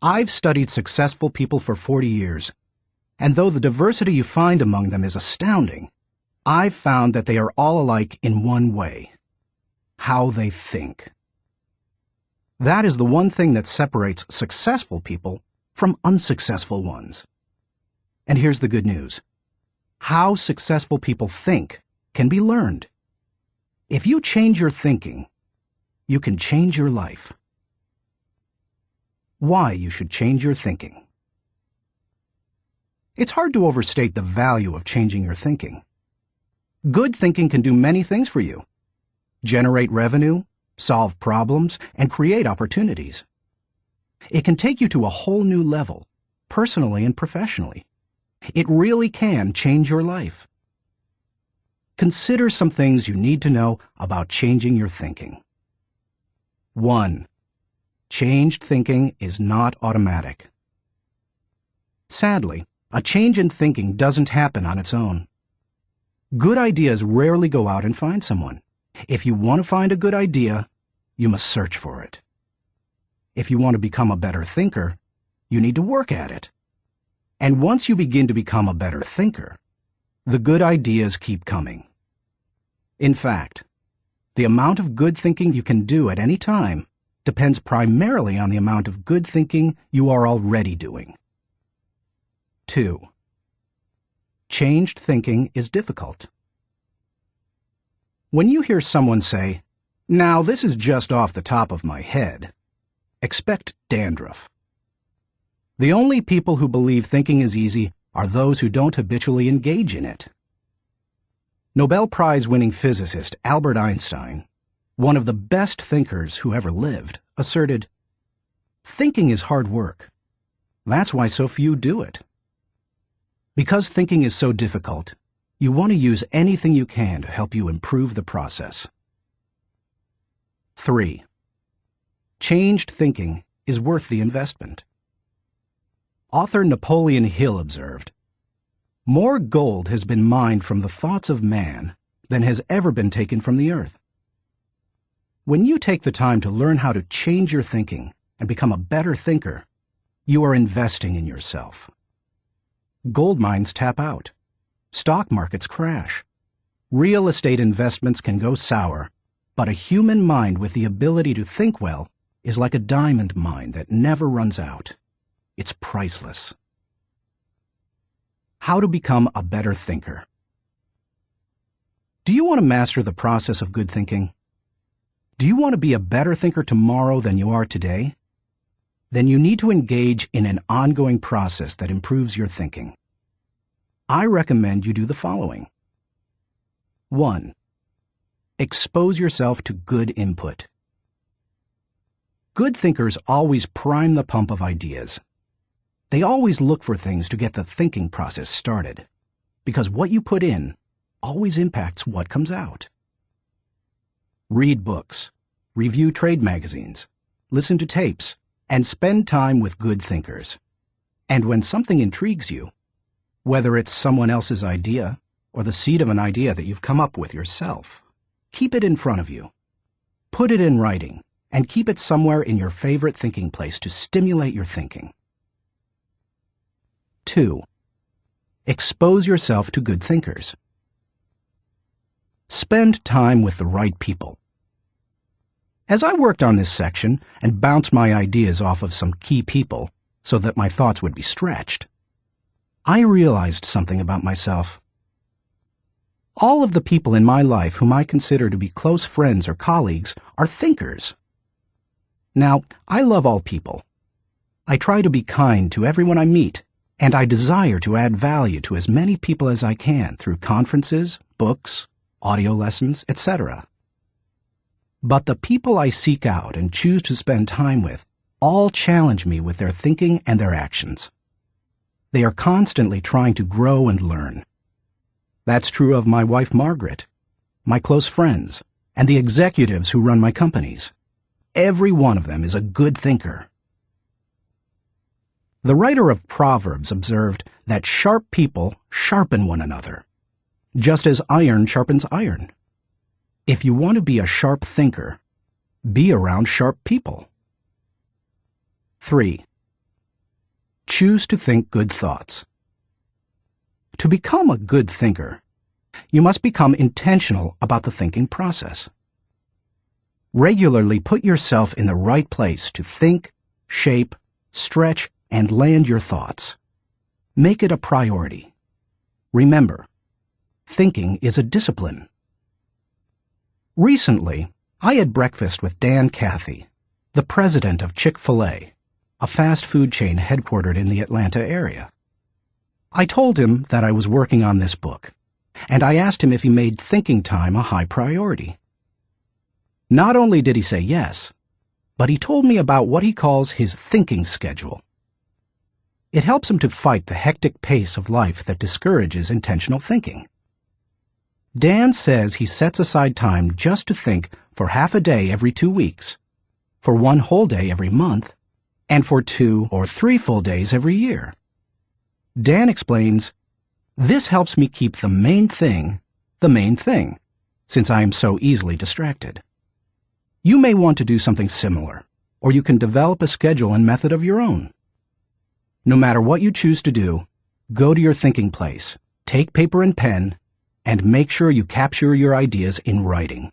I've studied successful people for 40 years, and though the diversity you find among them is astounding, I've found that they are all alike in one way: how they think. That is the one thing that separates successful people from unsuccessful ones. And here's the good news. How successful people think can be learned. If you change your thinking, you can change your life. Why you should change your thinking. It's hard to overstate the value of changing your thinking. Good thinking can do many things for you: generate revenue, solve problems, and create opportunities. It can take you to a whole new level, personally and professionally. It really can change your life. Consider some things you need to know about changing your thinking. 1. Changed thinking is not automatic. Sadly, a change in thinking doesn't happen on its own. Good ideas rarely go out and find someone. If you want to find a good idea, you must search for it. If you want to become a better thinker, you need to work at it. And once you begin to become a better thinker, the good ideas keep coming. In fact, the amount of good thinking you can do at any time depends primarily on the amount of good thinking you are already doing. 2. Changed thinking is difficult. When you hear someone say, "Now this is just off the top of my head," expect dandruff. The only people who believe thinking is easy are those who don't habitually engage in it. Nobel Prize-winning physicist Albert Einstein, one of the best thinkers who ever lived, asserted, "Thinking is hard work. That's why so few do it." Because thinking is so difficult, you want to use anything you can to help you improve the process. 3. Changed thinking is worth the investment. Author Napoleon Hill observed, "More gold has been mined from the thoughts of man than has ever been taken from the earth." When you take the time to learn how to change your thinking and become a better thinker, you are investing in yourself. Gold mines tap out. Stock markets crash. Real estate investments can go sour, but a human mind with the ability to think well is like a diamond mine that never runs out. It's priceless. How to become a better thinker. Do you want to master the process of good thinking? Do you want to be a better thinker tomorrow than you are today? Then you need to engage in an ongoing process that improves your thinking. I recommend you do the following. 1. Expose yourself to good input. Good thinkers always prime the pump of ideas. They always look for things to get the thinking process started, because what you put in always impacts what comes out. Read books, review trade magazines, listen to tapes, and spend time with good thinkers. And when something intrigues you, whether it's someone else's idea or the seed of an idea that you've come up with yourself, keep it in front of you. Put it in writing and keep it somewhere in your favorite thinking place to stimulate your thinking. 2. Expose yourself to good thinkers. Spend time with the right people. As I worked on this section and bounced my ideas off of some key people so that my thoughts would be stretched, I realized something about myself. All of the people in my life whom I consider to be close friends or colleagues are thinkers. Now, I love all people. I try to be kind to everyone I meet, and I desire to add value to as many people as I can through conferences, books, audio lessons, etc. But the people I seek out and choose to spend time with all challenge me with their thinking and their actions. They are constantly trying to grow and learn. That's true of my wife Margaret, my close friends, and the executives who run my companies. Every one of them is a good thinker. The writer of Proverbs observed that sharp people sharpen one another, just as iron sharpens iron. If you want to be a sharp thinker, be around sharp people. 3. choose to think good thoughts. To become a good thinker, you must become intentional about the thinking process. Regularly put yourself in the right place to think, shape, stretch, and land your thoughts. Make it a priority. Remember, thinking is a discipline. Recently, I had breakfast with Dan Cathy, the president of Chick-fil-A, a fast food chain headquartered in the Atlanta area. I told him that I was working on this book, and I asked him if he made thinking time a high priority. Not only did he say yes, but he told me about what he calls his thinking schedule. It helps him to fight the hectic pace of life that discourages intentional thinking. Dan says he sets aside time just to think for half a day every 2 weeks, for 1 whole day every month, and for 2 or 3 full days every year. Dan explains, "This helps me keep the main thing, since I am so easily distracted." You may want to do something similar, or you can develop a schedule and method of your own. No matter what you choose to do, go to your thinking place, take paper and pen, and make sure you capture your ideas in writing.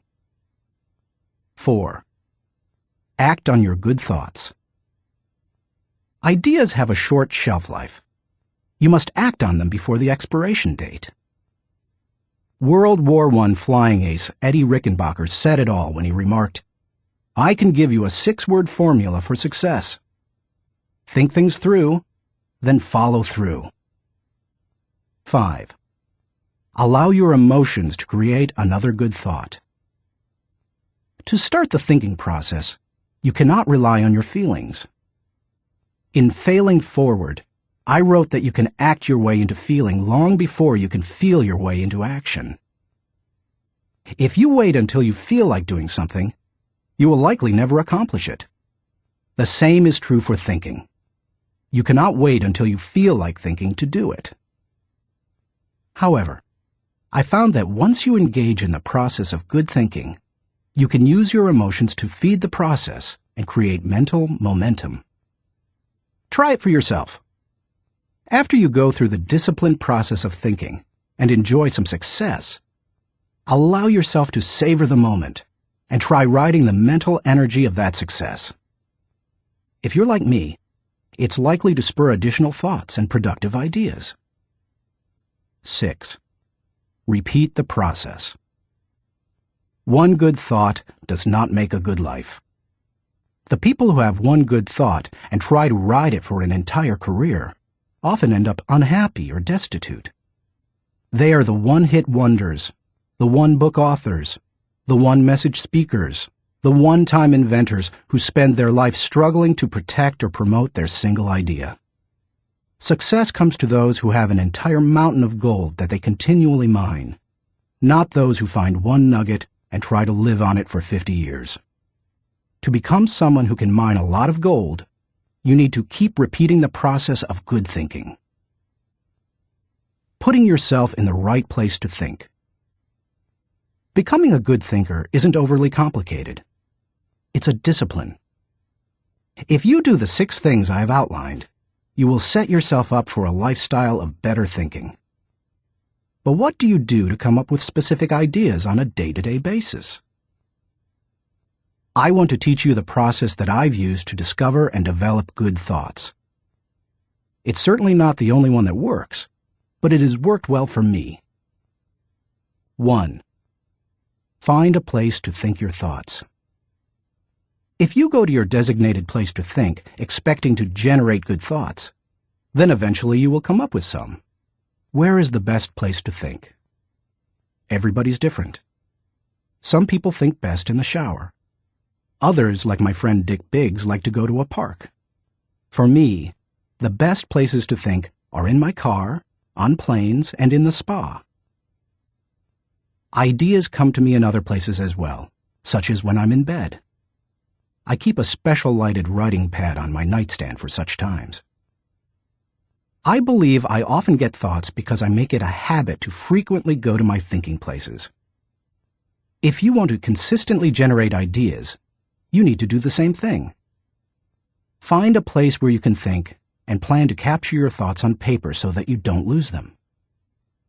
4. Act on your good thoughts. Ideas have a short shelf life. You must act on them before the expiration date. World War I flying ace Eddie Rickenbacker said it all when he remarked, "I can give you a 6-word formula for success. Think things through, then follow through." 5. Allow your emotions to create another good thought. To start the thinking process, you cannot rely on your feelings. In Failing Forward, I wrote that you can act your way into feeling long before you can feel your way into action. If you wait until you feel like doing something, you will likely never accomplish it. The same is true for thinking. You cannot wait until you feel like thinking to do it. However, I found that once you engage in the process of good thinking, you can use your emotions to feed the process and create mental momentum. Try it for yourself. After you go through the disciplined process of thinking and enjoy some success, allow yourself to savor the moment and try riding the mental energy of that success. If you're like me, it's likely to spur additional thoughts and productive ideas. 6. Repeat the process. One good thought does not make a good life. The people who have one good thought and try to ride it for an entire career often end up unhappy or destitute. They are the one-hit wonders, the one-book authors, the one-message speakers, the one-time inventors who spend their life struggling to protect or promote their single idea. Success comes to those who have an entire mountain of gold that they continually mine, not those who find one nugget and try to live on it for 50 years. To become someone who can mine a lot of gold, you need to keep repeating the process of good thinking. Putting yourself in the right place to think. Becoming a good thinker isn't overly complicated. It's a discipline. If you do the 6 things I have outlined, you will set yourself up for a lifestyle of better thinking. But what do you do to come up with specific ideas on a day-to-day basis? I want to teach you the process that I've used to discover and develop good thoughts. It's certainly not the only one that works, but it has worked well for me. 1. Find a place to think your thoughts. If you go to your designated place to think, expecting to generate good thoughts, then eventually you will come up with some. Where is the best place to think? Everybody's different. Some people think best in the shower. Others, like my friend Dick Biggs, like to go to a park. For me, the best places to think are in my car, on planes, and in the spa. Ideas come to me in other places as well, such as when I'm in bed. I keep a special lighted writing pad on my nightstand for such times. I believe I often get thoughts because I make it a habit to frequently go to my thinking places. If you want to consistently generate ideas, you need to do the same thing. Find a place where you can think and plan to capture your thoughts on paper so that you don't lose them.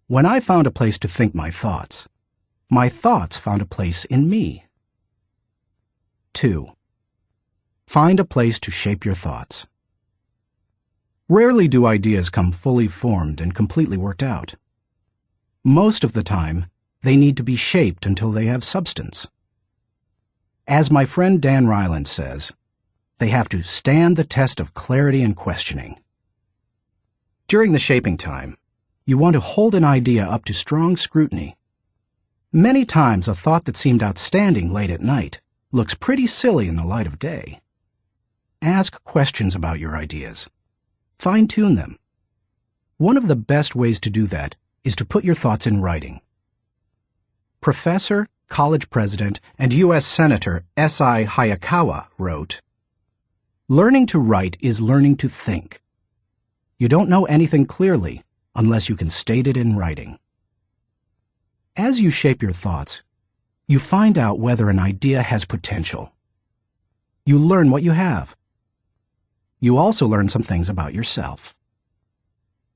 When I found a place to think my thoughts found a place in me. 2. Find a place to shape your thoughts. Rarely do ideas come fully formed and completely worked out. Most of the time, they need to be shaped until they have substance. As my friend Dan Ryland says, they have to stand the test of clarity and questioning. During the shaping time, you want to hold an idea up to strong scrutiny. Many times a thought that seemed outstanding late at night looks pretty silly in the light of day. Ask questions about your ideas. Fine-tune them. One of the best ways to do that is to put your thoughts in writing. Professor, college president, and U.S. Senator S.I. Hayakawa wrote, "Learning to write is learning to think. You don't know anything clearly unless you can state it in writing." As you shape your thoughts, you find out whether an idea has potential. You learn what you have. You also learn some things about yourself.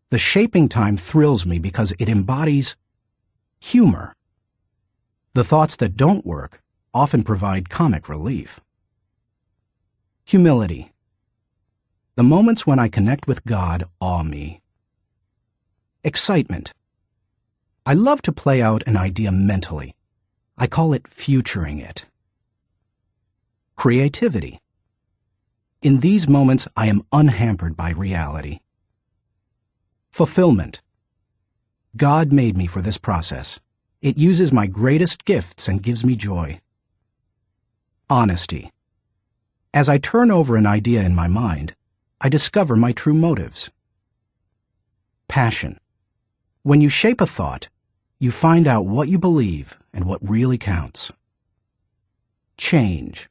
The shaping time thrills me because it embodies humor. The thoughts that don't work often provide comic relief. Humility. The moments when I connect with God awe me. Excitement. I love to play out an idea mentally. I call it futuring it. Creativity. In these moments, I am unhampered by reality. Fulfillment. God made me for this process. It uses my greatest gifts and gives me joy. Honesty. As I turn over an idea in my mind, I discover my true motives. Passion. When you shape a thought, you find out what you believe and what really counts. Change.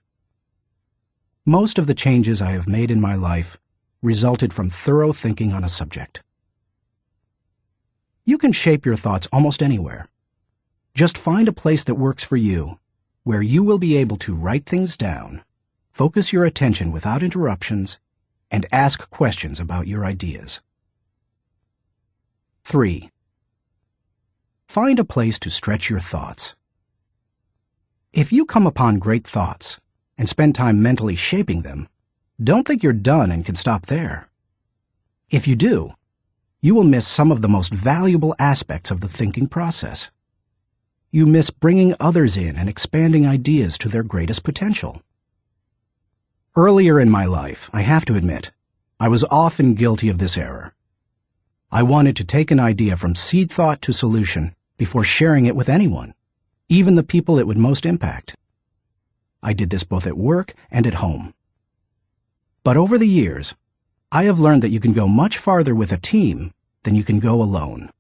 Most of the changes I have made in my life resulted from thorough thinking on a subject. You can shape your thoughts almost anywhere. Just find a place that works for you, where you will be able to write things down, focus your attention without interruptions, and ask questions about your ideas. 3. Find a place to stretch your thoughts. If you come upon great thoughts and spend time mentally shaping them, don't think you're done and can stop there. If you do, you will miss some of the most valuable aspects of the thinking process. You miss bringing others in and expanding ideas to their greatest potential. Earlier in my life, I have to admit, I was often guilty of this error. I wanted to take an idea from seed thought to solution before sharing it with anyone, even the people it would most impact. I did this both at work and at home. But over the years, I have learned that you can go much farther with a team than you can go alone.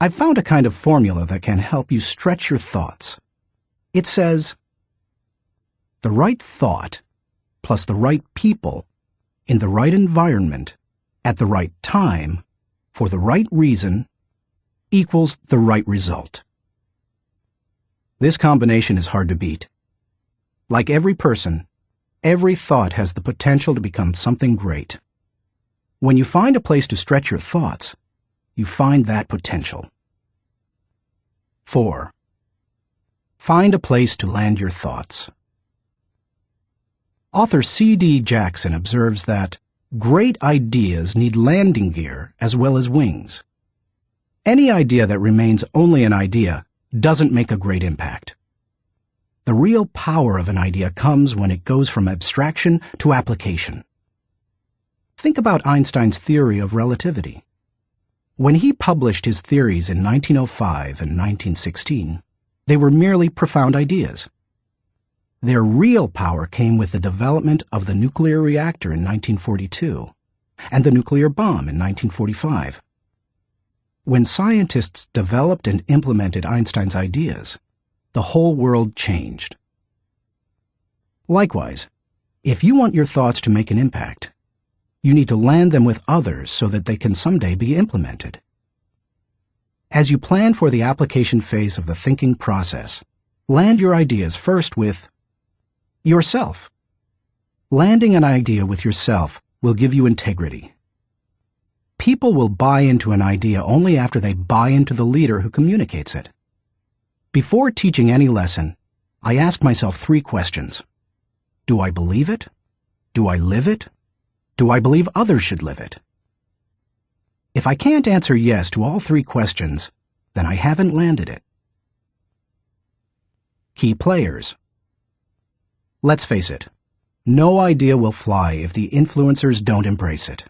I've found a kind of formula that can help you stretch your thoughts. It says, the right thought plus the right people in the right environment at the right time for the right reason equals the right result. This combination is hard to beat. Like every person, every thought has the potential to become something great. When you find a place to stretch your thoughts, you find that potential. 4. Find a place to land your thoughts. Author C.D. Jackson observes that great ideas need landing gear as well as wings. Any idea that remains only an idea doesn't make a great impact. The real power of an idea comes when it goes from abstraction to application. Think about Einstein's theory of relativity. When he published his theories in 1905 and 1916, they were merely profound ideas. Their real power came with the development of the nuclear reactor in 1942 and the nuclear bomb in 1945. When scientists developed and implemented Einstein's ideas, the whole world changed. Likewise, if you want your thoughts to make an impact, you need to land them with others so that they can someday be implemented. As you plan for the application phase of the thinking process, land your ideas first with yourself. Landing an idea with yourself will give you integrity. People will buy into an idea only after they buy into the leader who communicates it. Before teaching any lesson, I ask myself 3 questions. Do I believe it? Do I live it? Do I believe others should live it? If I can't answer yes to all 3 questions, then I haven't landed it. Key players. Let's face it, no idea will fly if the influencers don't embrace it.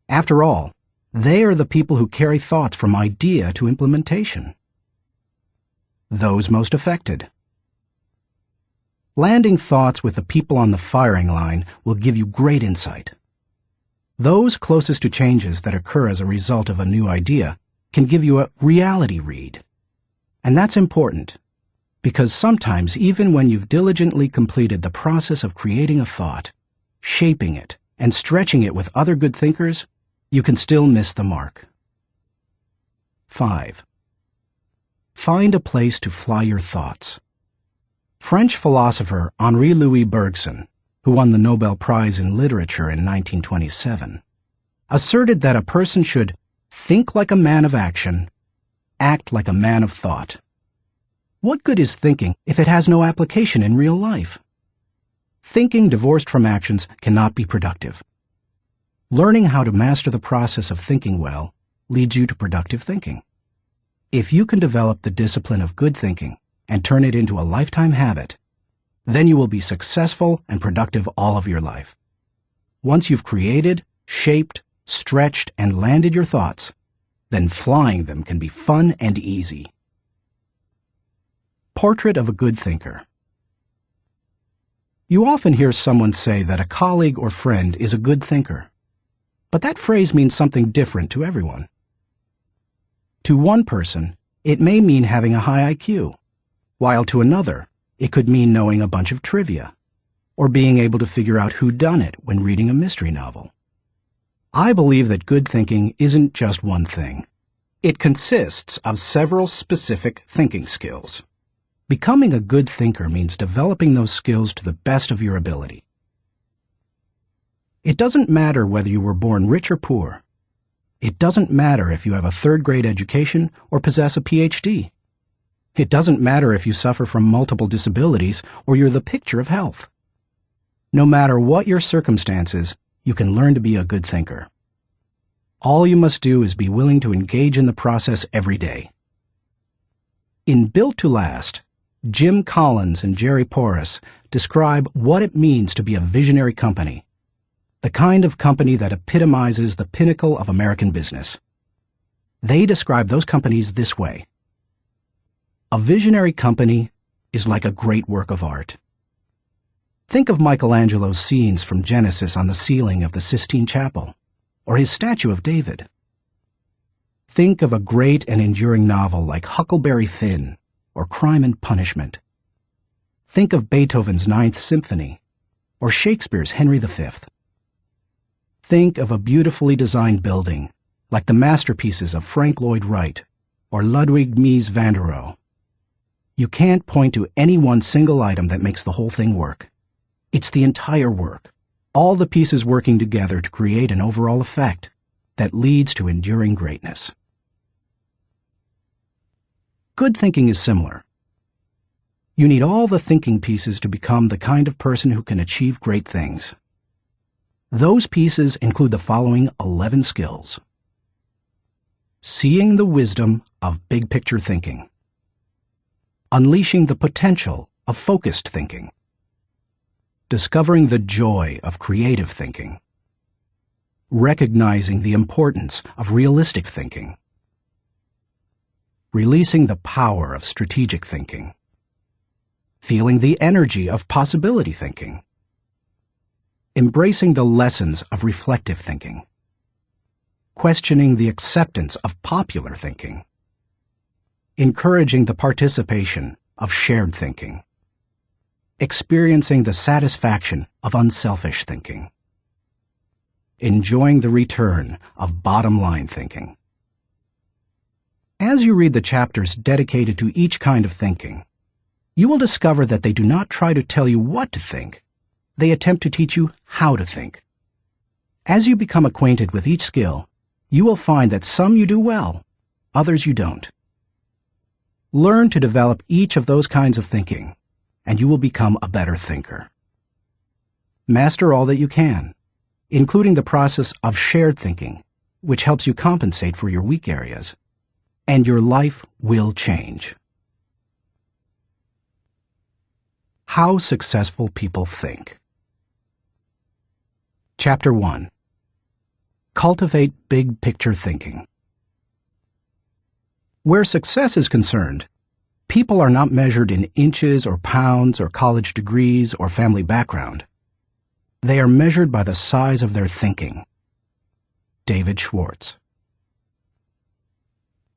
After all, they are the people who carry thoughts from idea to implementation. Those most affected. Landing thoughts with the people on the firing line will give you great insight. Those closest to changes that occur as a result of a new idea can give you a reality read. And that's important, because sometimes even when you've diligently completed the process of creating a thought, shaping it, and stretching it with other good thinkers, you can still miss the mark. 5. Find a place to fly your thoughts. French philosopher Henri-Louis Bergson, who won the Nobel Prize in Literature in 1927, asserted that a person should think like a man of action, act like a man of thought. What good is thinking if it has no application in real life? Thinking divorced from actions cannot be productive. Learning how to master the process of thinking well leads you to productive thinking. If you can develop the discipline of good thinking and turn it into a lifetime habit, then you will be successful and productive all of your life. Once you've created, shaped, stretched, and landed your thoughts, then flying them can be fun and easy. Portrait of a good thinker. You often hear someone say that a colleague or friend is a good thinker, but that phrase means something different to everyone. To one person, it may mean having a high IQ, while to another, it could mean knowing a bunch of trivia, or being able to figure out whodunit when reading a mystery novel. I believe that good thinking isn't just one thing. It consists of several specific thinking skills. Becoming a good thinker means developing those skills to the best of your ability. It doesn't matter whether you were born rich or poor. It doesn't matter if you have a 3rd-grade education or possess a PhD. It doesn't matter if you suffer from multiple disabilities or you're the picture of health. No matter what your circumstances, you can learn to be a good thinker. All you must do is be willing to engage in the process every day. In Built to Last, Jim Collins and Jerry Porras describe what it means to be a visionary company, the kind of company that epitomizes the pinnacle of American business. They describe those companies this way. A visionary company is like a great work of art. Think of Michelangelo's scenes from Genesis on the ceiling of the Sistine Chapel, or his statue of David. Think of a great and enduring novel like Huckleberry Finn, or Crime and Punishment. Think of Beethoven's Ninth Symphony, or Shakespeare's Henry V. Think of a beautifully designed building, like the masterpieces of Frank Lloyd Wright, or Ludwig Mies van der Rohe. You can't point to any one single item that makes the whole thing work. It's the entire work, all the pieces working together to create an overall effect that leads to enduring greatness. Good thinking is similar. You need all the thinking pieces to become the kind of person who can achieve great things. Those pieces include the following 11 skills. Seeing the wisdom of big picture thinking. Unleashing the potential of focused thinking. Discovering the joy of creative thinking. Recognizing the importance of realistic thinking. Releasing the power of strategic thinking. Feeling the energy of possibility thinking. Embracing the lessons of reflective thinking. Questioning the acceptance of popular thinking. Encouraging the participation of shared thinking. Experiencing the satisfaction of unselfish thinking. Enjoying the return of bottom-line thinking. As you read the chapters dedicated to each kind of thinking, you will discover that they do not try to tell you what to think. They attempt to teach you how to think. As you become acquainted with each skill, you will find that some you do well, others you don't. Learn to develop each of those kinds of thinking, and you will become a better thinker. Master all that you can, including the process of shared thinking, which helps you compensate for your weak areas, and your life will change. How successful people think. Chapter 1. Cultivate big picture thinking. Where success is concerned, people are not measured in inches or pounds or college degrees or family background. They are measured by the size of their thinking. David Schwartz.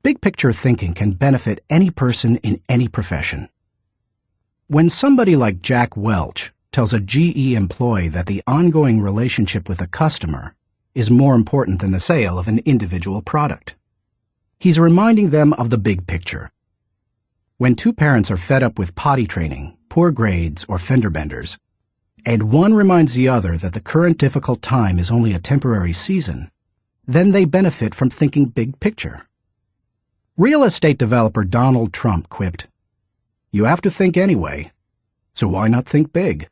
Big picture thinking can benefit any person in any profession. When somebody like Jack Welch tells a GE employee that the ongoing relationship with a customer is more important than the sale of an individual product, he's reminding them of the big picture. When two parents are fed up with potty training, poor grades, or fender benders, and one reminds the other that the current difficult time is only a temporary season, then they benefit from thinking big picture. Real estate developer Donald Trump quipped, "You have to think anyway, so why not think big?"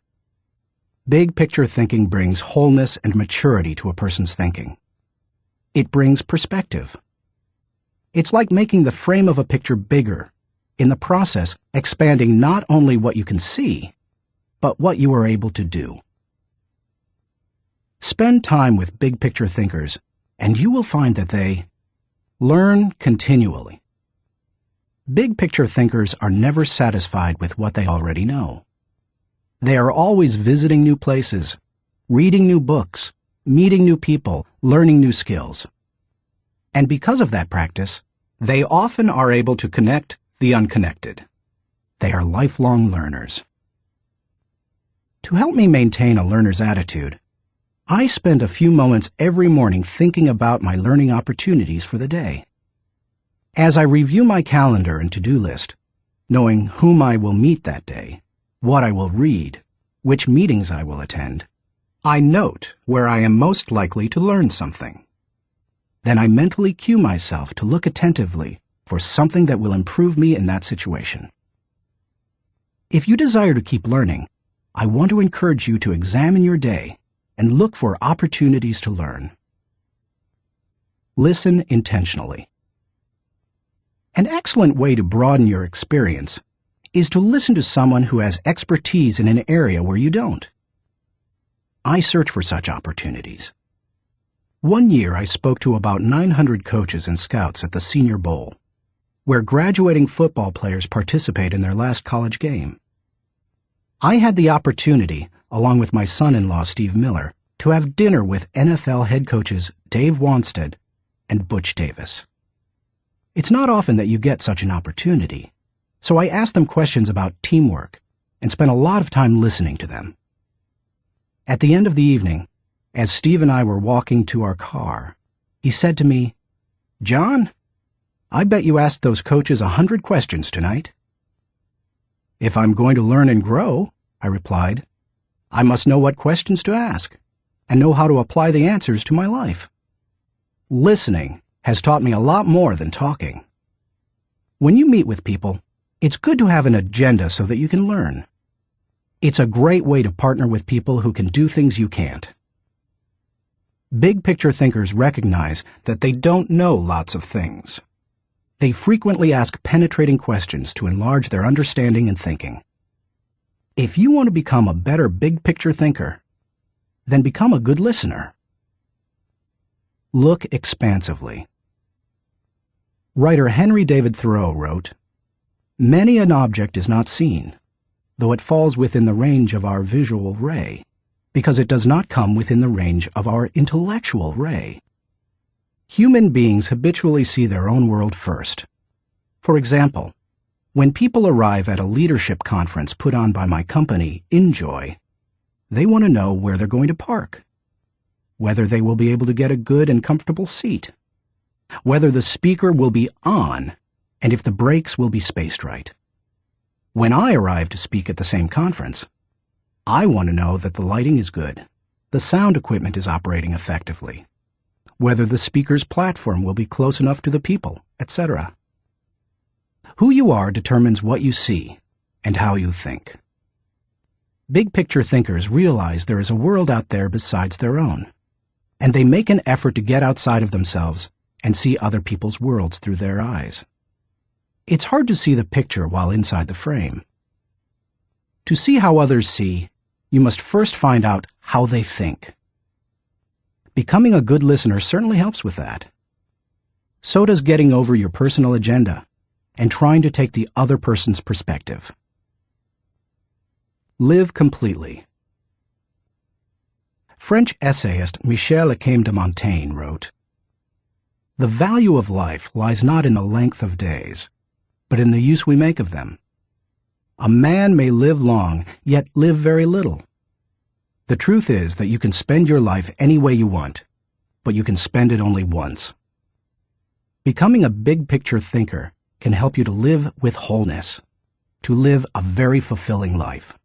Big picture thinking brings wholeness and maturity to a person's thinking. It brings perspective. It's like making the frame of a picture bigger, in the process expanding not only what you can see, but what you are able to do. Spend time with big picture thinkers, and you will find that they learn continually. Big picture thinkers are never satisfied with what they already know. They are always visiting new places, reading new books, meeting new people, learning new skills. And because of that practice, they often are able to connect the unconnected. They are lifelong learners. To help me maintain a learner's attitude, I spend a few moments every morning thinking about my learning opportunities for the day. As I review my calendar and to-do list, knowing whom I will meet that day, what I will read, which meetings I will attend, I note where I am most likely to learn something. Then I mentally cue myself to look attentively for something that will improve me in that situation. If you desire to keep learning, I want to encourage you to examine your day and look for opportunities to learn. Listen intentionally. An excellent way to broaden your experience is to listen to someone who has expertise in an area where you don't. I search for such opportunities. One year I spoke to about 900 coaches and scouts at the Senior Bowl, where graduating football players participate in their last college game. I had the opportunity, along with my son-in-law Steve Miller, to have dinner with NFL head coaches Dave Wanstead and Butch Davis. It's not often that you get such an opportunity, so I asked them questions about teamwork and spent a lot of time listening to them. At the end of the evening, as Steve and I were walking to our car, he said to me, "John, I bet you asked those coaches 100 questions tonight." "If I'm going to learn and grow," I replied, "I must know what questions to ask and know how to apply the answers to my life." Listening has taught me a lot more than talking. When you meet with people, it's good to have an agenda so that you can learn. It's a great way to partner with people who can do things you can't. Big picture thinkers recognize that they don't know lots of things. They frequently ask penetrating questions to enlarge their understanding and thinking. If you want to become a better big picture thinker, then become a good listener. Look expansively. Writer Henry David Thoreau wrote, "Many an object is not seen, though it falls within the range of our visual ray, because it does not come within the range of our intellectual ray." Human beings habitually see their own world first. For example, when people arrive at a leadership conference put on by my company, Enjoy, they want to know where they're going to park, whether they will be able to get a good and comfortable seat, whether the speaker will be on, and if the breaks will be spaced right. When I arrive to speak at the same conference, I want to know that the lighting is good, the sound equipment is operating effectively, whether the speaker's platform will be close enough to the people, etc. Who you are determines what you see and how you think. Big picture thinkers realize there is a world out there besides their own, and they make an effort to get outside of themselves and see other people's worlds through their eyes. It's hard to see the picture while inside the frame. To see how others see, you must first find out how they think. Becoming a good listener certainly helps with that. So does getting over your personal agenda and trying to take the other person's perspective. Live completely. French essayist Michel de Montaigne wrote, "The value of life lies not in the length of days, but in the use we make of them. A man may live long, yet live very little. The truth is that you can spend your life any way you want, but you can spend it only once." Becoming a big picture thinker can help you to live with wholeness, to live a very fulfilling life.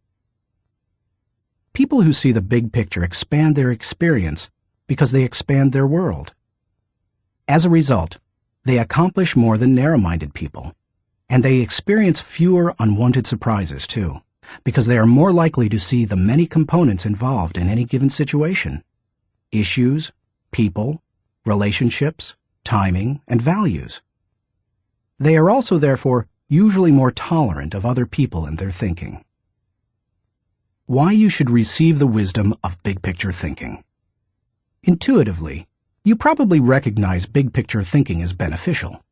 People who see the big picture expand their experience because they expand their world. As a result, they accomplish more than narrow-minded people, and they experience fewer unwanted surprises too, because they are more likely to see the many components involved in any given situation: issues, people, relationships, timing, and values. They are also, therefore, usually more tolerant of other people and their thinking. Why you should receive the wisdom of big picture thinking. Intuitively, you probably recognize big picture thinking as beneficial.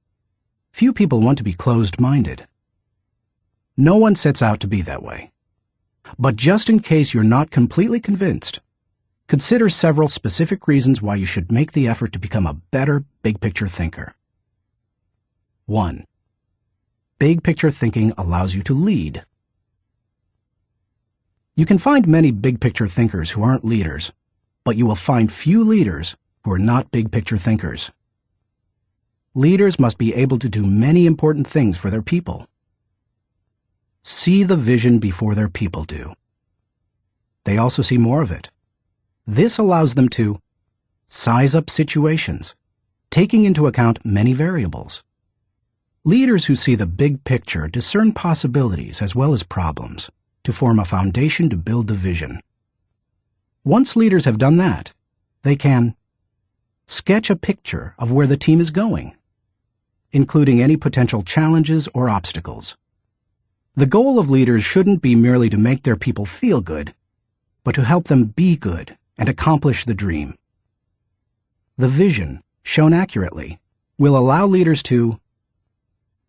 Few people want to be closed-minded. No one sets out to be that way. But just in case you're not completely convinced, consider several specific reasons why you should make the effort to become a better big picture thinker. 1. Big picture thinking allows you to lead. You can find many big picture thinkers who aren't leaders, but you will find few leaders who are not big picture thinkers. Leaders must be able to do many important things for their people. See the vision before their people do. They also see more of it. This allows them to size up situations, taking into account many variables. Leaders who see the big picture discern possibilities as well as problems to form a foundation to build the vision. Once leaders have done that, they can sketch a picture of where the team is going, including any potential challenges or obstacles. The goal of leaders shouldn't be merely to make their people feel good, but to help them be good and accomplish the dream. The vision, shown accurately, will allow leaders to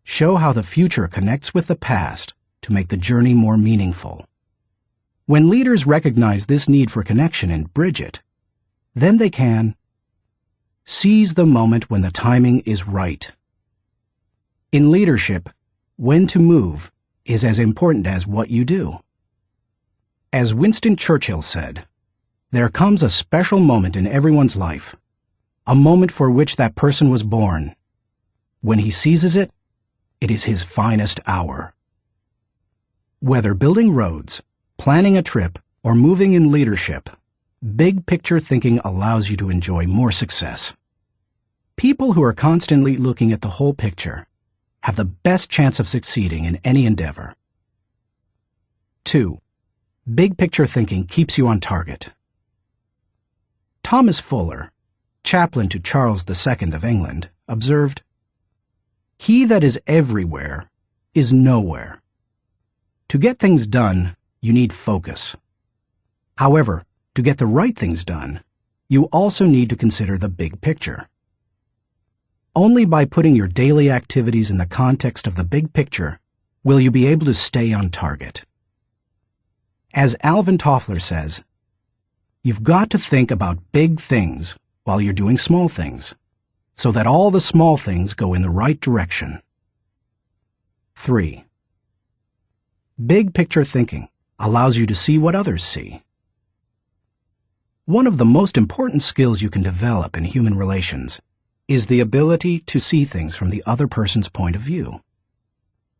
show how the future connects with the past to make the journey more meaningful. When leaders recognize this need for connection and bridge it, then they can seize the moment when the timing is right. In leadership, when to move is as important as what you do. As Winston Churchill said, "There comes a special moment in everyone's life, a moment for which that person was born. When he seizes it, it is his finest hour." Whether building roads, planning a trip, or moving in leadership, big picture thinking allows you to enjoy more success. People who are constantly looking at the whole picture have the best chance of succeeding in any endeavor. 2. Big picture thinking keeps you on target. Thomas Fuller, chaplain to Charles II of England, observed, "He that is everywhere is nowhere." To get things done, you need focus. However, to get the right things done, you also need to consider the big picture. Only by putting your daily activities in the context of the big picture will you be able to stay on target. As Alvin Toffler says, you've got to think about big things while you're doing small things, so that all the small things go in the right direction. 3. Big picture thinking allows you to see what others see. One of the most important skills you can develop in human relations is the ability to see things from the other person's point of view.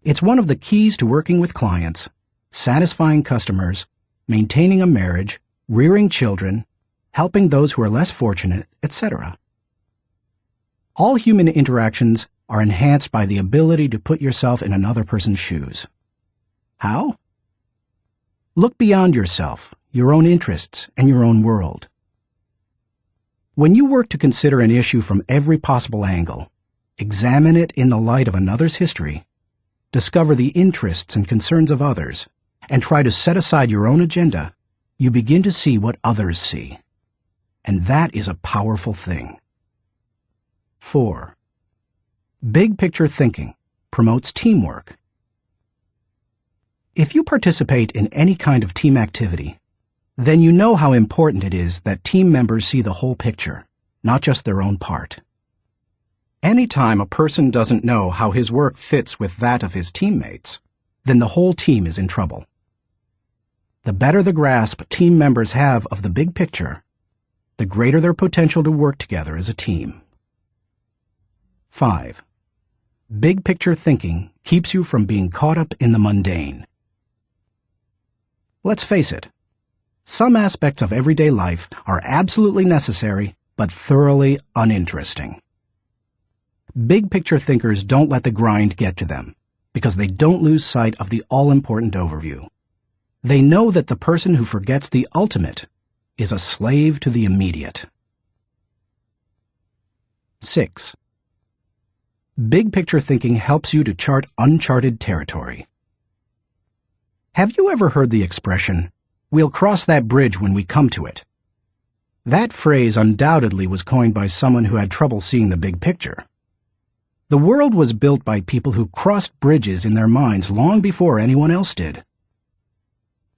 It's one of the keys to working with clients, satisfying customers, maintaining a marriage, rearing children, helping those who are less fortunate, etc. All human interactions are enhanced by the ability to put yourself in another person's shoes. How? Look beyond yourself, your own interests, and your own world. When you work to consider an issue from every possible angle, examine it in the light of another's history, discover the interests and concerns of others, and try to set aside your own agenda, you begin to see what others see. And that is a powerful thing. 4. Big picture thinking promotes teamwork. If you participate in any kind of team activity, then you know how important it is that team members see the whole picture, not just their own part. Anytime a person doesn't know how his work fits with that of his teammates, then the whole team is in trouble. The better the grasp team members have of the big picture, the greater their potential to work together as a team. 5. Big picture thinking keeps you from being caught up in the mundane. Let's face it, some aspects of everyday life are absolutely necessary but thoroughly uninteresting. Big picture thinkers don't let the grind get to them because they don't lose sight of the all-important overview. They know that the person who forgets the ultimate is a slave to the immediate. 6. Big picture thinking helps you to chart uncharted territory. Have you ever heard the expression, "We'll cross that bridge when we come to it"? That phrase undoubtedly was coined by someone who had trouble seeing the big picture. The world was built by people who crossed bridges in their minds long before anyone else did.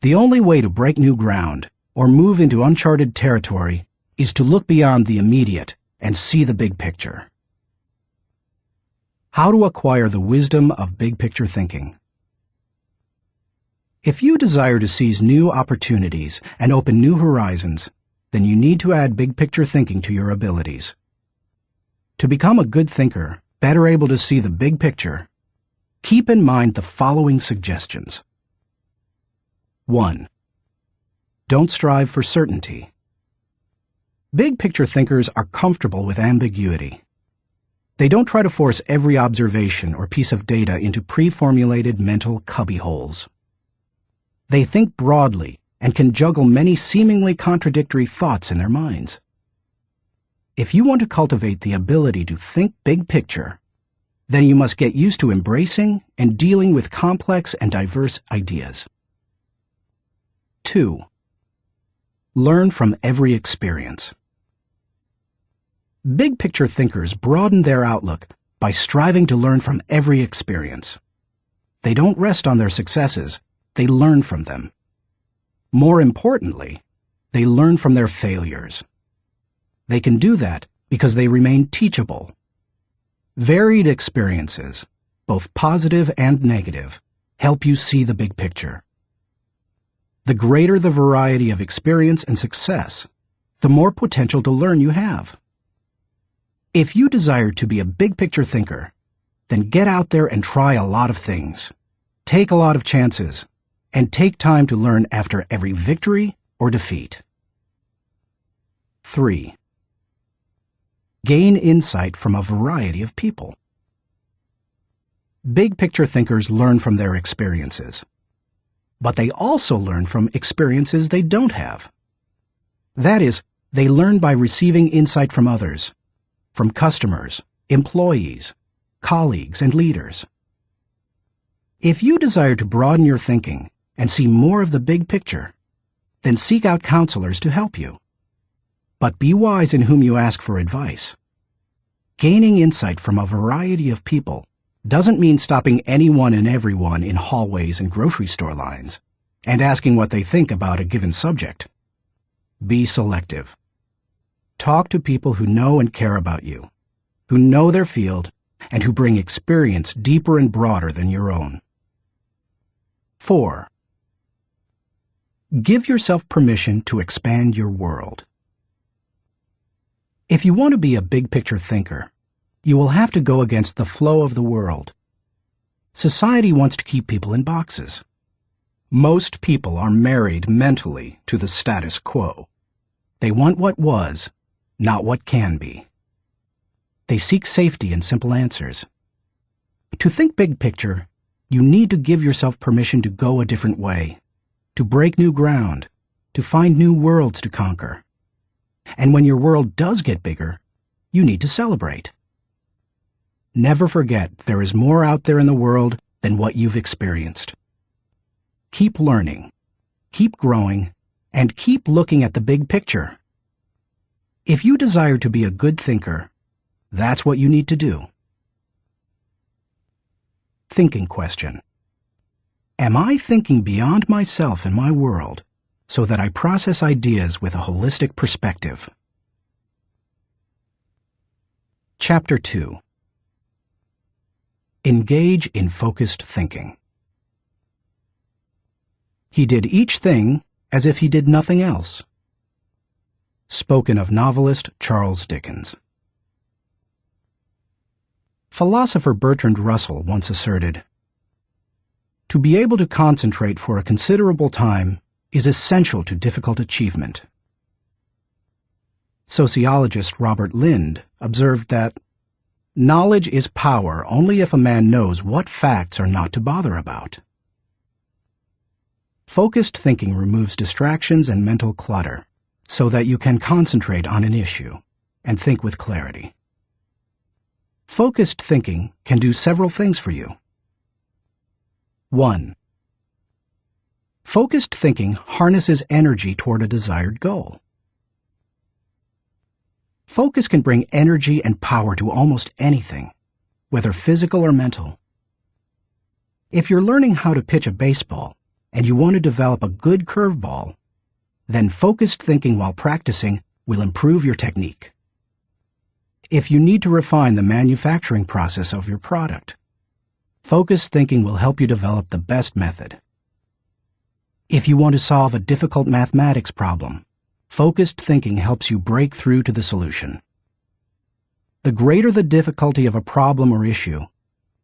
The only way to break new ground or move into uncharted territory is to look beyond the immediate and see the big picture. How to acquire the wisdom of big picture thinking. If you desire to seize new opportunities and open new horizons, then you need to add big picture thinking to your abilities. To become a good thinker, better able to see the big picture, keep in mind the following suggestions. 1. Don't strive for certainty. Big picture thinkers are comfortable with ambiguity. They don't try to force every observation or piece of data into pre-formulated mental cubbyholes. They think broadly and can juggle many seemingly contradictory thoughts in their minds. If you want to cultivate the ability to think big picture, then you must get used to embracing and dealing with complex and diverse ideas. 2. Learn from every experience. Big picture thinkers broaden their outlook by striving to learn from every experience. They don't rest on their successes, they learn from them. More importantly, they learn from their failures. They can do that because they remain teachable. Varied experiences, both positive and negative, help you see the big picture. The greater the variety of experience and success, the more potential to learn you have. If you desire to be a big picture thinker, then get out there and try a lot of things. Take a lot of chances, and take time to learn after every victory or defeat. 3. Gain insight from a variety of people. Big picture thinkers learn from their experiences, but they also learn from experiences they don't have. That is, they learn by receiving insight from others, from customers, employees, colleagues, and leaders. If you desire to broaden your thinking and see more of the big picture, then seek out counselors to help you. But be wise in whom you ask for advice. Gaining insight from a variety of people doesn't mean stopping anyone and everyone in hallways and grocery store lines and asking what they think about a given subject. Be selective. Talk to people who know and care about you, who know their field, and who bring experience deeper and broader than your own. 4. Give yourself permission to expand your world. If you want to be a big picture thinker, you will have to go against the flow of the world. Society wants to keep people in boxes. Most people are married mentally to the status quo. They want what was, not what can be. They seek safety in simple answers. To think big picture, you need to give yourself permission to go a different way, to break new ground, to find new worlds to conquer. And when your world does get bigger, you need to celebrate. Never forget there is more out there in the world than what you've experienced. Keep learning, keep growing, and keep looking at the big picture. If you desire to be a good thinker, that's what you need to do. Thinking question. Am I thinking beyond myself and my world so that I process ideas with a holistic perspective? Chapter 2. Engage in focused thinking. He did each thing as if he did nothing else. Spoken of novelist Charles Dickens. Philosopher Bertrand Russell once asserted, "To be able to concentrate for a considerable time is essential to difficult achievement." Sociologist Robert Lind observed that, "Knowledge is power only if a man knows what facts are not to bother about." Focused thinking removes distractions and mental clutter so that you can concentrate on an issue and think with clarity. Focused thinking can do several things for you. 1. Focused thinking harnesses energy toward a desired goal. Focus can bring energy and power to almost anything, whether physical or mental. If you're learning how to pitch a baseball and you want to develop a good curveball, then focused thinking while practicing will improve your technique. If you need to refine the manufacturing process of your product, focused thinking will help you develop the best method. If you want to solve a difficult mathematics problem, focused thinking helps you break through to the solution. The greater the difficulty of a problem or issue,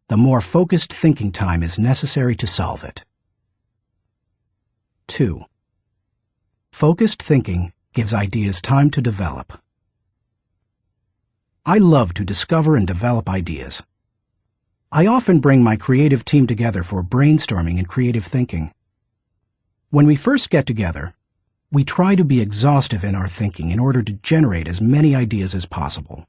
the more focused thinking time is necessary to solve it. 2. Focused thinking gives ideas time to develop. I love to discover and develop ideas. I often bring my creative team together for brainstorming and creative thinking. When we first get together, we try to be exhaustive in our thinking in order to generate as many ideas as possible.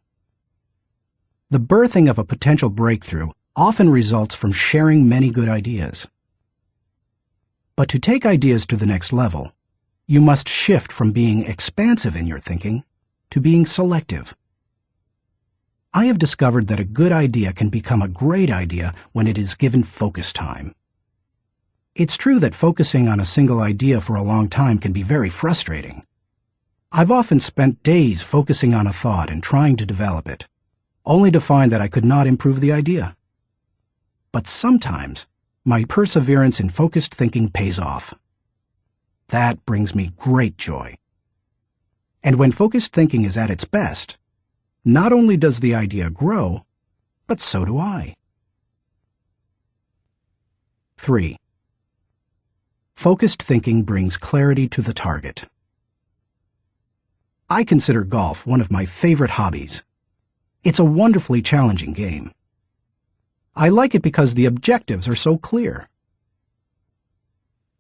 The birthing of a potential breakthrough often results from sharing many good ideas. But to take ideas to the next level, you must shift from being expansive in your thinking to being selective. I have discovered that a good idea can become a great idea when it is given focus time. It's true that focusing on a single idea for a long time can be very frustrating. I've often spent days focusing on a thought and trying to develop it, only to find that I could not improve the idea. But sometimes, my perseverance in focused thinking pays off. That brings me great joy. And when focused thinking is at its best, not only does the idea grow, but so do I. 3. Focused thinking brings clarity to the target. I consider golf one of my favorite hobbies. It's a wonderfully challenging game. I like it because the objectives are so clear.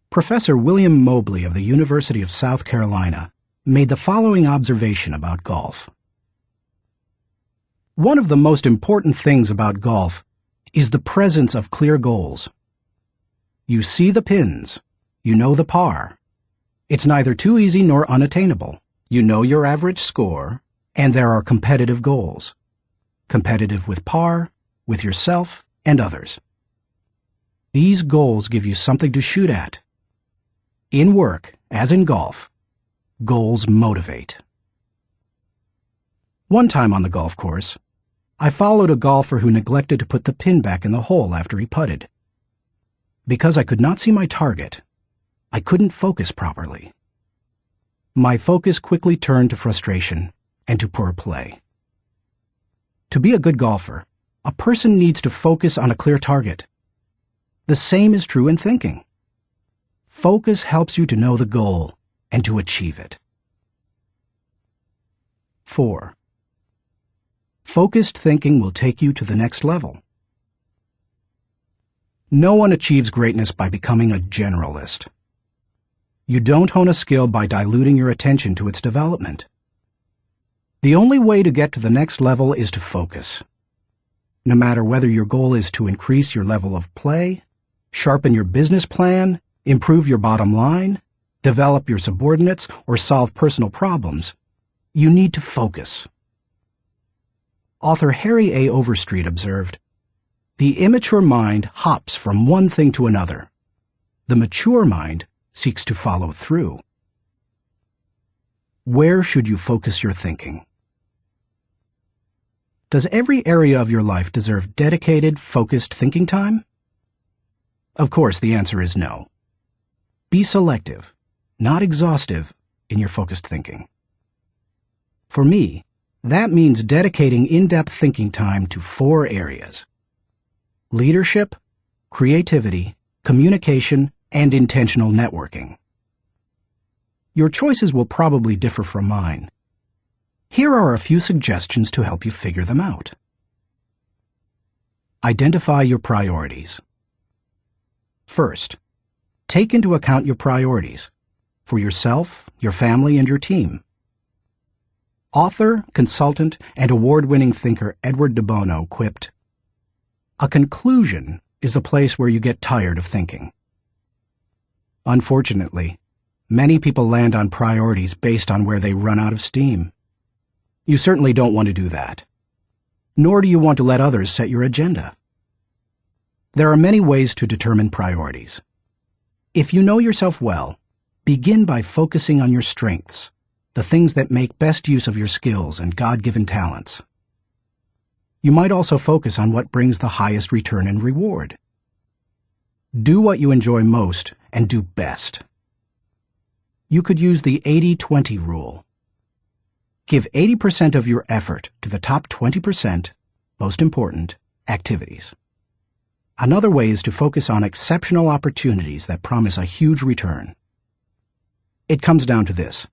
Professor William Mobley of the University of South Carolina made the following observation about golf. One of the most important things about golf is the presence of clear goals. You see the pins, you know the par. It's neither too easy nor unattainable. You know your average score, and there are competitive goals. Competitive with par, with yourself, and others. These goals give you something to shoot at. In work, as in golf, goals motivate. One time on the golf course, I followed a golfer who neglected to put the pin back in the hole after he putted. Because I could not see my target, I couldn't focus properly. My focus quickly turned to frustration and to poor play. To be a good golfer, a person needs to focus on a clear target. The same is true in thinking. Focus helps you to know the goal and to achieve it. 4. Focused thinking will take you to the next level. No one achieves greatness by becoming a generalist. You don't hone a skill by diluting your attention to its development. The only way to get to the next level is to focus. No matter whether your goal is to increase your level of play, sharpen your business plan, improve your bottom line, develop your subordinates, or solve personal problems, you need to focus. Author Harry A. Overstreet observed, "The immature mind hops from one thing to another. The mature mind seeks to follow through." Where should you focus your thinking? Does every area of your life deserve dedicated, focused thinking time? Of course, the answer is no. Be selective, not exhaustive, in your focused thinking. For me, that means dedicating in-depth thinking time to 4 areas: leadership, creativity, communication, and intentional networking. Your choices will probably differ from mine. Here are a few suggestions to help you figure them out. Identify your priorities. First, take into account your priorities for yourself, your family, and your team. Author, consultant, and award-winning thinker Edward de Bono quipped, "A conclusion is the place where you get tired of thinking." Unfortunately, many people land on priorities based on where they run out of steam. You certainly don't want to do that. Nor do you want to let others set your agenda. There are many ways to determine priorities. If you know yourself well, begin by focusing on your strengths, the things that make best use of your skills and God-given talents. You might also focus on what brings the highest return and reward. Do what you enjoy most and do best. You could use the 80-20 rule. Give 80% of your effort to the top 20%, most important, activities. Another way is to focus on exceptional opportunities that promise a huge return. It comes down to this.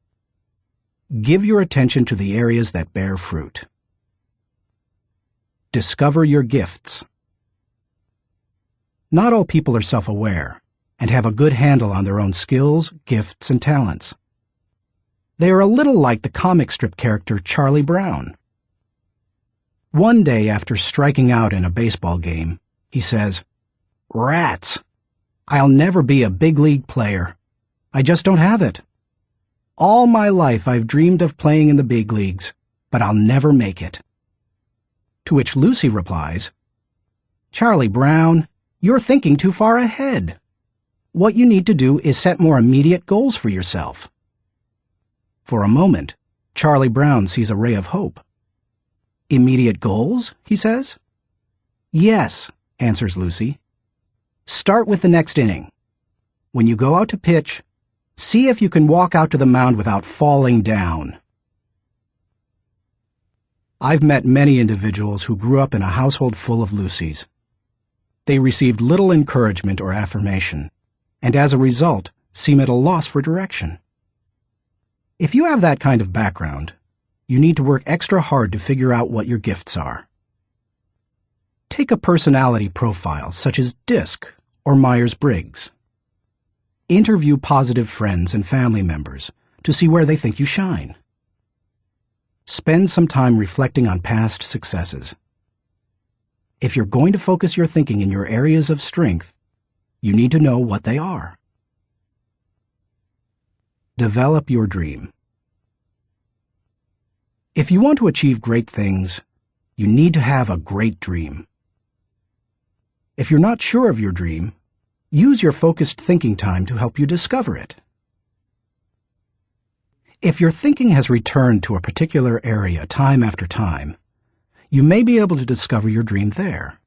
Give your attention to the areas that bear fruit. Discover your gifts. Not all people are self-aware and have a good handle on their own skills, gifts, and talents. They are a little like the comic strip character Charlie Brown. One day after striking out in a baseball game, he says, "Rats! I'll never be a big league player. I just don't have it. All my life I've dreamed of playing in the big leagues, but I'll never make it." To which Lucy replies, "Charlie Brown, you're thinking too far ahead. What you need to do is set more immediate goals for yourself." For a moment, Charlie Brown sees a ray of hope. "Immediate goals?" he says. "Yes," answers Lucy. "Start with the next inning. When you go out to pitch, see if you can walk out to the mound without falling down." I've met many individuals who grew up in a household full of Lucys. They received little encouragement or affirmation, and as a result, seem at a loss for direction. If you have that kind of background, you need to work extra hard to figure out what your gifts are. Take a personality profile such as DISC or Myers-Briggs. Interview positive friends and family members to see where they think you shine. Spend some time reflecting on past successes. If you're going to focus your thinking in your areas of strength, you need to know what they are. Develop your dream. If you want to achieve great things, you need to have a great dream. If you're not sure of your dream, use your focused thinking time to help you discover it. If your thinking has returned to a particular area time after time, you may be able to discover your dream there.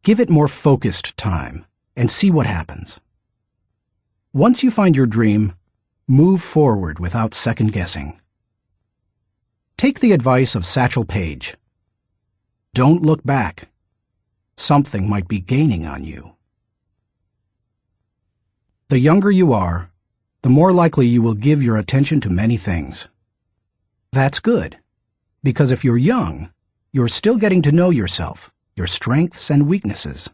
Give it more focused time and see what happens. Once you find your dream, move forward without second-guessing. Take the advice of Satchel Paige. Don't look back. Something might be gaining on you. The younger you are, the more likely you will give your attention to many things. That's good, Because if you're young, you're still getting to know yourself, your strengths and weaknesses.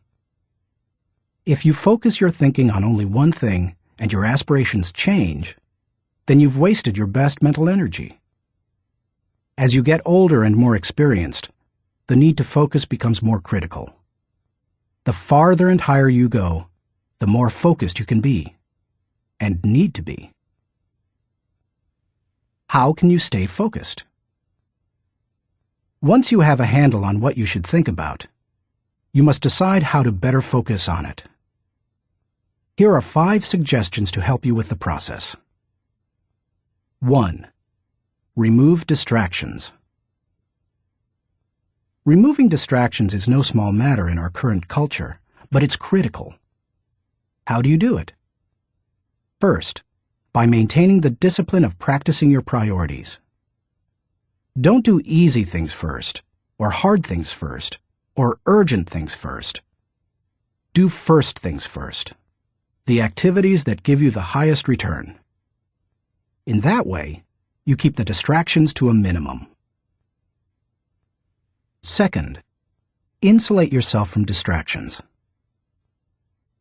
If you focus your thinking on only one thing and your aspirations change, then you've wasted your best mental energy. As you get older and more experienced, the need to focus becomes more critical. The farther and higher you go, the more focused you can be, and need to be. How can you stay focused? Once you have a handle on what you should think about, you must decide how to better focus on it. Here are 5 suggestions to help you with the process. 1. Remove distractions. Removing distractions is no small matter in our current culture, but it's critical. How do you do it? First, by maintaining the discipline of practicing your priorities. Don't do easy things first, or hard things first, or urgent things first. Do first things first, the activities that give you the highest return. In that way, you keep the distractions to a minimum. Second, insulate yourself from distractions.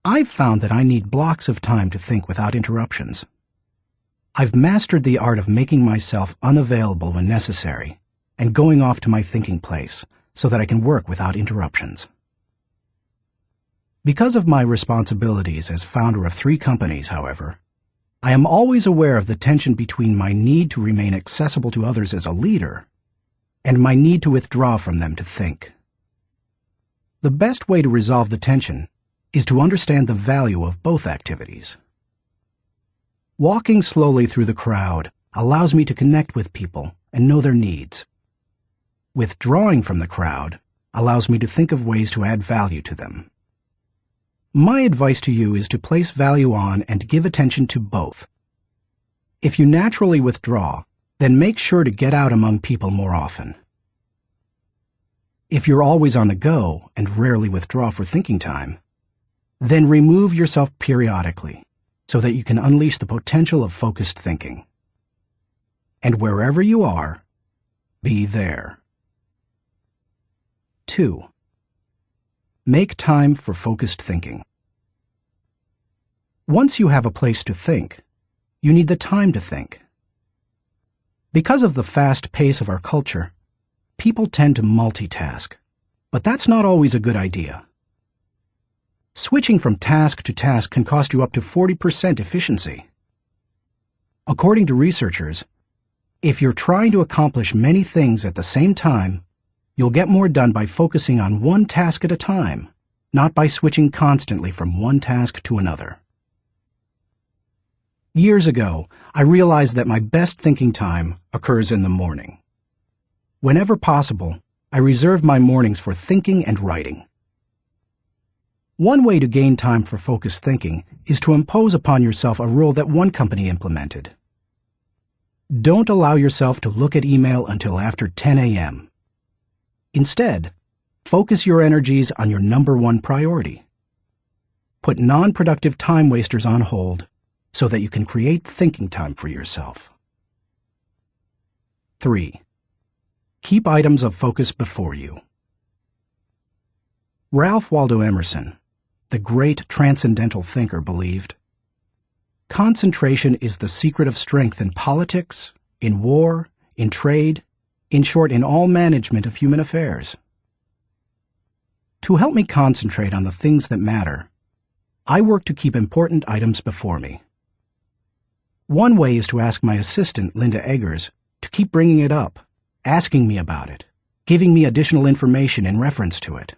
I've found that I need blocks of time to think without interruptions. I've mastered the art of making myself unavailable when necessary and going off to my thinking place so that I can work without interruptions. Because of my responsibilities as founder of 3 companies, however, I am always aware of the tension between my need to remain accessible to others as a leader and my need to withdraw from them to think. The best way to resolve the tension is to understand the value of both activities. Walking slowly through the crowd allows me to connect with people and know their needs. Withdrawing from the crowd allows me to think of ways to add value to them. My advice to you is to place value on and give attention to both. If you naturally withdraw, then make sure to get out among people more often. If you're always on the go and rarely withdraw for thinking time, then remove yourself periodically so that you can unleash the potential of focused thinking. And wherever you are, be there. 2. Make time for focused thinking. Once you have a place to think, you need the time to think. Because of the fast pace of our culture, people tend to multitask, but that's not always a good idea. Switching from task to task can cost you up to 40% efficiency. According to researchers, if you're trying to accomplish many things at the same time, you'll get more done by focusing on one task at a time, not by switching constantly from one task to another. Years ago, I realized that my best thinking time occurs in the morning. Whenever possible, I reserve my mornings for thinking and writing. One way to gain time for focused thinking is to impose upon yourself a rule that one company implemented. Don't allow yourself to look at email until after 10 a.m. Instead, focus your energies on your number 1 priority. Put non-productive time wasters on hold so that you can create thinking time for yourself. 3. Keep items of focus before you. Ralph Waldo Emerson, the great transcendental thinker, believed, "Concentration is the secret of strength in politics, in war, in trade, in short, in all management of human affairs." To help me concentrate on the things that matter, I work to keep important items before me. One way is to ask my assistant, Linda Eggers, to keep bringing it up, asking me about it, giving me additional information in reference to it.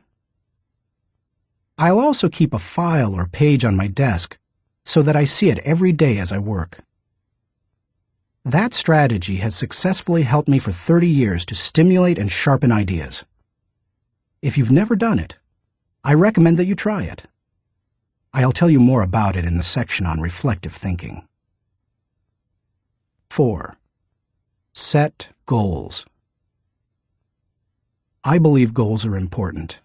I'll also keep a file or page on my desk so that I see it every day as I work. That strategy has successfully helped me for 30 years to stimulate and sharpen ideas. If you've never done it, I recommend that you try it. I'll tell you more about it in the section on reflective thinking. 4. Set goals. I believe goals are important.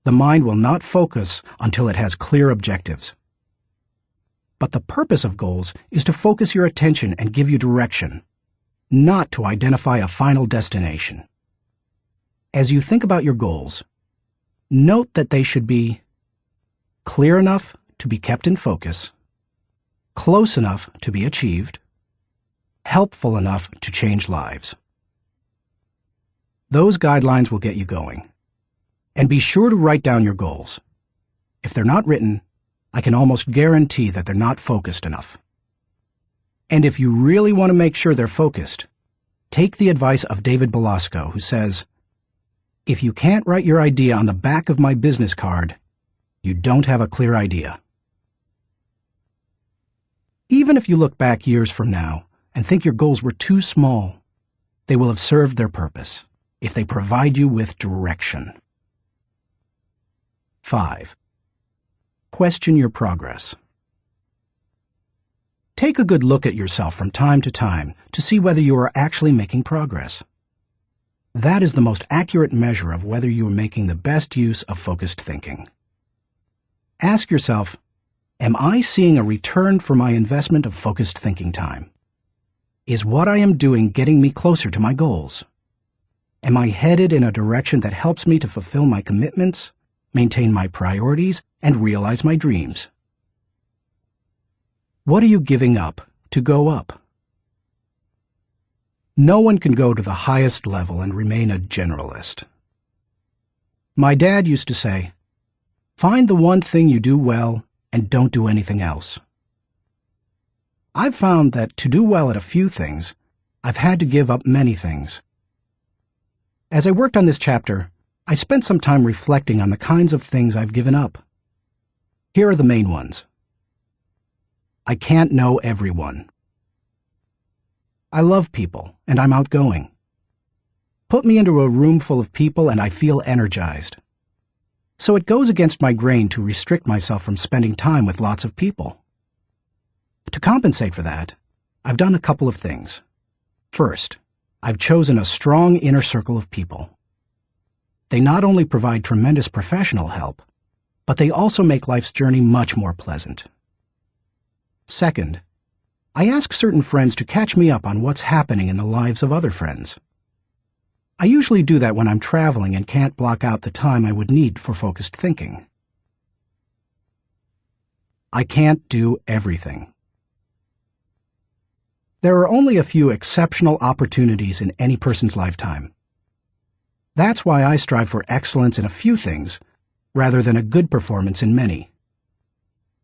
The mind will not focus until it has clear objectives. But the purpose of goals is to focus your attention and give you direction. not to identify a final destination. As you think about your goals, note that they should be clear enough to be kept in focus, close enough to be achieved, helpful enough to change lives. Those guidelines will get you going. And be sure to write down your goals. If they're not written, I can almost guarantee that they're not focused enough. And if you really want to make sure they're focused, take the advice of David Belasco, who says, "If you can't write your idea on the back of my business card, you don't have a clear idea." Even if you look back years from now and think your goals were too small, they will have served their purpose if they provide you with direction. 5. Question your progress. Take a good look at yourself from time to time to see whether you are actually making progress. That is the most accurate measure of whether you are making the best use of focused thinking. Ask yourself, am I seeing a return for my investment of focused thinking time? Is what I am doing getting me closer to my goals? Am I headed in a direction that helps me to fulfill my commitments, maintain my priorities, and realize my dreams? What are you giving up to go up? No one can go to the highest level and remain a generalist. My dad used to say, "Find the one thing you do well and don't do anything else." I've found that to do well at a few things, I've had to give up many things. As I worked on this chapter, I spent some time reflecting on the kinds of things I've given up. Here are the main ones. I can't know everyone. I love people, and I'm outgoing. Put me into a room full of people and I feel energized. So it goes against my grain to restrict myself from spending time with lots of people. To compensate for that, I've done a couple of things. First, I've chosen a strong inner circle of people. They not only provide tremendous professional help, but they also make life's journey much more pleasant. Second, I ask certain friends to catch me up on what's happening in the lives of other friends. I usually do that when I'm traveling and can't block out the time I would need for focused thinking. I can't do everything. There are only a few exceptional opportunities in any person's lifetime. That's why I strive for excellence in a few things rather than a good performance in many.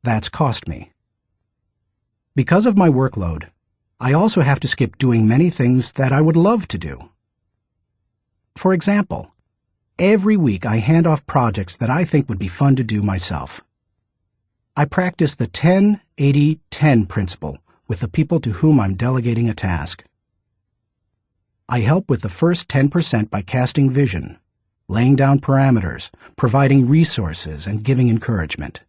That's cost me. Because of my workload, I also have to skip doing many things that I would love to do. For example, every week I hand off projects that I think would be fun to do myself. I practice the 10-80-10 principle with the people to whom I'm delegating a task. I help with the first 10% by casting vision, laying down parameters, providing resources, and giving encouragement.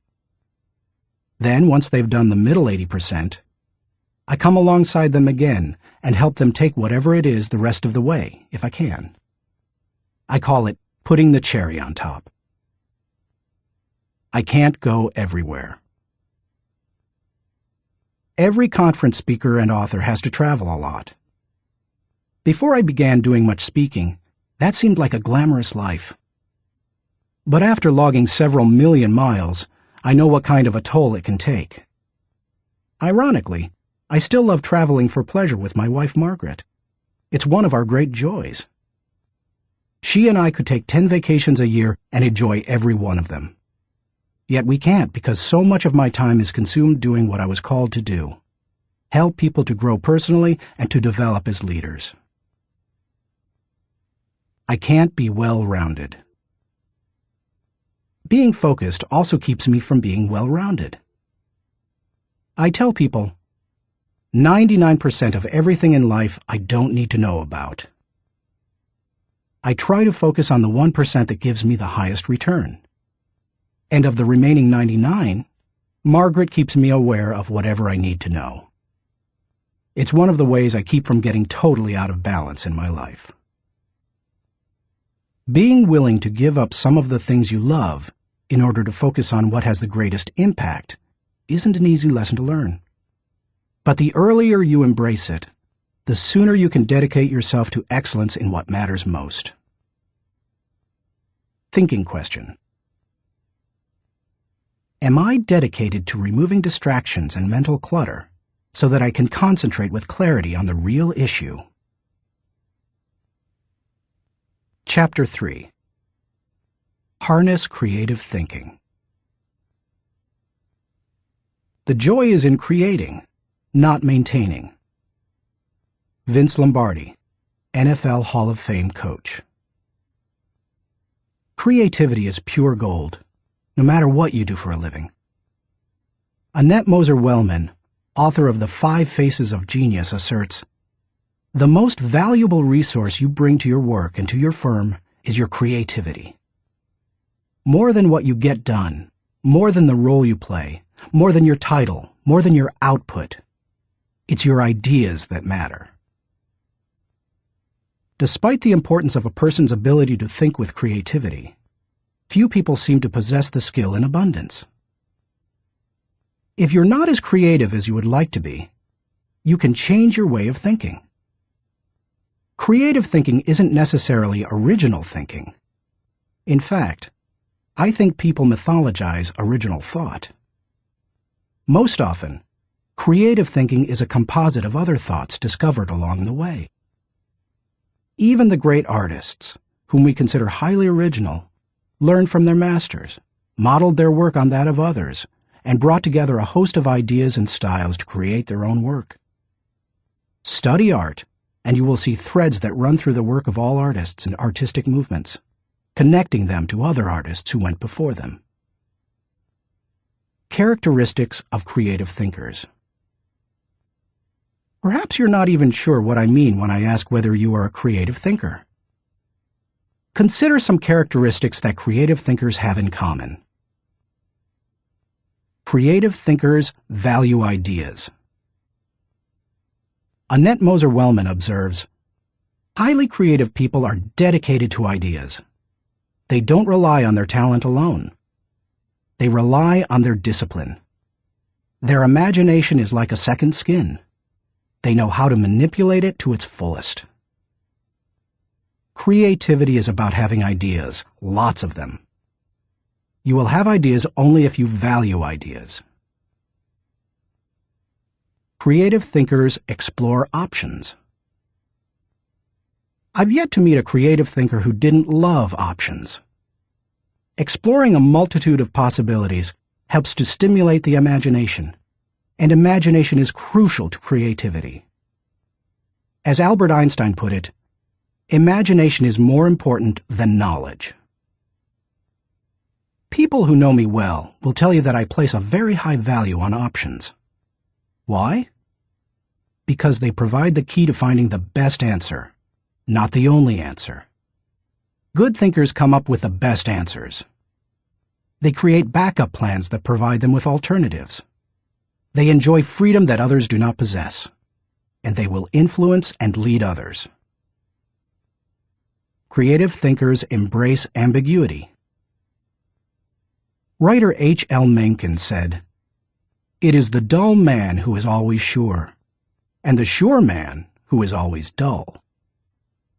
Then, once they've done the middle 80%, I come alongside them again and help them take whatever it is the rest of the way, if I can. I call it putting the cherry on top. I can't go everywhere. Every conference speaker and author has to travel a lot. Before I began doing much speaking, that seemed like a glamorous life. But after logging several million miles, I know what kind of a toll it can take. Ironically, I still love traveling for pleasure with my wife Margaret. It's one of our great joys. She and I could take 10 vacations a year and enjoy every one of them. Yet we can't because so much of my time is consumed doing what I was called to do: help people to grow personally and to develop as leaders. I can't be well-rounded. Being focused also keeps me from being well-rounded. I tell people, 99% of everything in life I don't need to know about. I try to focus on the 1% that gives me the highest return. And of the remaining 99, Margaret keeps me aware of whatever I need to know. It's one of the ways I keep from getting totally out of balance in my life. Being willing to give up some of the things you love in order to focus on what has the greatest impact isn't an easy lesson to learn. But the earlier you embrace it, the sooner you can dedicate yourself to excellence in what matters most. Thinking question. Am I dedicated to removing distractions and mental clutter so that I can concentrate with clarity on the real issue? Chapter 3. Harness Creative Thinking. The joy is in creating, not maintaining. Vince Lombardi, NFL Hall of Fame coach. Creativity is pure gold, no matter what you do for a living. Annette Moser-Wellman, author of The 5 Faces of Genius, asserts, "The most valuable resource you bring to your work and to your firm is your creativity. More than what you get done, more than the role you play, more than your title, more than your output, it's your ideas that matter." Despite the importance of a person's ability to think with creativity, few people seem to possess the skill in abundance. If you're not as creative as you would like to be, you can change your way of thinking. Creative thinking isn't necessarily original thinking. In fact, I think people mythologize original thought. Most often, creative thinking is a composite of other thoughts discovered along the way. Even the great artists, whom we consider highly original, learned from their masters, modeled their work on that of others, and brought together a host of ideas and styles to create their own work. Study art, and you will see threads that run through the work of all artists and artistic movements, connecting them to other artists who went before them. Characteristics of creative thinkers. Perhaps you're not even sure what I mean when I ask whether you are a creative thinker. Consider some characteristics that creative thinkers have in common. Creative thinkers value ideas. Annette Moser-Wellman observes, "Highly creative people are dedicated to ideas. They don't rely on their talent alone. They rely on their discipline. Their imagination is like a second skin. They know how to manipulate it to its fullest." Creativity is about having ideas, lots of them. You will have ideas only if you value ideas. Creative thinkers explore options. I've yet to meet a creative thinker who didn't love options. Exploring a multitude of possibilities helps to stimulate the imagination, and imagination is crucial to creativity. As Albert Einstein put it, imagination is more important than knowledge. People who know me well will tell you that I place a very high value on options. Why? Because they provide the key to finding the best answer, not the only answer. Good thinkers come up with the best answers. They create backup plans that provide them with alternatives. They enjoy freedom that others do not possess, and they will influence and lead others. Creative thinkers embrace ambiguity. Writer H.L. Mencken said, "It is the dull man who is always sure, and the sure man who is always dull."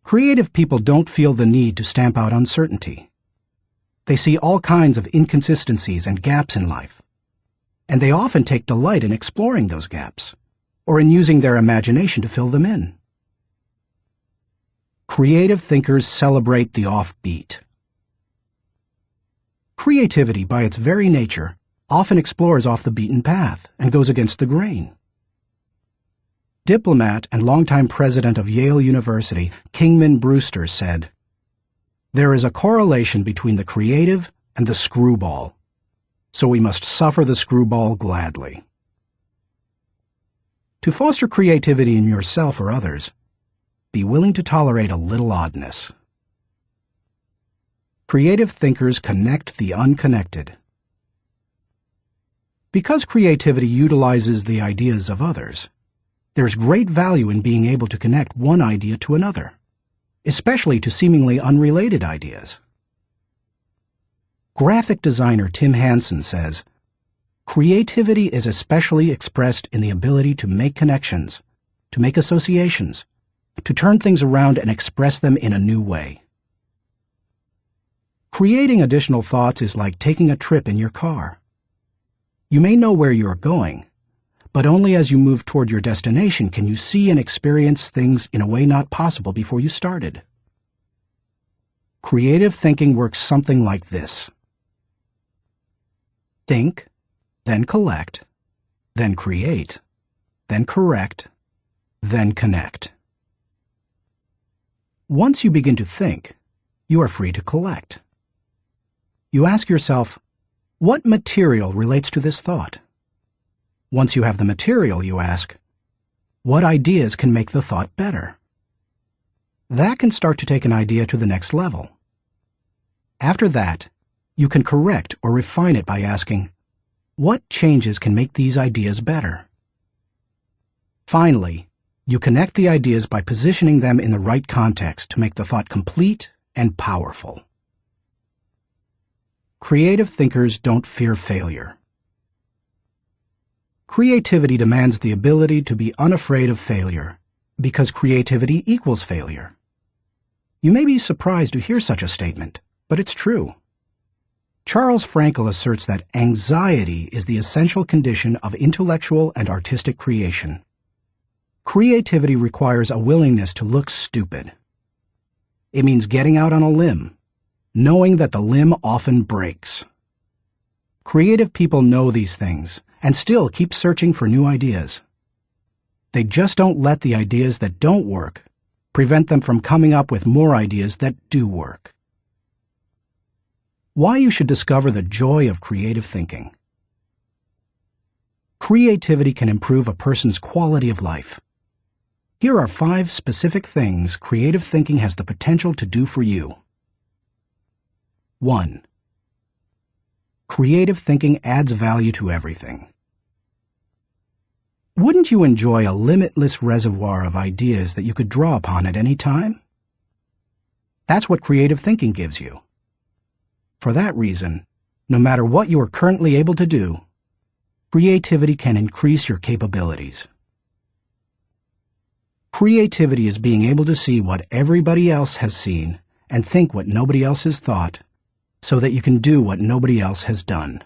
Creative people don't feel the need to stamp out uncertainty. They see all kinds of inconsistencies and gaps in life, and they often take delight in exploring those gaps, or in using their imagination to fill them in. Creative thinkers celebrate the offbeat. Creativity, by its very nature, often explores off the beaten path and goes against the grain. Diplomat and longtime president of Yale University, Kingman Brewster, said, "There is a correlation between the creative and the screwball, so we must suffer the screwball gladly." To foster creativity in yourself or others, be willing to tolerate a little oddness. Creative thinkers connect the unconnected. Because creativity utilizes the ideas of others, there's great value in being able to connect one idea to another, especially to seemingly unrelated ideas. Graphic designer Tim Hansen says, "Creativity is especially expressed in the ability to make connections, to make associations, to turn things around and express them in a new way. Creating additional thoughts is like taking a trip in your car. You may know where you are going, but only as you move toward your destination can you see and experience things in a way not possible before you started. Creative thinking works something like this. Think, then collect, then create, then correct, then connect. Once you begin to think, you are free to collect. You ask yourself, what material relates to this thought? Once you have the material, you ask, what ideas can make the thought better? That can start to take an idea to the next level. After that, you can correct or refine it by asking, what changes can make these ideas better? Finally, you connect the ideas by positioning them in the right context to make the thought complete and powerful. Creative thinkers don't fear failure. Creativity demands the ability to be unafraid of failure, because creativity equals failure. You may be surprised to hear such a statement, but it's true. Charles Frankel asserts that anxiety is the essential condition of intellectual and artistic creation. Creativity requires a willingness to look stupid. It means getting out on a limb, knowing that the limb often breaks. Creative people know these things and still keep searching for new ideas. They just don't let the ideas that don't work prevent them from coming up with more ideas that do work. Why you should discover the joy of creative thinking. Creativity can improve a person's quality of life. Here are 5 specific things creative thinking has the potential to do for you. 1. Creative thinking adds value to everything. Wouldn't you enjoy a limitless reservoir of ideas that you could draw upon at any time? That's what creative thinking gives you. For that reason, no matter what you are currently able to do, creativity can increase your capabilities. Creativity is being able to see what everybody else has seen and think what nobody else has thought, so that you can do what nobody else has done.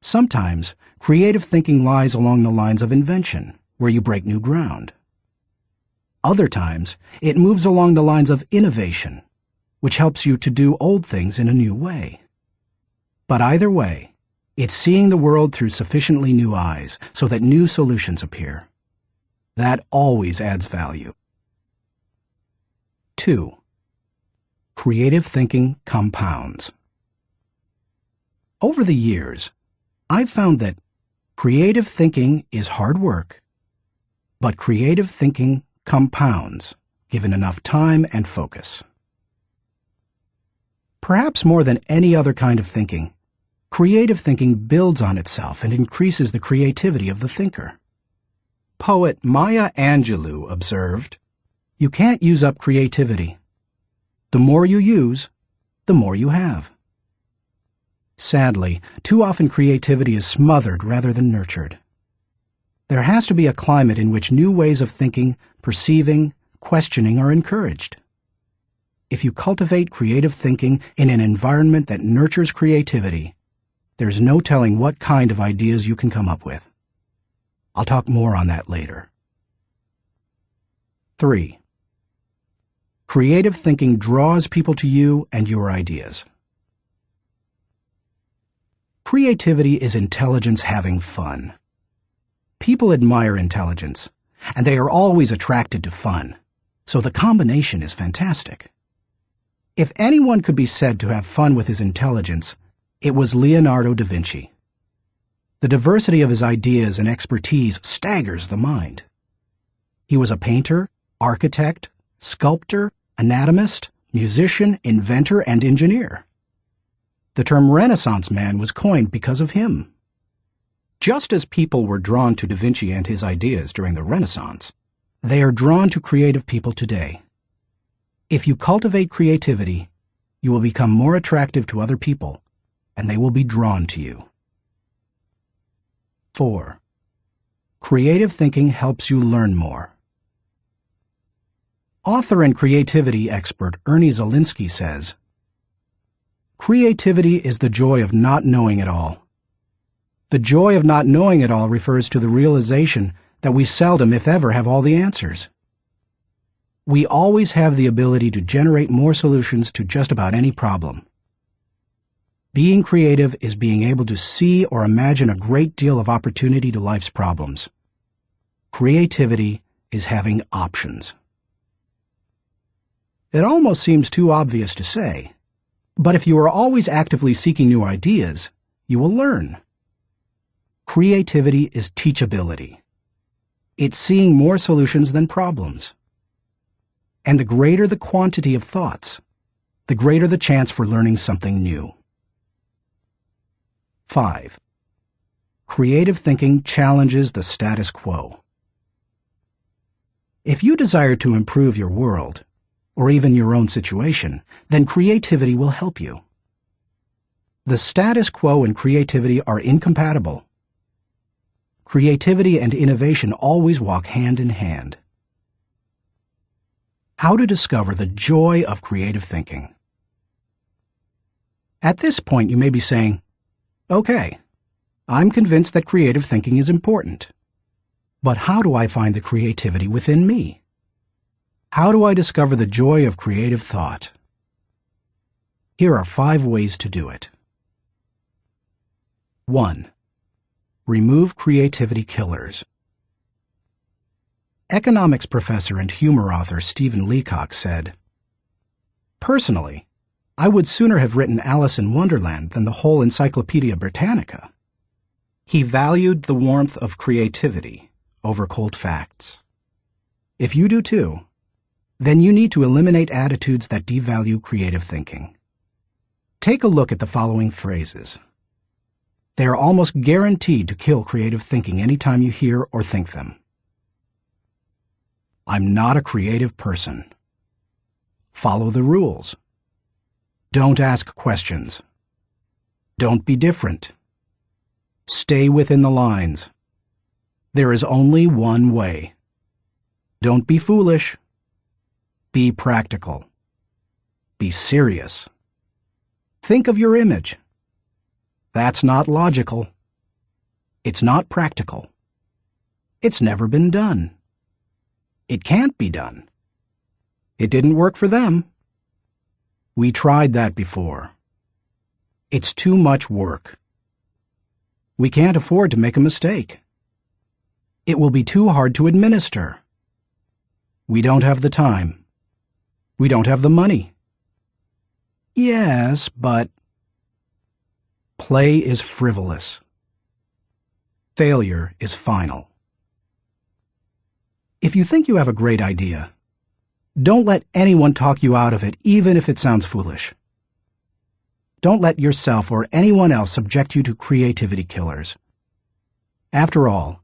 Sometimes, creative thinking lies along the lines of invention, where you break new ground. Other times, it moves along the lines of innovation, which helps you to do old things in a new way. But either way, it's seeing the world through sufficiently new eyes so that new solutions appear. That always adds value. 2. Creative thinking compounds. Over the years, I've found that creative thinking is hard work, but creative thinking compounds, given enough time and focus. Perhaps more than any other kind of thinking, creative thinking builds on itself and increases the creativity of the thinker. Poet Maya Angelou observed, "You can't use up creativity. The more you use, the more you have." Sadly, too often creativity is smothered rather than nurtured. There has to be a climate in which new ways of thinking, perceiving, questioning are encouraged. If you cultivate creative thinking in an environment that nurtures creativity, there's no telling what kind of ideas you can come up with. I'll talk more on that later. 3. Creative thinking draws people to you and your ideas. Creativity is intelligence having fun. People admire intelligence, and they are always attracted to fun, so the combination is fantastic. If anyone could be said to have fun with his intelligence, it was Leonardo da Vinci. The diversity of his ideas and expertise staggers the mind. He was a painter, architect, sculptor, anatomist, musician, inventor, and engineer. The term Renaissance man was coined because of him. Just as people were drawn to Da Vinci and his ideas during the Renaissance, they are drawn to creative people today. If you cultivate creativity, you will become more attractive to other people, and they will be drawn to you. 4. Creative thinking helps you learn more. Author and creativity expert Ernie Zielinski says, "Creativity is the joy of not knowing it all. The joy of not knowing it all refers to the realization that we seldom, if ever, have all the answers. We always have the ability to generate more solutions to just about any problem. Being creative is being able to see or imagine a great deal of opportunity to life's problems. Creativity is having options." It almost seems too obvious to say, but if you are always actively seeking new ideas, you will learn. Creativity is teachability. It's seeing more solutions than problems. And the greater the quantity of thoughts, the greater the chance for learning something new. 5. Creative thinking challenges the status quo. If you desire to improve your world, or even your own situation, then creativity will help you. The status quo and creativity are incompatible. Creativity and innovation always walk hand in hand. How to discover the joy of creative thinking. At this point, you may be saying, "Okay, I'm convinced that creative thinking is important. But how do I find the creativity within me? How do I discover the joy of creative thought?" Here are 5 ways to do it. 1. Remove creativity killers. Economics professor and humor author Stephen Leacock said, "Personally, I would sooner have written Alice in Wonderland than the whole Encyclopedia Britannica." He valued the warmth of creativity over cold facts. If you do too, then you need to eliminate attitudes that devalue creative thinking. Take a look at the following phrases. They are almost guaranteed to kill creative thinking anytime you hear or think them. "I'm not a creative person." "Follow the rules." "Don't ask questions." "Don't be different." "Stay within the lines." "There is only one way." "Don't be foolish." Be practical. Be serious. Think of your image. That's not logical. It's not practical. It's never been done. It can't be done. It didn't work for them. We tried that before. It's too much work. We can't afford to make a mistake. It will be too hard to administer. We don't have the time. We don't have the money. Yes, but play is frivolous. Failure is final. If you think you have a great idea, don't let anyone talk you out of it, even if it sounds foolish. Don't let yourself or anyone else subject you to creativity killers. After all,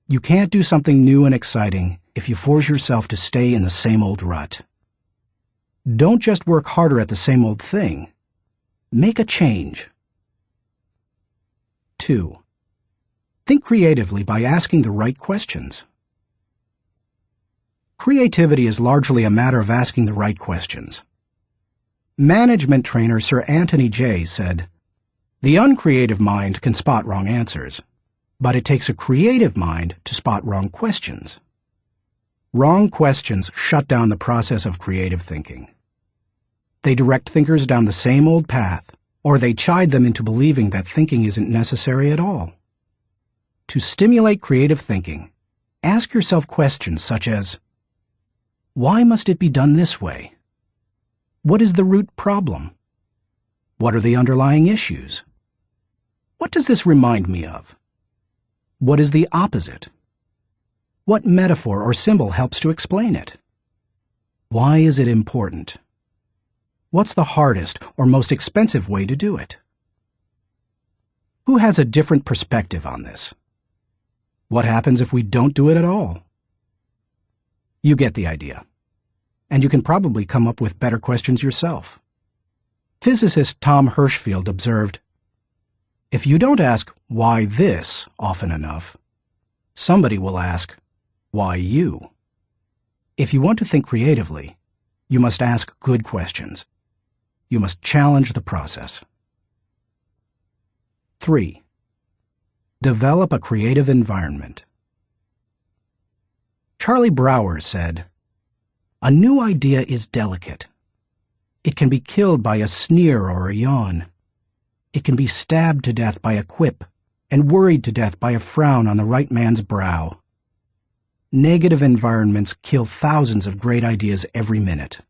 you can't do something new and exciting if you force yourself to stay in the same old rut. Don't just work harder at the same old thing. Make a change. 2. Think creatively by asking the right questions. Creativity is largely a matter of asking the right questions. Management trainer Sir Anthony Jay said, "The uncreative mind can spot wrong answers, but it takes a creative mind to spot wrong questions." Wrong questions shut down the process of creative thinking. They direct thinkers down the same old path, or they chide them into believing that thinking isn't necessary at all. To stimulate creative thinking, ask yourself questions such as, why must it be done this way? What is the root problem? What are the underlying issues? What does this remind me of? What is the opposite? What metaphor or symbol helps to explain it? Why is it important? What's the hardest or most expensive way to do it? Who has a different perspective on this? What happens if we don't do it at all? You get the idea. And you can probably come up with better questions yourself. Physicist Tom Hirschfeld observed, "If you don't ask why this often enough, Somebody will ask, why you? If you want to think creatively, you must ask good questions. You must challenge the process. 3. Develop a creative environment. Charlie Brower said, "A new idea is delicate. It can be killed by a sneer or a yawn. It can be stabbed to death by a quip and worried to death by a frown on the right man's brow. Negative environments kill thousands of great ideas every minute."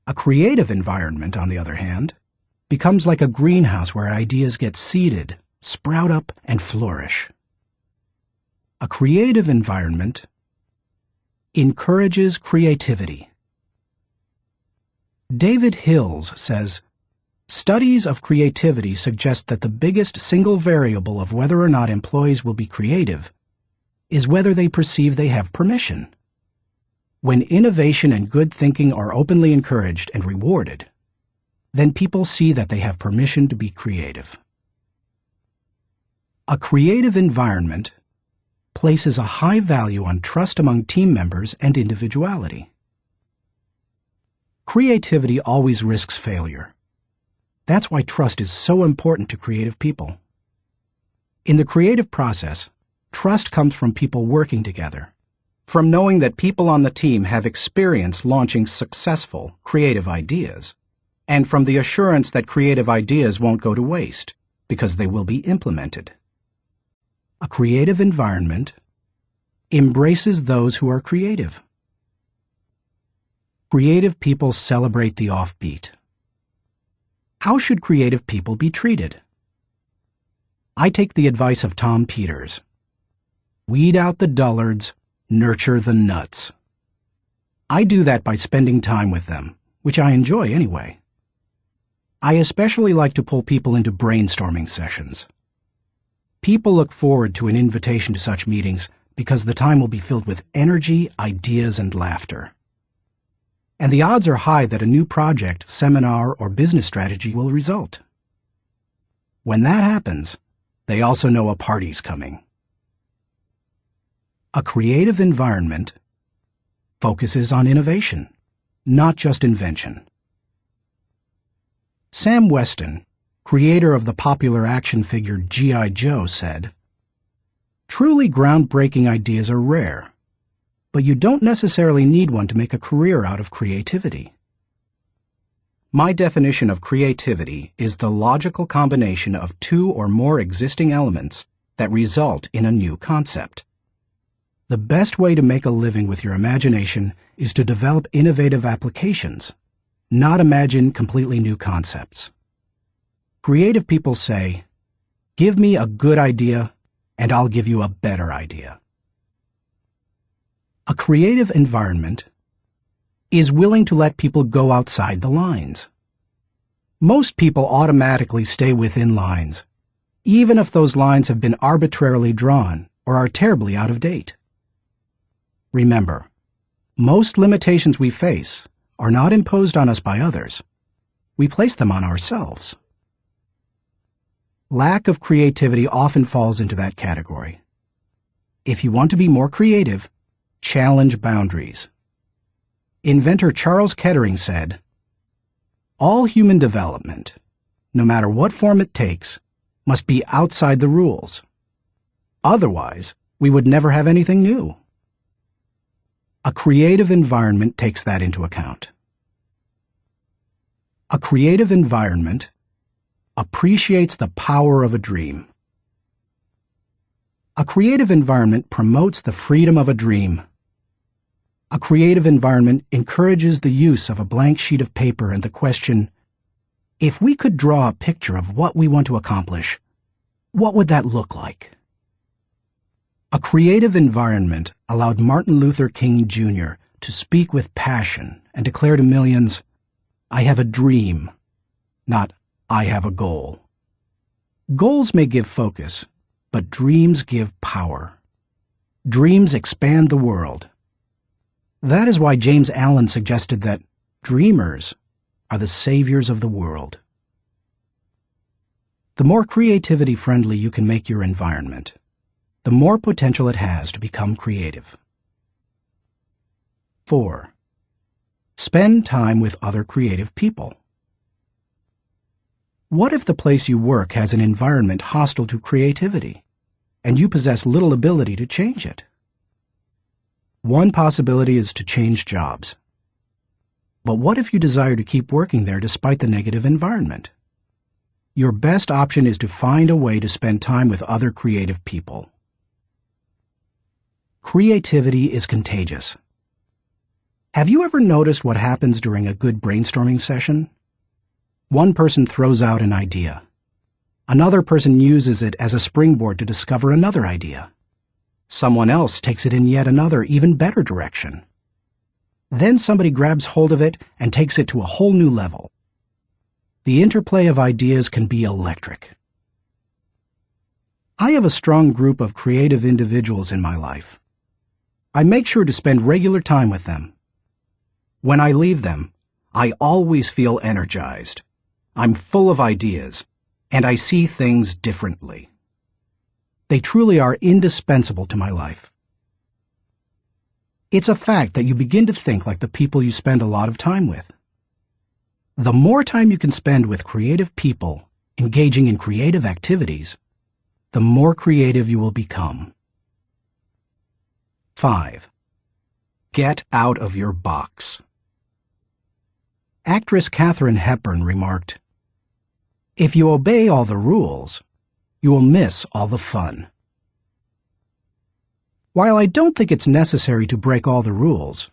A creative environment, on the other hand, becomes like a greenhouse where ideas get seeded, sprout up, and flourish. A creative environment encourages creativity. David Hills says, "Studies of creativity suggest that the biggest single variable of whether or not employees will be creative is whether they perceive they have permission. When innovation and good thinking are openly encouraged and rewarded, then people see that they have permission to be creative." A creative environment places a high value on trust among team members and individuality. Creativity always risks failure. That's why trust is so important to creative people. In the creative process, trust comes from people working together, from knowing that people on the team have experience launching successful, creative ideas, and from the assurance that creative ideas won't go to waste because they will be implemented. A creative environment embraces those who are creative. Creative people celebrate the offbeat. How should creative people be treated? I take the advice of Tom Peters. Weed out the dullards, nurture the nuts. I do that by spending time with them, which I enjoy anyway. I especially like to pull people into brainstorming sessions. People look forward to an invitation to such meetings because the time will be filled with energy, ideas, and laughter. And the odds are high that a new project, seminar, or business strategy will result. When that happens, they also know a party's coming. A creative environment focuses on innovation, not just invention. Sam Weston, creator of the popular action figure G.I. Joe, said, "Truly groundbreaking ideas are rare, but you don't necessarily need one to make a career out of creativity." My definition of creativity is the logical combination of two or more existing elements that result in a new concept. The best way to make a living with your imagination is to develop innovative applications, not imagine completely new concepts. Creative people say, "Give me a good idea, and I'll give you a better idea." A creative environment is willing to let people go outside the lines. Most people automatically stay within lines, even if those lines have been arbitrarily drawn or are terribly out of date. Remember, most limitations we face are not imposed on us by others. We place them on ourselves. Lack of creativity often falls into that category. If you want to be more creative, challenge boundaries. Inventor Charles Kettering said, "All human development, no matter what form it takes, must be outside the rules. Otherwise, we would never have anything new." A creative environment takes that into account. A creative environment appreciates the power of a dream. A creative environment promotes the freedom of a dream. A creative environment encourages the use of a blank sheet of paper and the question, if we could draw a picture of what we want to accomplish, what would that look like? A creative environment allowed Martin Luther King Jr. to speak with passion and declare to millions, "I have a dream," not "I have a goal." Goals may give focus, but dreams give power. Dreams expand the world. That is why James Allen suggested that dreamers are the saviors of the world. The more creativity-friendly you can make your environment, the the more potential it has to become creative. 4. Spend time with other creative people. What if the place you work has an environment hostile to creativity, and you possess little ability to change it? One possibility is to change jobs. But what if you desire to keep working there despite the negative environment? Your best option is to find a way to spend time with other creative people. Creativity is contagious. Have you ever noticed what happens during a good brainstorming session? One person throws out an idea. Another person uses it as a springboard to discover another idea. Someone else takes it in yet another, even better direction. Then somebody grabs hold of it and takes it to a whole new level. The interplay of ideas can be electric. I have a strong group of creative individuals in my life. I make sure to spend regular time with them. When I leave them, I always feel energized. I'm full of ideas, and I see things differently. They truly are indispensable to my life. It's a fact that you begin to think like the people you spend a lot of time with. The more time you can spend with creative people, engaging in creative activities, the more creative you will become. 5. Get out of your box. Actress Katharine Hepburn remarked, "If you obey all the rules, you will miss all the fun." While I don't think it's necessary to break all the rules,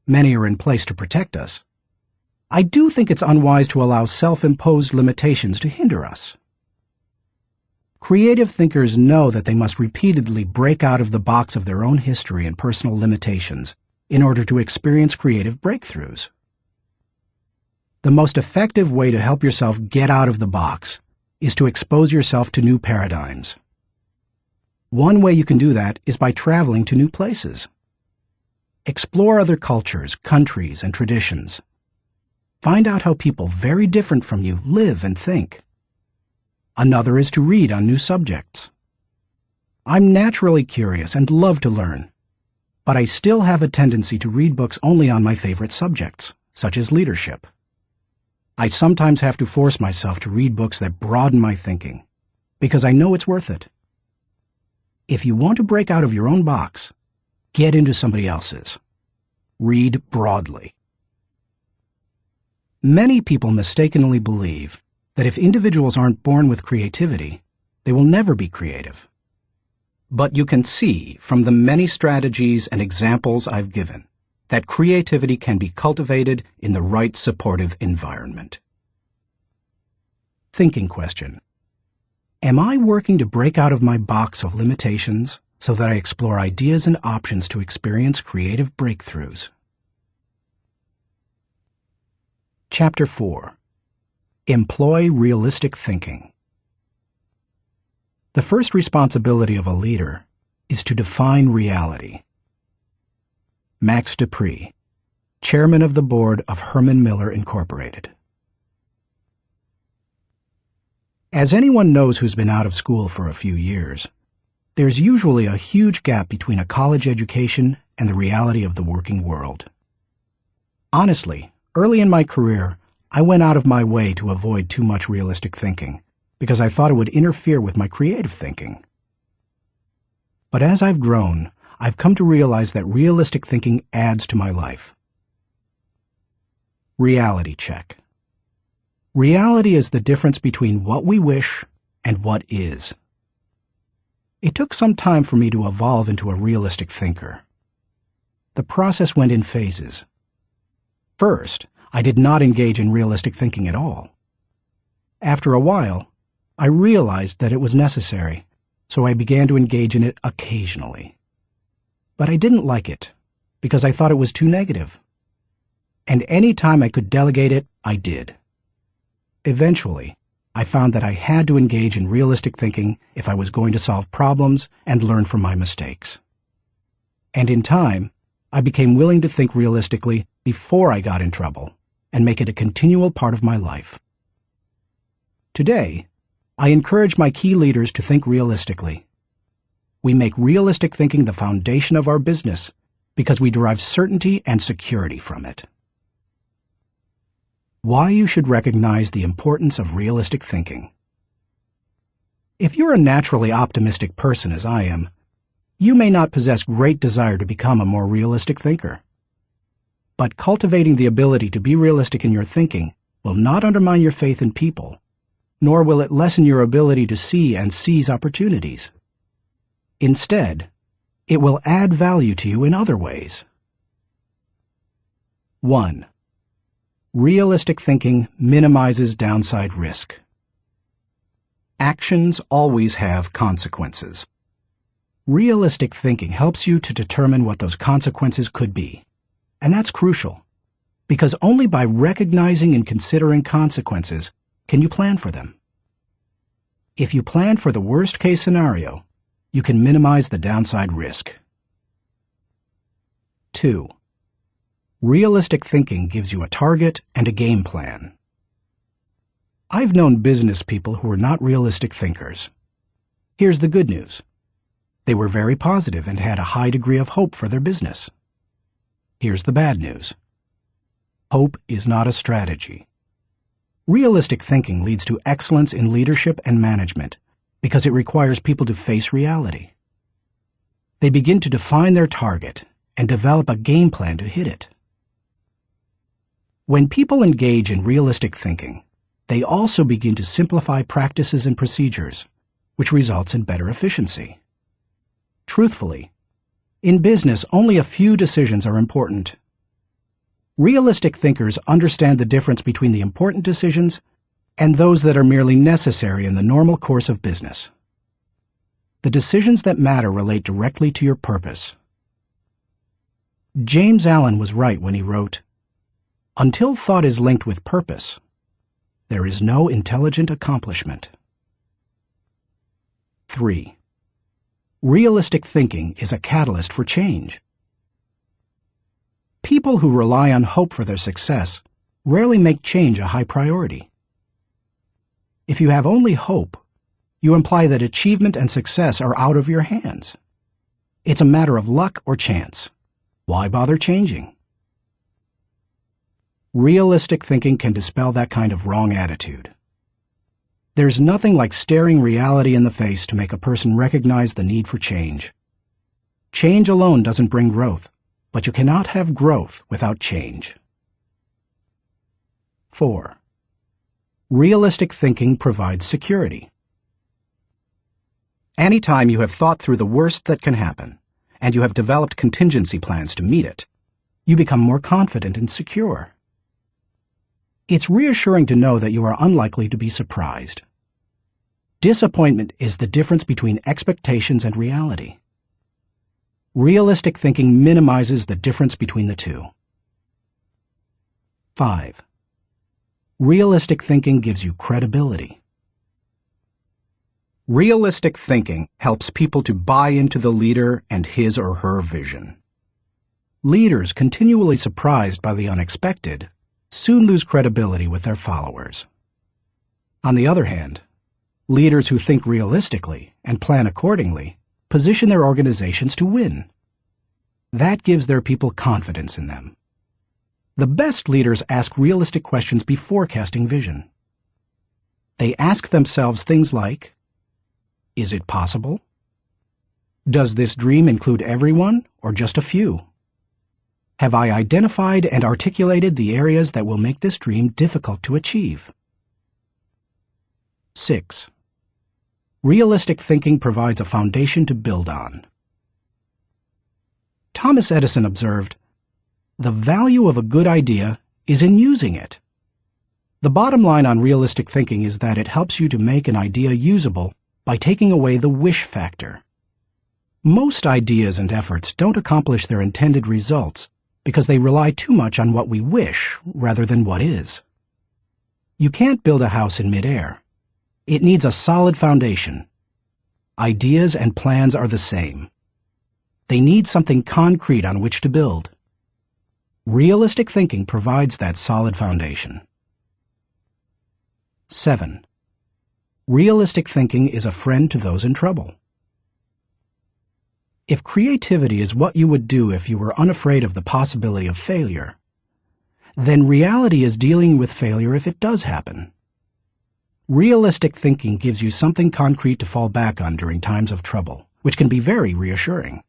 many are in place to protect us, I do think it's unwise to allow self-imposed limitations to hinder us. Creative thinkers know that they must repeatedly break out of the box of their own history and personal limitations in order to experience creative breakthroughs. The most effective way to help yourself get out of the box is to expose yourself to new paradigms. One way you can do that is by traveling to new places. Explore other cultures, countries, and traditions. Find out how people very different from you live and think. Another is to read on new subjects. I'm naturally curious and love to learn, but I still have a tendency to read books only on my favorite subjects, such as leadership. I sometimes have to force myself to read books that broaden my thinking, because I know it's worth it. If you want to break out of your own box, get into somebody else's. Read broadly. Many people mistakenly believe that if individuals aren't born with creativity, they will never be creative. But you can see from the many strategies and examples I've given that creativity can be cultivated in the right supportive environment. Thinking question. Am I working to break out of my box of limitations so that I explore ideas and options to experience creative breakthroughs? Chapter 4. Employ realistic thinking. The first responsibility of a leader is to define reality. Max Dupree, Chairman of the Board of Herman Miller Incorporated. As anyone knows who's been out of school for a few years, there's usually a huge gap between a college education and the reality of the working world. Honestly, early in my career, I went out of my way to avoid too much realistic thinking because I thought it would interfere with my creative thinking. But as I've grown, I've come to realize that realistic thinking adds to my life. Reality check. Reality is the difference between what we wish and what is. It took some time for me to evolve into a realistic thinker. The process went in phases. First, I did not engage in realistic thinking at all. After a while, I realized that it was necessary, so I began to engage in it occasionally. But I didn't like it, because I thought it was too negative. And any time I could delegate it, I did. Eventually, I found that I had to engage in realistic thinking if I was going to solve problems and learn from my mistakes. And in time, I became willing to think realistically before I got in trouble and make it a continual part of my life. Today, I encourage my key leaders to think realistically. We make realistic thinking the foundation of our business because we derive certainty and security from it. Why you should recognize the importance of realistic thinking. If you're a naturally optimistic person as I am, you may not possess great desire to become a more realistic thinker. But cultivating the ability to be realistic in your thinking will not undermine your faith in people, nor will it lessen your ability to see and seize opportunities. Instead, it will add value to you in other ways. 1. Realistic thinking minimizes downside risk. Actions always have consequences. Realistic thinking helps you to determine what those consequences could be. And that's crucial, because only by recognizing and considering consequences can you plan for them. If you plan for the worst-case scenario, you can minimize the downside risk. 2. Realistic thinking gives you a target and a game plan. I've known business people who were not realistic thinkers. Here's the good news. They were very positive and had a high degree of hope for their business. Here's the bad news. Hope is not a strategy. Realistic thinking leads to excellence in leadership and management because it requires people to face reality. They begin to define their target and develop a game plan to hit it. When people engage in realistic thinking, they also begin to simplify practices and procedures, which results in better efficiency. Truthfully, in business, only a few decisions are important. Realistic thinkers understand the difference between the important decisions and those that are merely necessary in the normal course of business. The decisions that matter relate directly to your purpose. James Allen was right when he wrote, "Until thought is linked with purpose, there is no intelligent accomplishment." 3. Realistic thinking is a catalyst for change. People who rely on hope for their success rarely make change a high priority. If you have only hope, you imply that achievement and success are out of your hands. It's a matter of luck or chance. Why bother changing? Realistic thinking can dispel that kind of wrong attitude. There's nothing like staring reality in the face to make a person recognize the need for change. Change alone doesn't bring growth, but you cannot have growth without change. 4. Realistic thinking provides security. Anytime you have thought through the worst that can happen, and you have developed contingency plans to meet it, you become more confident and secure. It's reassuring to know that you are unlikely to be surprised. Disappointment is the difference between expectations and reality. Realistic thinking minimizes the difference between the two. 5. Realistic thinking gives you credibility. Realistic thinking helps people to buy into the leader and his or her vision. Leaders continually surprised by the unexpected soon lose credibility with their followers. On the other hand, leaders who think realistically and plan accordingly position their organizations to win. That gives their people confidence in them. The best leaders ask realistic questions before casting vision. They ask themselves things like, is it possible? Does this dream include everyone or just a few? Have I identified and articulated the areas that will make this dream difficult to achieve? 6. Realistic thinking provides a foundation to build on. Thomas Edison observed, "The value of a good idea is in using it." The bottom line on realistic thinking is that it helps you to make an idea usable by taking away the wish factor. Most ideas and efforts don't accomplish their intended results because they rely too much on what we wish rather than what is. You can't build a house in midair. It needs a solid foundation. Ideas and plans are the same. They need something concrete on which to build. Realistic thinking provides that solid foundation. 7. Realistic thinking is a friend to those in trouble. If creativity is what you would do if you were unafraid of the possibility of failure, then reality is dealing with failure if it does happen. Realistic thinking gives you something concrete to fall back on during times of trouble, which can be very reassuring.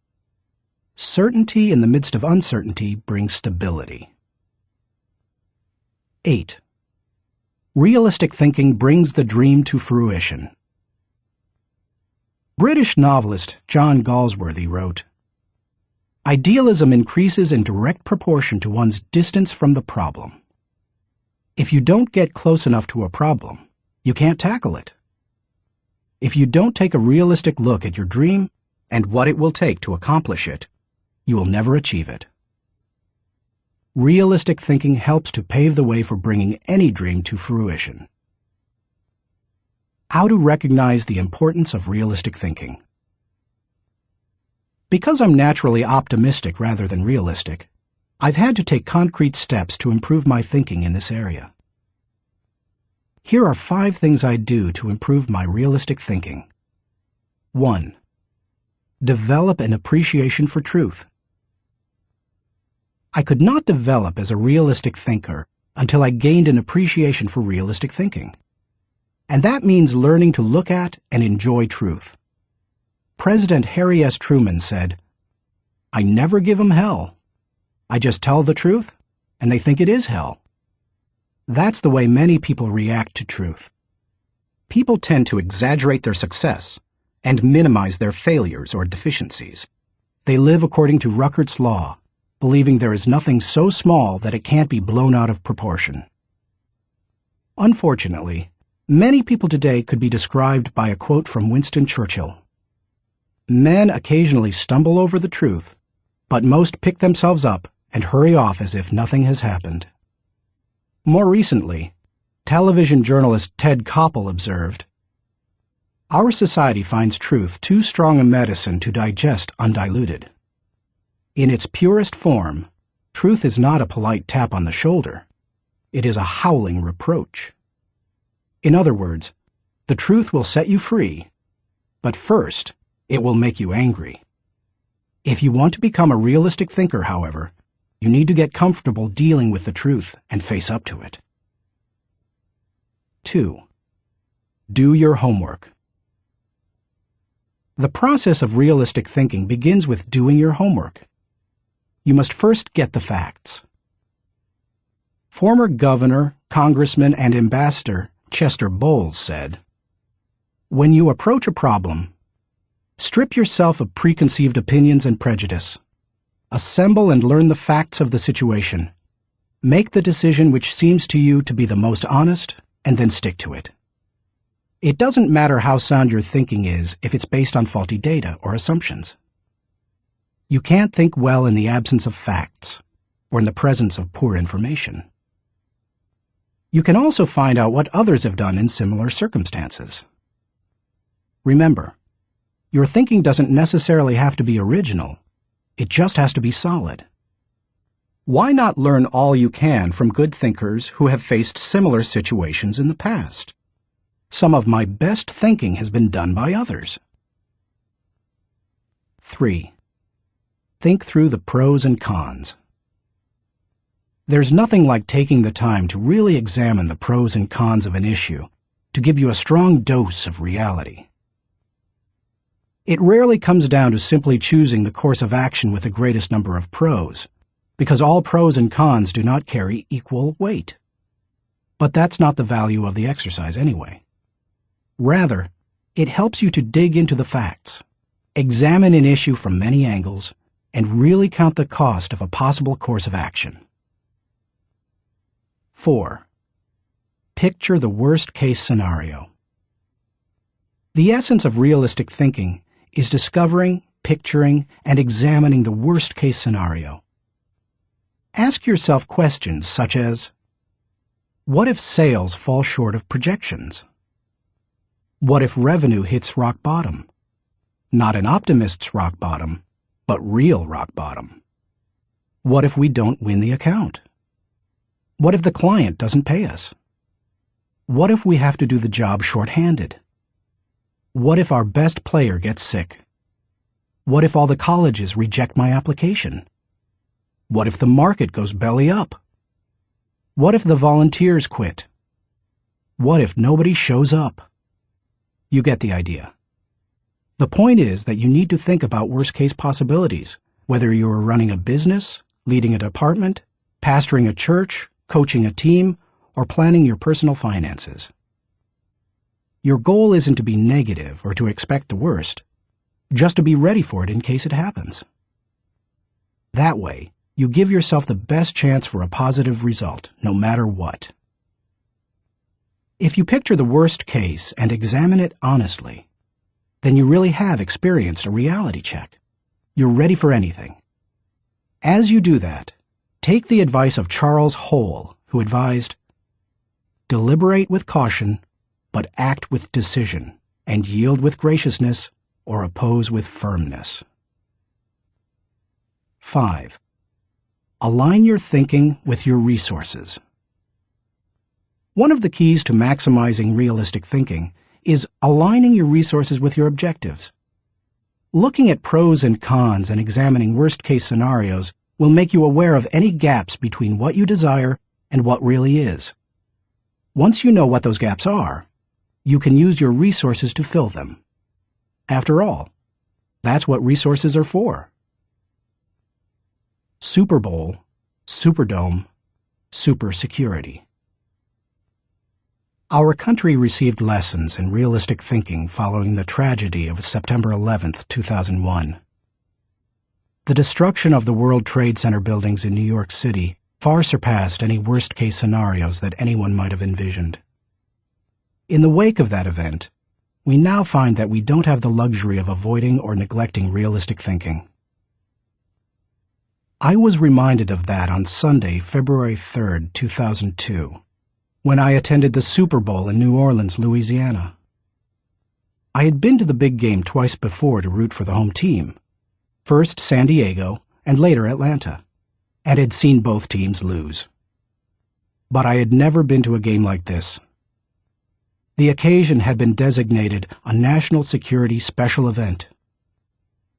Certainty in the midst of uncertainty brings stability. 8. Realistic thinking brings the dream to fruition. British novelist John Galsworthy wrote, "Idealism increases in direct proportion to one's distance from the problem. If you don't get close enough to a problem, you can't tackle it. If you don't take a realistic look at your dream and what it will take to accomplish it, you will never achieve it." Realistic thinking helps to pave the way for bringing any dream to fruition. How to recognize the importance of realistic thinking. Because I'm naturally optimistic rather than realistic, I've had to take concrete steps to improve my thinking in this area. Here are 5 things I do to improve my realistic thinking. 1. Develop an appreciation for truth. I could not develop as a realistic thinker until I gained an appreciation for realistic thinking. And that means learning to look at and enjoy truth. President Harry S. Truman said, "I never give 'em hell. I just tell the truth, and they think it is hell." That's the way many people react to truth. People tend to exaggerate their success and minimize their failures or deficiencies. They live according to Ruckert's law, believing there is nothing so small that it can't be blown out of proportion. Unfortunately, many people today could be described by a quote from Winston Churchill. "Men occasionally stumble over the truth, but most pick themselves up and hurry off as if nothing has happened." More recently, television journalist Ted Koppel observed, "Our society finds truth too strong a medicine to digest undiluted. In its purest form, truth is not a polite tap on the shoulder. It is a howling reproach." In other words, the truth will set you free, but first, it will make you angry. If you want to become a realistic thinker, however, you need to get comfortable dealing with the truth and face up to it. 2. Do your homework. The process of realistic thinking begins with doing your homework. You must first get the facts. Former governor, congressman, and ambassador Chester Bowles said, "When you approach a problem, strip yourself of preconceived opinions and prejudice. Assemble and learn the facts of the situation. Make the decision which seems to you to be the most honest, and then stick to it. It doesn't matter how sound your thinking is if it's based on faulty data or assumptions. You can't think well in the absence of facts, or in the presence of poor information. You can also find out what others have done in similar circumstances. Remember, your thinking doesn't necessarily have to be original. It just has to be solid. Why not learn all you can from good thinkers who have faced similar situations in the past? Some of my best thinking has been done by others. 3. Think through the pros and cons. There's nothing like taking the time to really examine the pros and cons of an issue to give you a strong dose of reality. It rarely comes down to simply choosing the course of action with the greatest number of pros, because all pros and cons do not carry equal weight. But that's not the value of the exercise anyway. Rather, it helps you to dig into the facts, examine an issue from many angles, and really count the cost of a possible course of action. 4. Picture the worst-case scenario. The essence of realistic thinking is discovering, picturing, and examining the worst-case scenario. Ask yourself questions such as, what if sales fall short of projections? What if revenue hits rock bottom? Not an optimist's rock bottom, but real rock bottom. What if we don't win the account? What if the client doesn't pay us? What if we have to do the job short-handed? What if our best player gets sick? What if all the colleges reject my application? What if the market goes belly up? What if the volunteers quit? What if nobody shows up? You get the idea. The point is that you need to think about worst-case possibilities, whether you are running a business, leading a department, pastoring a church, coaching a team, or planning your personal finances. Your goal isn't to be negative or to expect the worst, just to be ready for it in case it happens. That way, you give yourself the best chance for a positive result, no matter what. If you picture the worst case and examine it honestly, then you really have experienced a reality check. You're ready for anything. As you do that, take the advice of Charles Hole, who advised, "Deliberate with caution, but act with decision, and yield with graciousness, or oppose with firmness." 5. Align your thinking with your resources. One of the keys to maximizing realistic thinking is aligning your resources with your objectives. Looking at pros and cons and examining worst-case scenarios will make you aware of any gaps between what you desire and what really is. Once you know what those gaps are, you can use your resources to fill them. After all, that's what resources are for. Super Bowl, Superdome, Super Security. Our country received lessons in realistic thinking following the tragedy of September 11, 2001. The destruction of the World Trade Center buildings in New York City far surpassed any worst-case scenarios that anyone might have envisioned. In the wake of that event, we now find that we don't have the luxury of avoiding or neglecting realistic thinking. I was reminded of that on Sunday, February 3, 2002. When I attended the Super Bowl in New Orleans, Louisiana. I had been to the big game twice before to root for the home team, first San Diego and later Atlanta, and had seen both teams lose. But I had never been to a game like this. The occasion had been designated a national security special event.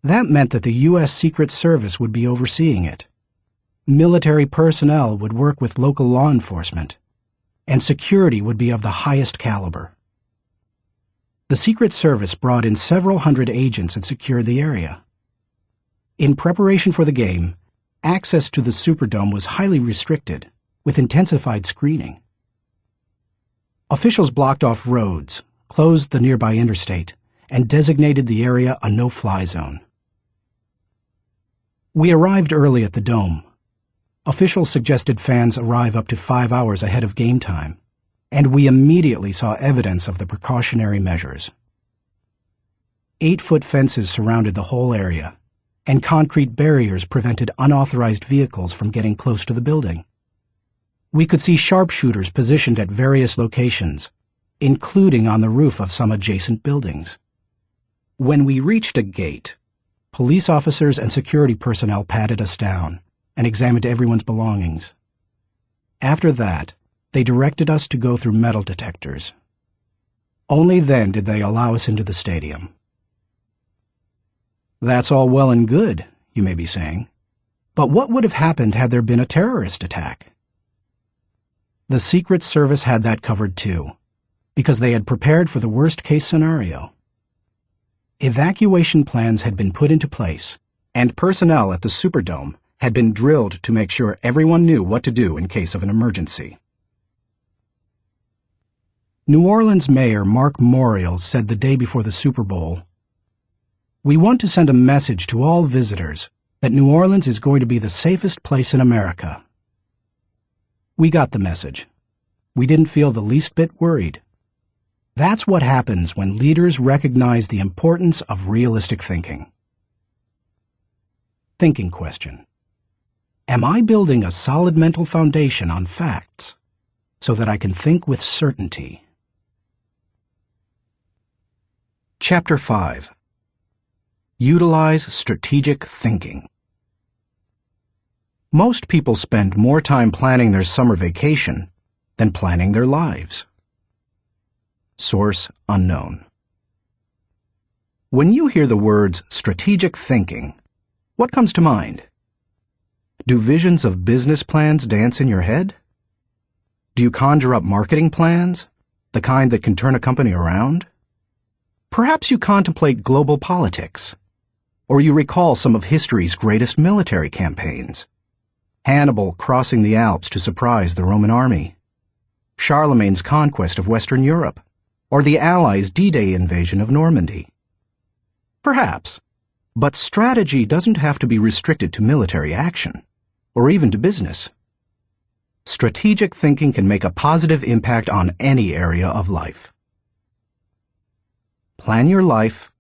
That meant that the U.S. Secret Service would be overseeing it. Military personnel would work with local law enforcement, and security would be of the highest caliber. The Secret Service brought in several hundred agents and secured the area. In preparation for the game, access to the Superdome was highly restricted, with intensified screening. Officials blocked off roads, closed the nearby interstate, and designated the area a no-fly zone. We arrived early at the Dome. Officials suggested fans arrive up to 5 hours ahead of game time, and we immediately saw evidence of the precautionary measures. 8-foot fences surrounded the whole area, and concrete barriers prevented unauthorized vehicles from getting close to the building. We could see sharpshooters positioned at various locations, including on the roof of some adjacent buildings. When we reached a gate, police officers and security personnel patted us down and examined everyone's belongings. After that, they directed us to go through metal detectors. Only then did they allow us into the stadium. That's all well and good, you may be saying, but what would have happened had there been a terrorist attack? The Secret Service had that covered too, because they had prepared for the worst-case scenario. Evacuation plans had been put into place, and personnel at the Superdome had been drilled to make sure everyone knew what to do in case of an emergency. New Orleans Mayor Mark Morial said the day before the Super Bowl, "We want to send a message to all visitors that New Orleans is going to be the safest place in America." We got the message. We didn't feel the least bit worried. That's what happens when leaders recognize the importance of realistic thinking. Thinking question. Am I building a solid mental foundation on facts so that I can think with certainty? Chapter 5. Utilize strategic thinking. Most people spend more time planning their summer vacation than planning their lives. Source unknown. When you hear the words strategic thinking, what comes to mind? Do visions of business plans dance in your head? Do you conjure up marketing plans, the kind that can turn a company around? Perhaps you contemplate global politics, or you recall some of history's greatest military campaigns. Hannibal crossing the Alps to surprise the Roman army, Charlemagne's conquest of Western Europe, or the Allies' D-Day invasion of Normandy. Perhaps, but strategy doesn't have to be restricted to military action, or even to business. Strategic thinking can make a positive impact on any area of life. Plan your life,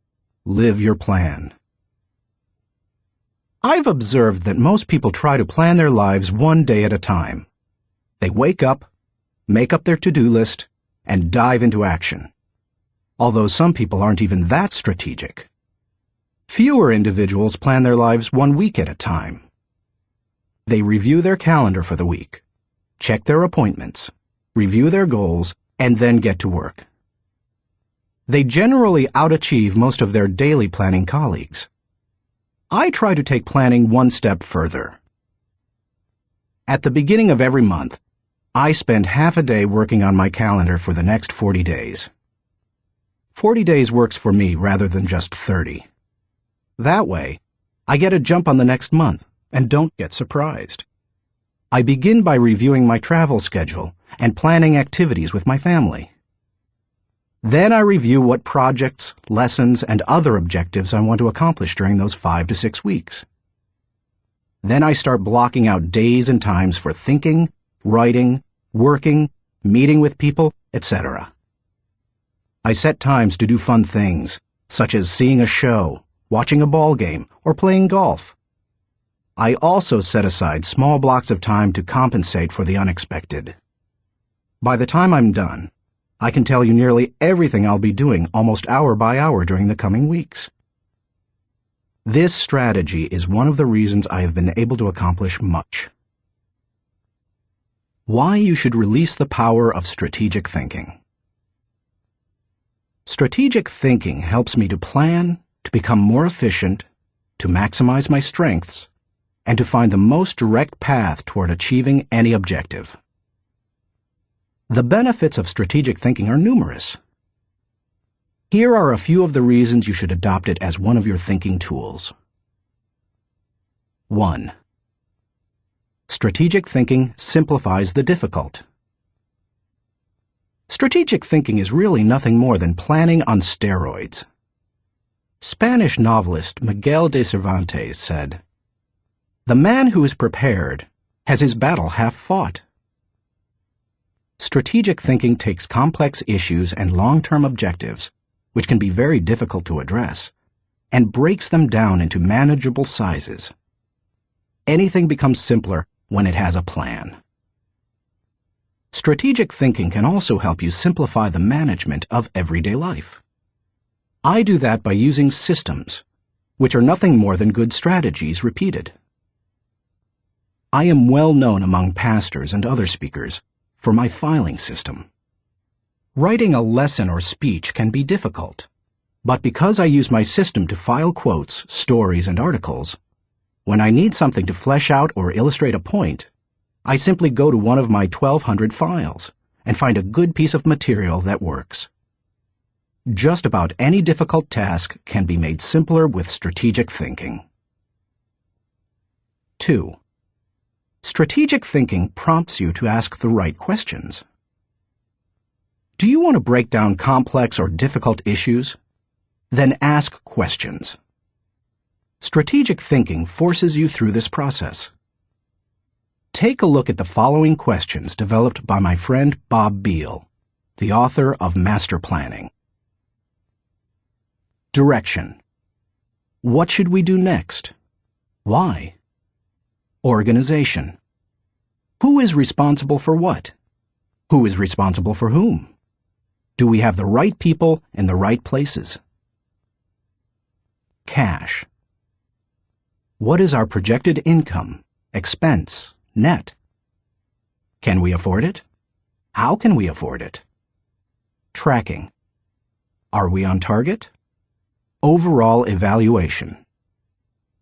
live your plan. I've observed that most people try to plan their lives one day at a time. They wake up, make up their to-do list, and dive into action. Although some people aren't even that strategic. Fewer individuals plan their lives 1 week at a time. They review their calendar for the week, check their appointments, review their goals, and then get to work. They generally outachieve most of their daily planning colleagues. I try to take planning one step further. At the beginning of every month, I spend half a day working on my calendar for the next 40 days. 40 days works for me rather than just 30. That way, I get a jump on the next month and don't get surprised. I begin by reviewing my travel schedule and planning activities with my family. Then I review what projects, lessons, and other objectives I want to accomplish during those 5 to 6 weeks. Then I start blocking out days and times for thinking, writing, working, meeting with people, etc. I set times to do fun things, such as seeing a show, watching a ball game, or playing golf. I also set aside small blocks of time to compensate for the unexpected. By the time I'm done, I can tell you nearly everything I'll be doing almost hour by hour during the coming weeks. This strategy is one of the reasons I have been able to accomplish much. Why you should release the power of strategic thinking. Strategic thinking helps me to plan, to become more efficient, to maximize my strengths, and to find the most direct path toward achieving any objective. The benefits of strategic thinking are numerous. Here are a few of the reasons you should adopt it as one of your thinking tools. 1. Strategic thinking simplifies the difficult. Strategic thinking is really nothing more than planning on steroids. Spanish novelist Miguel de Cervantes said, "The man who is prepared has his battle half fought." Strategic thinking takes complex issues and long-term objectives, which can be very difficult to address, and breaks them down into manageable sizes. Anything becomes simpler when it has a plan. Strategic thinking can also help you simplify the management of everyday life. I do that by using systems, which are nothing more than good strategies repeated. I am well known among pastors and other speakers for my filing system. Writing a lesson or speech can be difficult, but because I use my system to file quotes, stories, and articles, when I need something to flesh out or illustrate a point, I simply go to one of my 1,200 files and find a good piece of material that works. Just about any difficult task can be made simpler with strategic thinking. 2. Strategic thinking prompts you to ask the right questions. Do you want to break down complex or difficult issues? Then ask questions. Strategic thinking forces you through this process. Take a look at the following questions developed by my friend Bob Beal, the author of Master Planning. Direction. What should we do next? Why? Organization. Who is responsible for what? Who is responsible for whom? Do we have the right people in the right places? Cash. What is our projected income, expense, net? Can we afford it? How can we afford it? Tracking. Are we on target? Overall evaluation.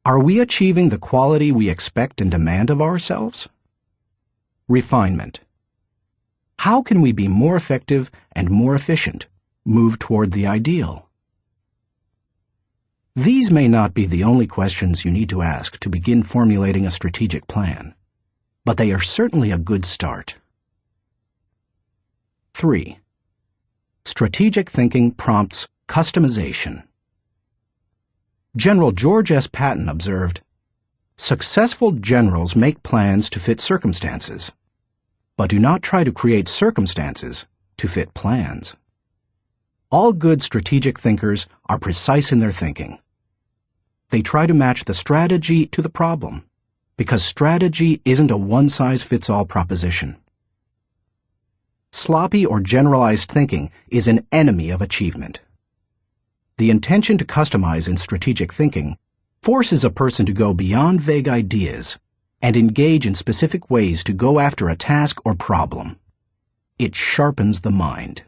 Are we achieving the quality we expect and demand of ourselves? Refinement. How can we be more effective and more efficient, move toward the ideal? These may not be the only questions you need to ask to begin formulating a strategic plan, but they are certainly a good start. 3. Strategic thinking prompts customization. General George S. Patton observed, "Successful generals make plans to fit circumstances, but do not try to create circumstances to fit plans." All good strategic thinkers are precise in their thinking. They try to match the strategy to the problem, because strategy isn't a one-size-fits-all proposition. Sloppy or generalized thinking is an enemy of achievement. The intention to customize in strategic thinking forces a person to go beyond vague ideas and engage in specific ways to go after a task or problem. It sharpens the mind.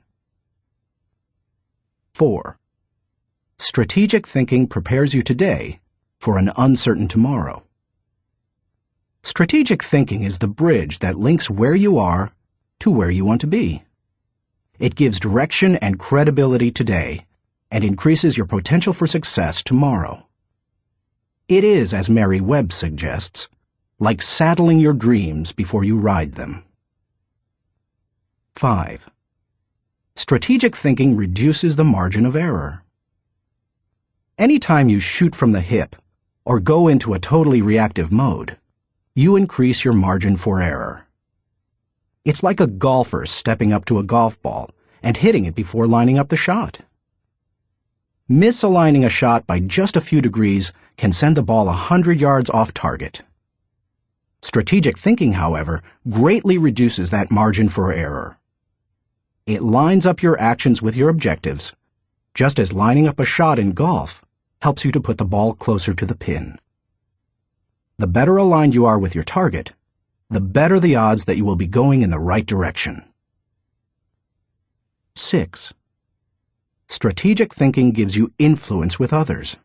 4. Strategic thinking prepares you today for an uncertain tomorrow. Strategic thinking is the bridge that links where you are to where you want to be. It gives direction and credibility today and increases your potential for success tomorrow. It is, as Mary Webb suggests, like saddling your dreams before you ride them. 5. Strategic thinking reduces the margin of error. Anytime you shoot from the hip or go into a totally reactive mode, you increase your margin for error. It's like a golfer stepping up to a golf ball and hitting it before lining up the shot. Misaligning a shot by just a few degrees can send the ball 100 yards off target. Strategic thinking, however, greatly reduces that margin for error. It lines up your actions with your objectives, just as lining up a shot in golf helps you to put the ball closer to the pin. The better aligned you are with your target, the better the odds that you will be going in the right direction. 6. Strategic thinking gives you influence with others.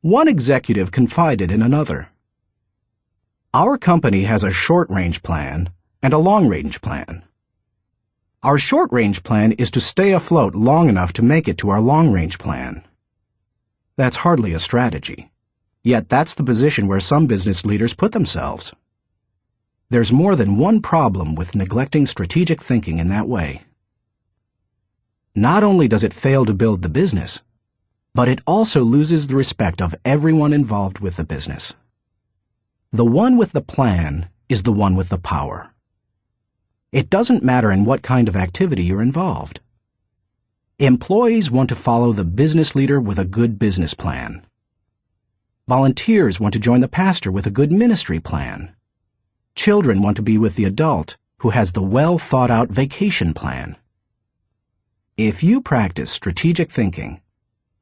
One executive confided in another, "Our company has a short-range plan and a long-range plan. Our short-range plan is to stay afloat long enough to make it to our long-range plan." That's hardly a strategy, yet that's the position where some business leaders put themselves. There's more than one problem with neglecting strategic thinking in that way. Not only does it fail to build the business, but it also loses the respect of everyone involved with the business. The one with the plan is the one with the power. It doesn't matter in what kind of activity you're involved. Employees want to follow the business leader with a good business plan. Volunteers want to join the pastor with a good ministry plan. Children want to be with the adult who has the well-thought-out vacation plan. If you practice strategic thinking,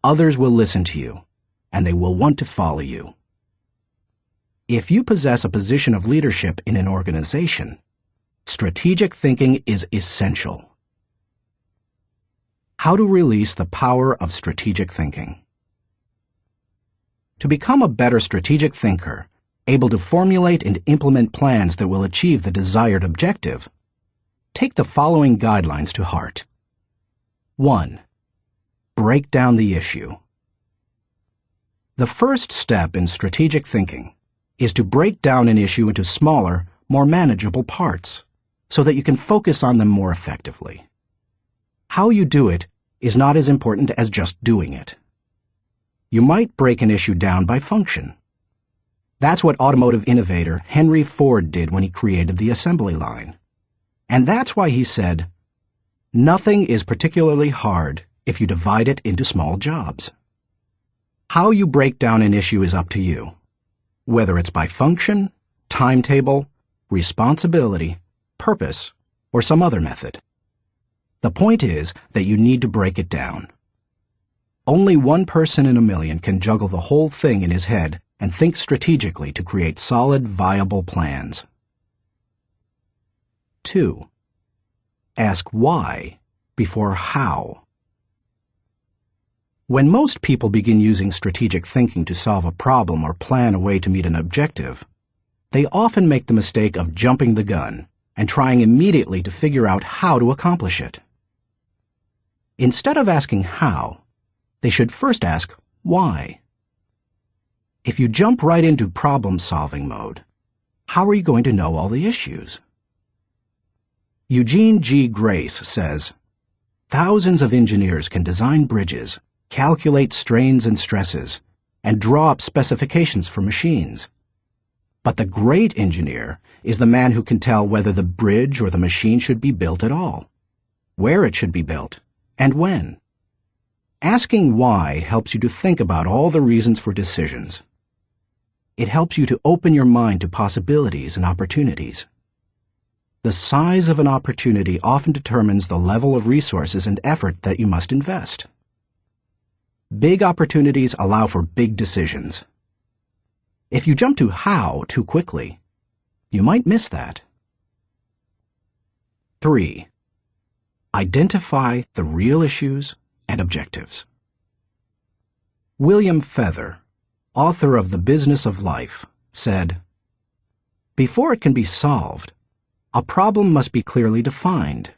others will listen to you, and they will want to follow you. If you possess a position of leadership in an organization, strategic thinking is essential. How to release the power of strategic thinking. To become a better strategic thinker, able to formulate and implement plans that will achieve the desired objective, take the following guidelines to heart. 1. Break down the issue. The first step in strategic thinking is to break down an issue into smaller, more manageable parts, so that you can focus on them more effectively. How you do it is not as important as just doing it. You might break an issue down by function. That's what automotive innovator Henry Ford did when he created the assembly line. And that's why he said, "Nothing is particularly hard if you divide it into small jobs." How you break down an issue is up to you, whether it's by function, timetable, responsibility, purpose, or some other method. The point is that you need to break it down. Only one person in a million can juggle the whole thing in his head and think strategically to create solid, viable plans. 2. Ask why before how. When most people begin using strategic thinking to solve a problem or plan a way to meet an objective, they often make the mistake of jumping the gun and trying immediately to figure out how to accomplish it. Instead of asking how, they should first ask why. If you jump right into problem-solving mode, how are you going to know all the issues? Eugene G. Grace says, "Thousands of engineers can design bridges, calculate strains and stresses, and draw up specifications for machines. But the great engineer is the man who can tell whether the bridge or the machine should be built at all, where it should be built, and when." Asking why helps you to think about all the reasons for decisions. It helps you to open your mind to possibilities and opportunities. The size of an opportunity often determines the level of resources and effort that you must invest. Big opportunities allow for big decisions. If you jump to how too quickly, you might miss that. 3. Identify the real issues and objectives. William Feather, author of The Business of Life, said, "Before it can be solved, a problem must be clearly defined.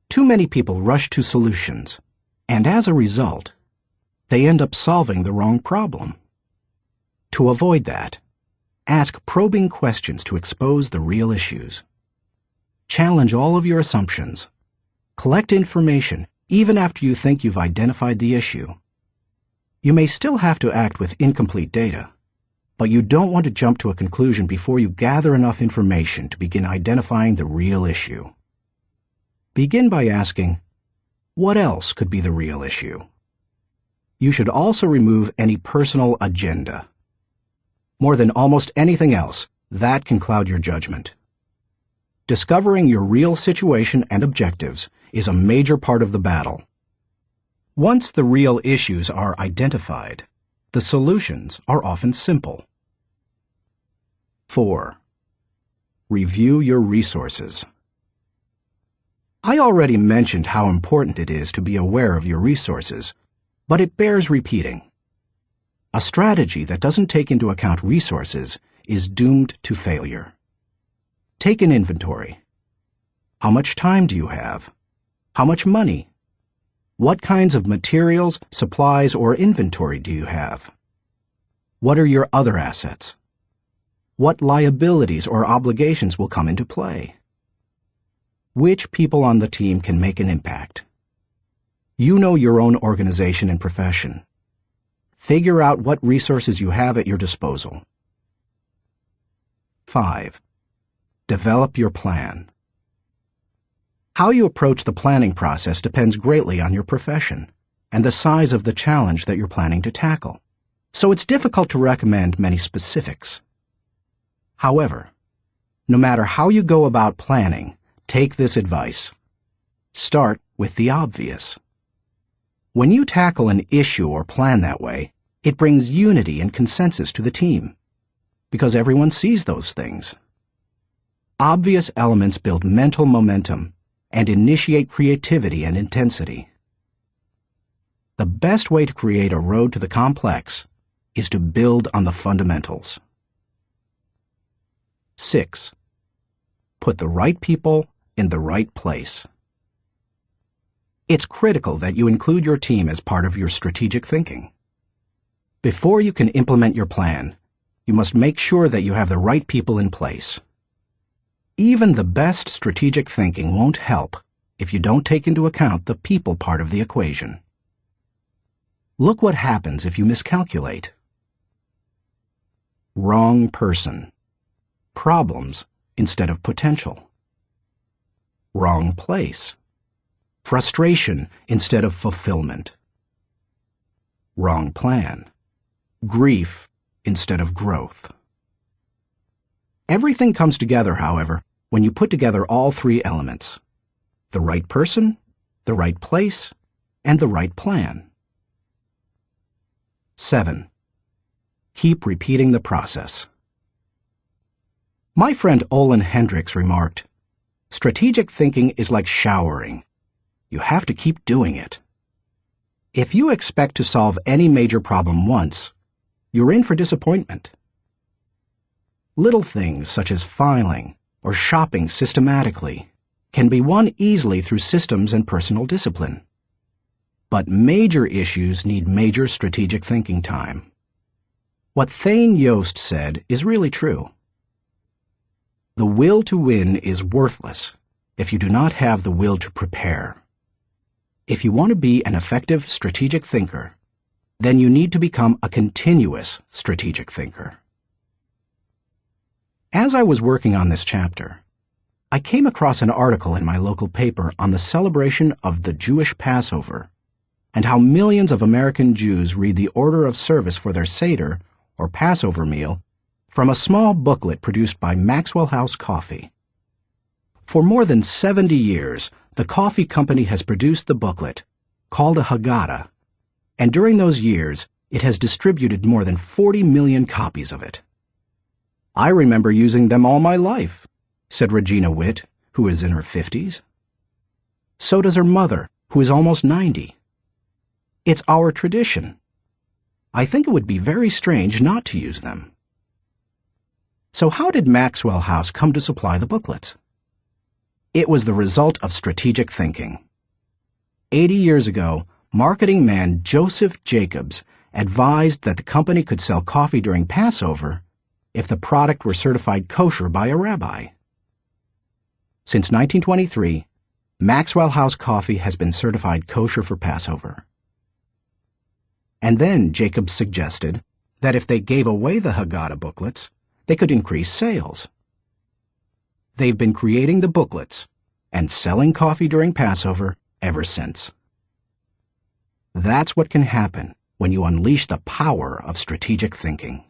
Too many people rush to solutions, and as a result, they end up solving the wrong problem. To avoid that, ask probing questions to expose the real issues. Challenge all of your assumptions. Collect information even after you think you've identified the issue. You may still have to act with incomplete data, but you don't want to jump to a conclusion before you gather enough information to begin identifying the real issue. Begin by asking, what else could be the real issue? You should also remove any personal agenda. More than almost anything else, that can cloud your judgment. Discovering your real situation and objectives is a major part of the battle. Once the real issues are identified, the solutions are often simple. 4. Review your resources. I already mentioned how important it is to be aware of your resources, but it bears repeating. A strategy that doesn't take into account resources is doomed to failure. Take an inventory. How much time do you have? How much money? What kinds of materials, supplies, or inventory do you have? What are your other assets? What liabilities or obligations will come into play? Which people on the team can make an impact? You know your own organization and profession. Figure out what resources you have at your disposal. 5. Develop your plan. How you approach the planning process depends greatly on your profession and the size of the challenge that you're planning to tackle, so it's difficult to recommend many specifics. However, no matter how you go about planning, take this advice. Start with the obvious. When you tackle an issue or plan that way, it brings unity and consensus to the team, because everyone sees those things. Obvious elements build mental momentum and initiate creativity and intensity. The best way to create a road to the complex is to build on the fundamentals. 6. Put the right people in the right place. It's critical that you include your team as part of your strategic thinking. Before you can implement your plan, you must make sure that you have the right people in place. Even the best strategic thinking won't help if you don't take into account the people part of the equation. Look what happens if you miscalculate. Wrong person. Problems instead of potential. Wrong place. Frustration instead of fulfillment. Wrong plan. Grief instead of growth. Everything comes together, however, when you put together all three elements: the right person, the right place, and the right plan. 7. Keep repeating the process. My friend Olin Hendricks remarked, "Strategic thinking is like showering. You have to keep doing it." If you expect to solve any major problem once, you're in for disappointment. Little things such as filing or shopping systematically can be won easily through systems and personal discipline. But major issues need major strategic thinking time. What Thane Yost said is really true. The will to win is worthless if you do not have the will to prepare. If you want to be an effective strategic thinker, then you need to become a continuous strategic thinker. As I was working on this chapter, I came across an article in my local paper on the celebration of the Jewish Passover and how millions of American Jews read the order of service for their Seder, or Passover meal, from a small booklet produced by Maxwell House Coffee. For more than 70 years, the coffee company has produced the booklet, called a Haggadah, and during those years, it has distributed more than 40 million copies of it. I remember using them all my life, said Regina Witt, who is in her 50s. So does her mother, who is almost 90. It's our tradition. I think it would be very strange not to use them. So how did Maxwell House come to supply the booklets? It was the result of strategic thinking. 80 years ago, marketing man Joseph Jacobs advised that the company could sell coffee during Passover if the product were certified kosher by a rabbi. Since 1923, Maxwell House Coffee has been certified kosher for Passover. And then Jacobs suggested that if they gave away the Haggadah booklets, they could increase sales. They've been creating the booklets and selling coffee during Passover ever since. That's what can happen when you unleash the power of strategic thinking.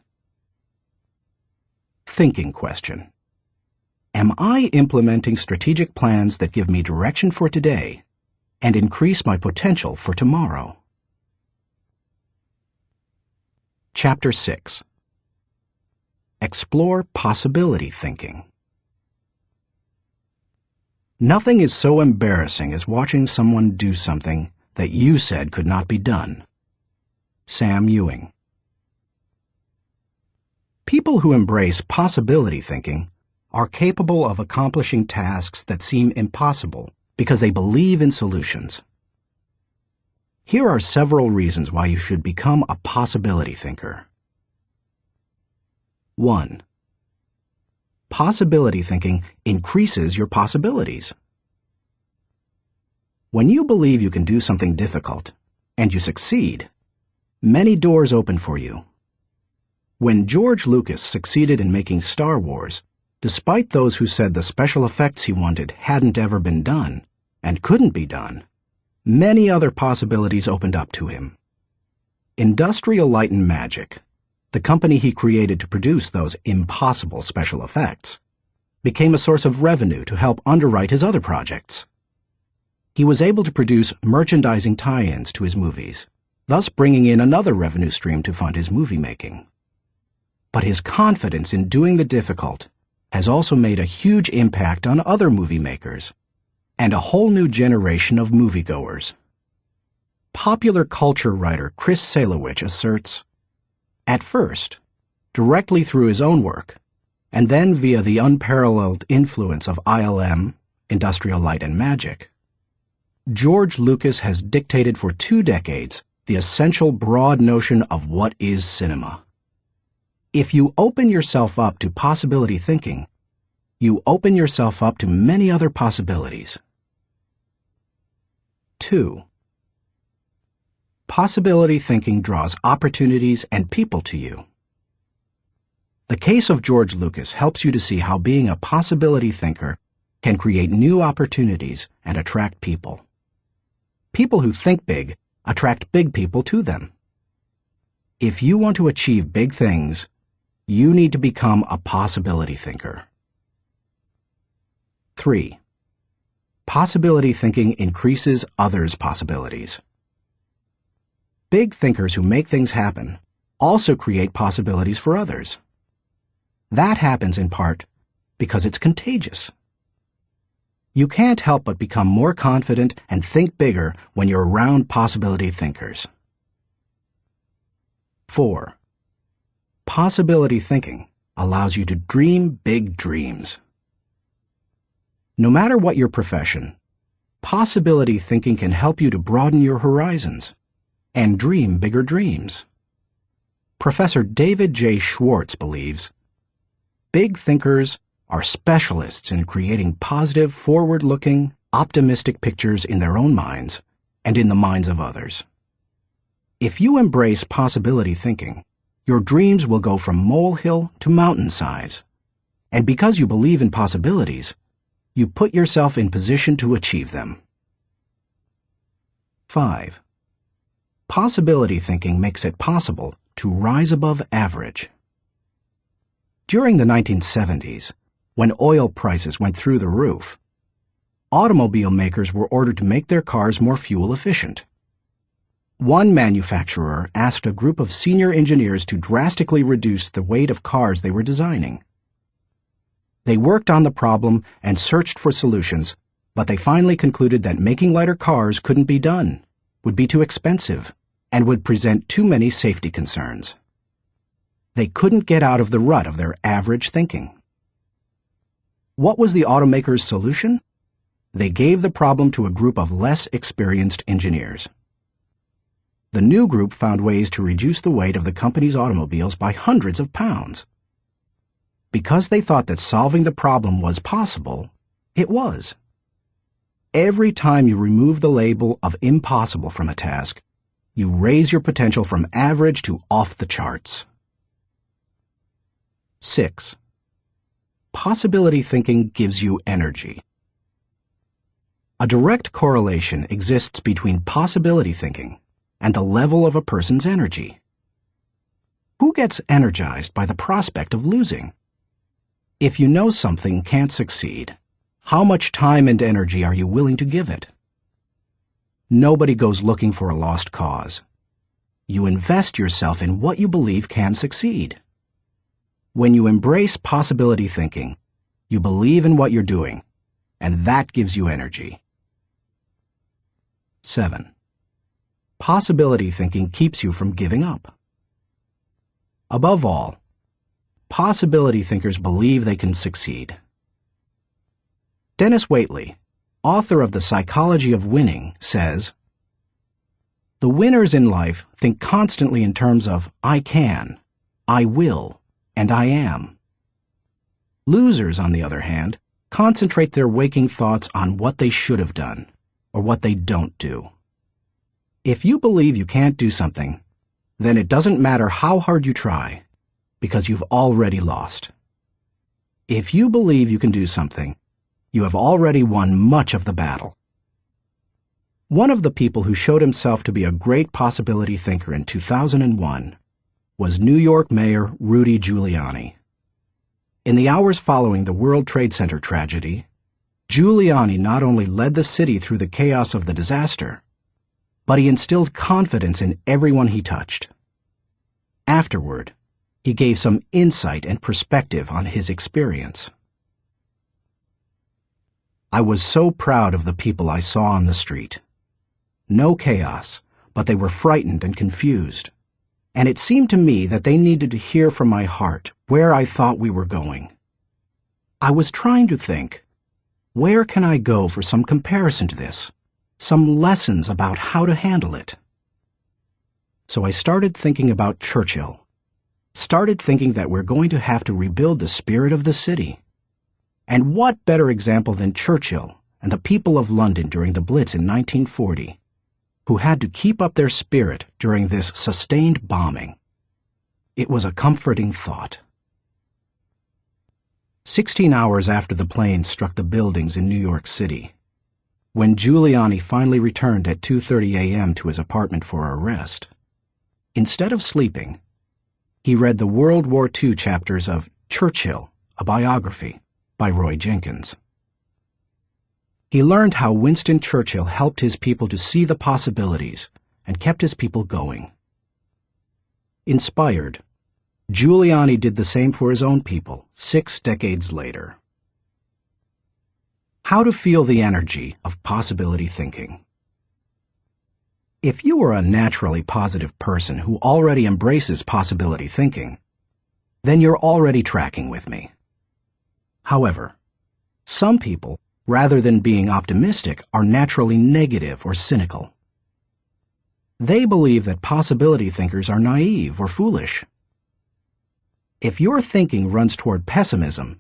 Thinking question. Am I implementing strategic plans that give me direction for today and increase my potential for tomorrow? Chapter 6. Explore possibility thinking. Nothing is so embarrassing as watching someone do something that you said could not be done. Sam Ewing. People who embrace possibility thinking are capable of accomplishing tasks that seem impossible because they believe in solutions. Here are several reasons why you should become a possibility thinker. 1. Possibility thinking increases your possibilities. When you believe you can do something difficult, and you succeed, many doors open for you. When George Lucas succeeded in making Star Wars, despite those who said the special effects he wanted hadn't ever been done, and couldn't be done, many other possibilities opened up to him. Industrial Light and Magic, the company he created to produce those impossible special effects, became a source of revenue to help underwrite his other projects. He was able to produce merchandising tie-ins to his movies, thus bringing in another revenue stream to fund his movie making. But his confidence in doing the difficult has also made a huge impact on other movie makers and a whole new generation of moviegoers. Popular culture writer Chris Salewicz asserts, at first, directly through his own work, and then via the unparalleled influence of ILM, Industrial Light and Magic, George Lucas has dictated for 2 decades the essential broad notion of what is cinema. If you open yourself up to possibility thinking, you open yourself up to many other possibilities. 2. Possibility thinking draws opportunities and people to you. The case of George Lucas helps you to see how being a possibility thinker can create new opportunities and attract people. People who think big attract big people to them. If you want to achieve big things, you need to become a possibility thinker. 3. Possibility thinking increases others' possibilities. Big thinkers who make things happen also create possibilities for others. That happens in part because it's contagious. You can't help but become more confident and think bigger when you're around possibility thinkers. 4. Possibility thinking allows you to dream big dreams. No matter what your profession, possibility thinking can help you to broaden your horizons and dream bigger dreams. Professor David J. Schwartz believes, big thinkers are specialists in creating positive, forward-looking, optimistic pictures in their own minds and in the minds of others. If you embrace possibility thinking, your dreams will go from molehill to mountain size. And because you believe in possibilities, you put yourself in position to achieve them. 5. Possibility thinking makes it possible to rise above average. During the 1970s, when oil prices went through the roof, automobile makers were ordered to make their cars more fuel efficient. One manufacturer asked a group of senior engineers to drastically reduce the weight of cars they were designing. They worked on the problem and searched for solutions, but they finally concluded that making lighter cars couldn't be done, would be too expensive, and would present too many safety concerns. They couldn't get out of the rut of their average thinking. What was the automaker's solution? They gave the problem to a group of less experienced engineers. The new group found ways to reduce the weight of the company's automobiles by hundreds of pounds. Because they thought that solving the problem was possible, it was. Every time you remove the label of impossible from a task, you raise your potential from average to off the charts. 6. Possibility thinking gives you energy. A direct correlation exists between possibility thinking and the level of a person's energy. Who gets energized by the prospect of losing? If you know something can't succeed, how much time and energy are you willing to give it? Nobody goes looking for a lost cause. You invest yourself in what you believe can succeed. When you embrace possibility thinking, you believe in what you're doing, and that gives you energy. 7. Possibility thinking keeps you from giving up. Above all, possibility thinkers believe they can succeed. Dennis Waitley, author of The Psychology of Winning, says, "The winners in life think constantly in terms of I can, I will, and I am. Losers, on the other hand, concentrate their waking thoughts on what they should have done, or what they don't do. If you believe you can't do something, then it doesn't matter how hard you try, because you've already lost. If you believe you can do something, you have already won much of the battle." One of the people who showed himself to be a great possibility thinker in 2001 was New York Mayor Rudy Giuliani. In the hours following the World Trade Center tragedy, Giuliani not only led the city through the chaos of the disaster, but he instilled confidence in everyone he touched. Afterward, he gave some insight and perspective on his experience. "I was so proud of the people I saw on the street. No chaos, but they were frightened and confused. And it seemed to me that they needed to hear from my heart where I thought we were going. I was trying to think, where can I go for some comparison to this? Some lessons about how to handle it. So I started thinking about Churchill. Started thinking that we're going to have to rebuild the spirit of the city. And what better example than Churchill and the people of London during the Blitz in 1940, who had to keep up their spirit during this sustained bombing. It was a comforting thought." 16 hours after the plane struck the buildings in New York City, when Giuliani finally returned at 2:30 a.m. to his apartment for a rest, instead of sleeping, he read the World War II chapters of Churchill, a Biography by Roy Jenkins. He learned how Winston Churchill helped his people to see the possibilities and kept his people going. Inspired, Giuliani did the same for his own people 6 decades later. How to feel the energy of possibility thinking. If you are a naturally positive person who already embraces possibility thinking, then you're already tracking with me. However, some people, rather than being optimistic, are naturally negative or cynical. They believe that possibility thinkers are naive or foolish. If your thinking runs toward pessimism,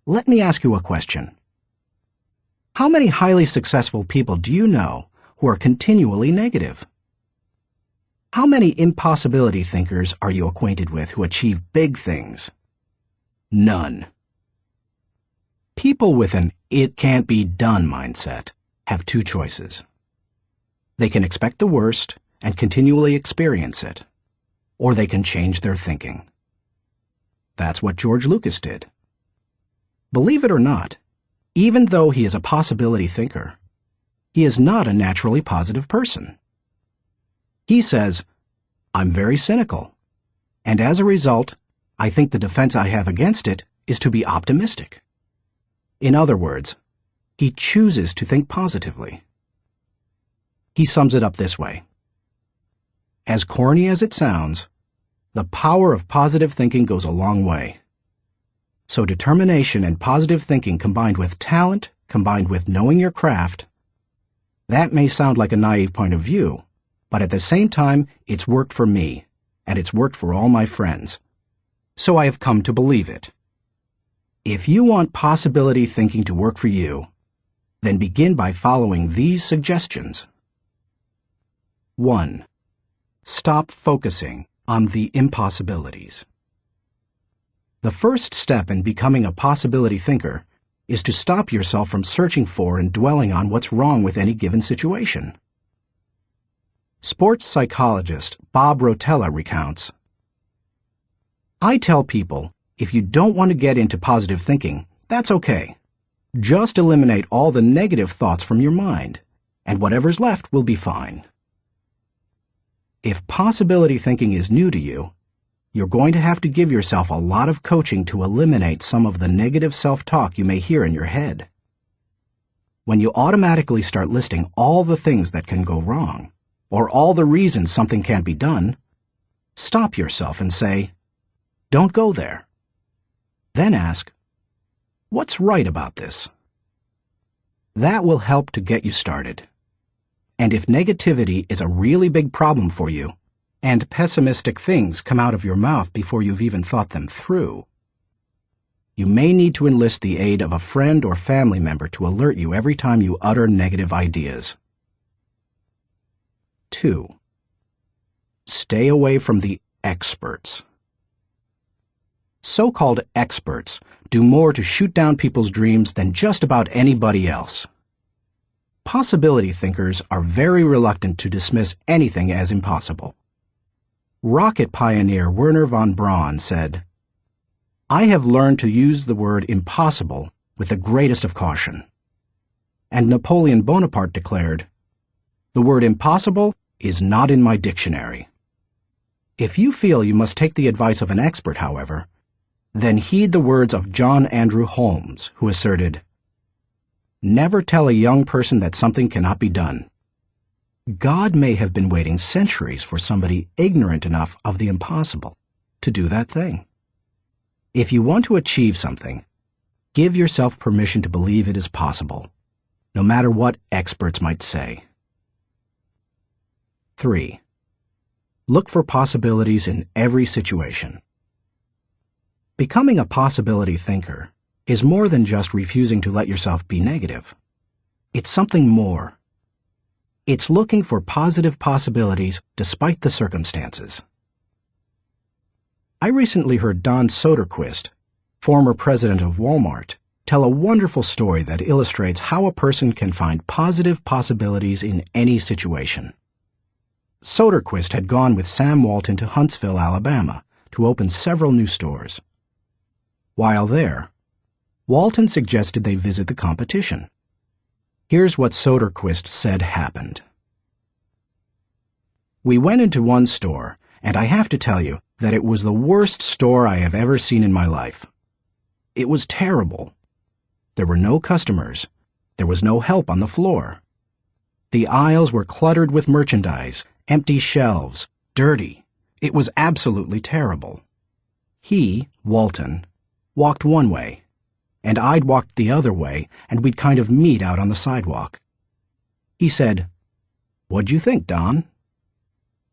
let me ask you a question. How many highly successful people do you know who are continually negative? How many impossibility thinkers are you acquainted with who achieve big things? None. People with an "it can't be done" mindset have two choices. They can expect the worst and continually experience it, or they can change their thinking. That's what George Lucas did. Believe it or not, even though he is a possibility thinker, he is not a naturally positive person. He says, "I'm very cynical, and as a result, I think the defense I have against it is to be optimistic." In other words, he chooses to think positively. He sums it up this way. As corny as it sounds, the power of positive thinking goes a long way. So determination and positive thinking combined with talent, combined with knowing your craft, that may sound like a naive point of view, but at the same time, it's worked for me, and it's worked for all my friends. So I have come to believe it. If you want possibility thinking to work for you, then begin by following these suggestions. 1. Stop focusing on the impossibilities. The first step in becoming a possibility thinker is to stop yourself from searching for and dwelling on what's wrong with any given situation. Sports psychologist Bob Rotella recounts, "I tell people, if you don't want to get into positive thinking, that's okay. Just eliminate all the negative thoughts from your mind, and whatever's left will be fine." If possibility thinking is new to you, you're going to have to give yourself a lot of coaching to eliminate some of the negative self-talk you may hear in your head. When you automatically start listing all the things that can go wrong, or all the reasons something can't be done, stop yourself and say, "Don't go there." Then ask, "What's right about this?" That will help to get you started. And if negativity is a really big problem for you, and pessimistic things come out of your mouth before you've even thought them through, you may need to enlist the aid of a friend or family member to alert you every time you utter negative ideas. 2. Stay away from the experts. So-called experts do more to shoot down people's dreams than just about anybody else. Possibility thinkers are very reluctant to dismiss anything as impossible. Rocket pioneer Wernher von Braun said, "I have learned to use the word impossible with the greatest of caution." And Napoleon Bonaparte declared, "The word impossible is not in my dictionary." If you feel you must take the advice of an expert, however, then heed the words of John Andrew Holmes, who asserted, "Never tell a young person that something cannot be done. God may have been waiting centuries for somebody ignorant enough of the impossible to do that thing." If you want to achieve something, give yourself permission to believe it is possible, no matter what experts might say. 3. Look for possibilities in every situation. Becoming a possibility thinker is more than just refusing to let yourself be negative. It's something more. It's looking for positive possibilities despite the circumstances. I recently heard Don Soderquist, former president of Walmart, tell a wonderful story that illustrates how a person can find positive possibilities in any situation. Soderquist had gone with Sam Walton to Huntsville, Alabama, to open several new stores. While there, Walton suggested they visit the competition. Here's what Soderquist said happened. "We went into one store, and I have to tell you that it was the worst store I have ever seen in my life. It was terrible. There were no customers, There was no help on the floor. The aisles were cluttered with merchandise, empty shelves, dirty. It was absolutely terrible. He, Walton, walked one way, and I'd walked the other way, and we'd kind of meet out on the sidewalk. He said, "What'd you think, Don?"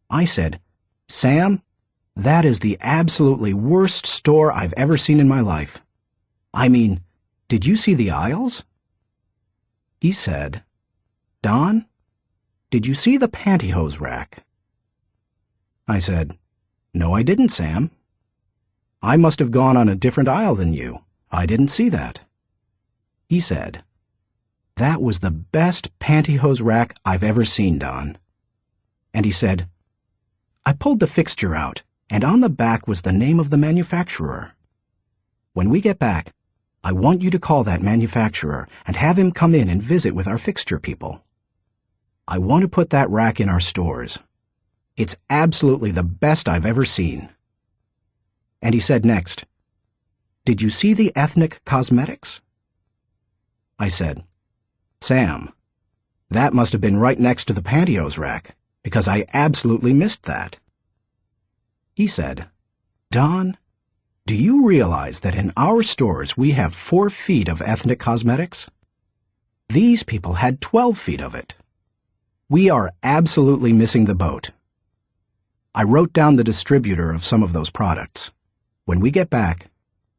I said, "Sam, that is the absolutely worst store I've ever seen in my life. I mean, did you see the aisles?" He said, "Don, did you see the pantyhose rack?" I said, "No, I didn't, Sam. I must have gone on a different aisle than you. I didn't see that." He said, "That was the best pantyhose rack I've ever seen, Don." And he said, "I pulled the fixture out, and on the back was the name of the manufacturer. When we get back, I want you to call that manufacturer and have him come in and visit with our fixture people. I want to put that rack in our stores. It's absolutely the best I've ever seen." And he said next, "Did you see the ethnic cosmetics?" I said, "Sam, that must have been right next to the pantyhose rack, because I absolutely missed that." He said, "Don, do you realize that in our stores we have 4 feet of ethnic cosmetics? These people had 12 feet of it. We are absolutely missing the boat. I wrote down the distributor of some of those products. When we get back,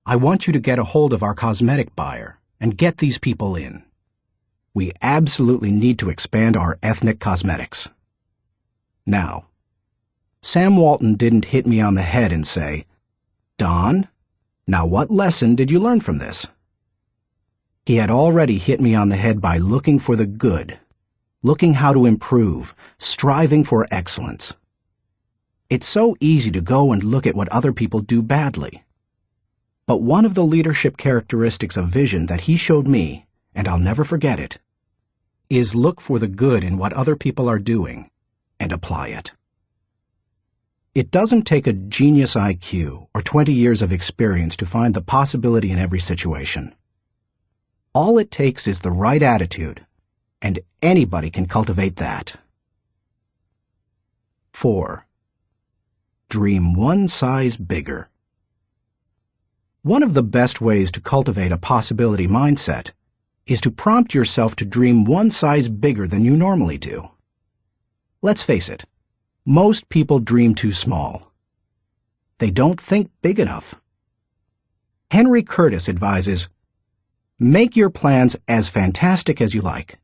I want you to get a hold of our cosmetic buyer and get these people in. We absolutely need to expand our ethnic cosmetics." Now, Sam Walton didn't hit me on the head and say, "Don, now what lesson did you learn from this?" He had already hit me on the head by looking for the good, looking how to improve, striving for excellence. It's so easy to go and look at what other people do badly. But one of the leadership characteristics of vision that he showed me, and I'll never forget it, is look for the good in what other people are doing and apply it. It doesn't take a genius IQ or 20 years of experience to find the possibility in every situation. All it takes is the right attitude, and anybody can cultivate that. 4. Dream one size bigger. One of the best ways to cultivate a possibility mindset is to prompt yourself to dream one size bigger than you normally do. Let's face it, most people dream too small. They don't think big enough. Henry Curtis advises, "Make your plans as fantastic as you like,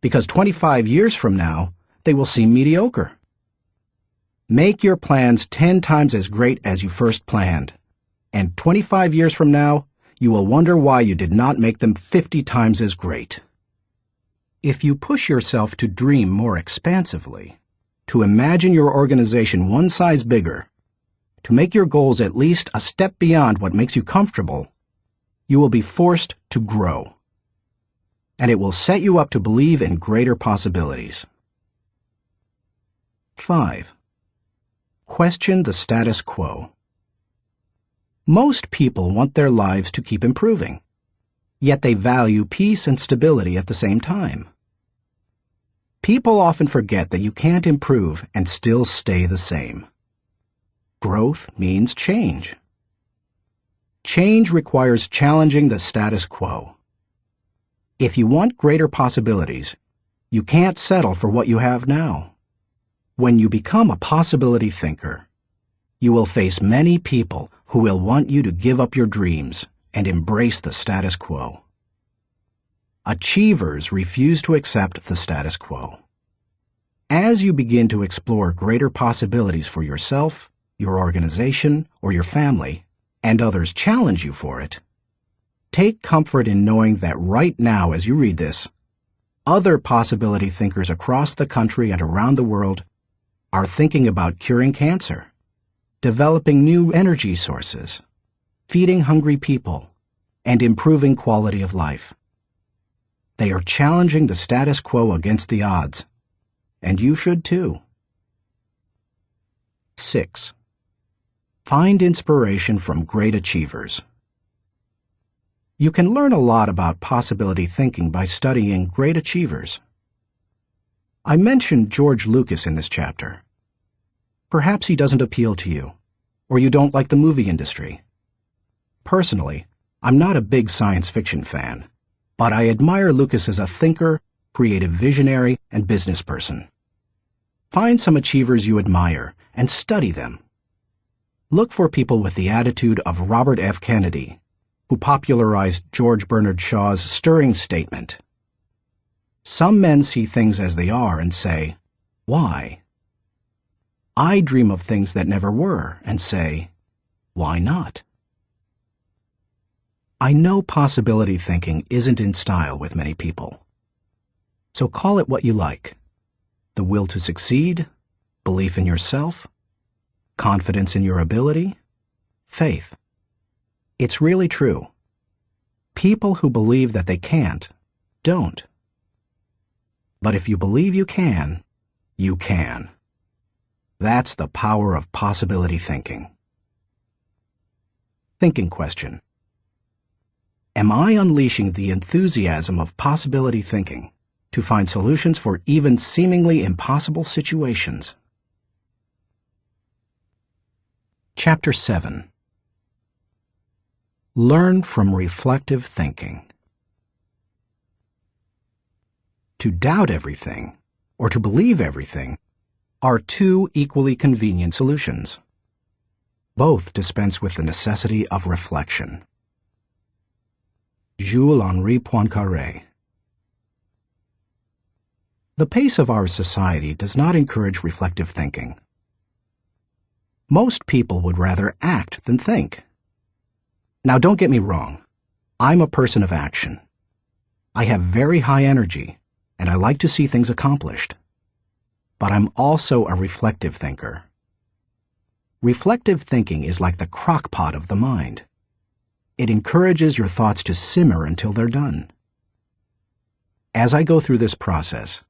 because 25 years from now, they will seem mediocre. Make your plans 10 times as great as you first planned, and 25 years from now, you will wonder why you did not make them 50 times as great." If you push yourself to dream more expansively, to imagine your organization one size bigger, to make your goals at least a step beyond what makes you comfortable, you will be forced to grow. And it will set you up to believe in greater possibilities. 5. Question the status quo. Most people want their lives to keep improving, yet they value peace and stability at the same time. People often forget that you can't improve and still stay the same. Growth means change. Change requires challenging the status quo. If you want greater possibilities, you can't settle for what you have now. When you become a possibility thinker, you will face many people who will want you to give up your dreams and embrace the status quo. Achievers refuse to accept the status quo. As you begin to explore greater possibilities for yourself, your organization, or your family, and others challenge you for it, take comfort in knowing that right now as you read this, other possibility thinkers across the country and around the world are thinking about curing cancer, developing new energy sources, feeding hungry people, and improving quality of life. They are challenging the status quo against the odds, and you should too. 6. Find inspiration from great achievers. You can learn a lot about possibility thinking by studying great achievers. I mentioned George Lucas in this chapter. Perhaps he doesn't appeal to you, or you don't like the movie industry. Personally, I'm not a big science fiction fan, but I admire Lucas as a thinker, creative visionary, and business person. Find some achievers you admire and study them. Look for people with the attitude of Robert F. Kennedy, who popularized George Bernard Shaw's stirring statement. Some men see things as they are and say, "Why?" I dream of things that never were and say, "Why not?" I know possibility thinking isn't in style with many people. So call it what you like. The will to succeed, belief in yourself, confidence in your ability, faith. It's really true. People who believe that they can't, don't. But if you believe you can, you can. That's the power of possibility thinking. Thinking question. Am I unleashing the enthusiasm of possibility thinking to find solutions for even seemingly impossible situations? Chapter 7. Learn from reflective thinking. To doubt everything, or to believe everything, are two equally convenient solutions. Both dispense with the necessity of reflection. Jules-Henri Poincaré. The pace of our society does not encourage reflective thinking. Most people would rather act than think. Now, don't get me wrong. I'm a person of action. I have very high energy, and I like to see things accomplished. But I'm also a reflective thinker. Reflective thinking is like the crock pot of the mind. It encourages your thoughts to simmer until they're done. As I go through this process,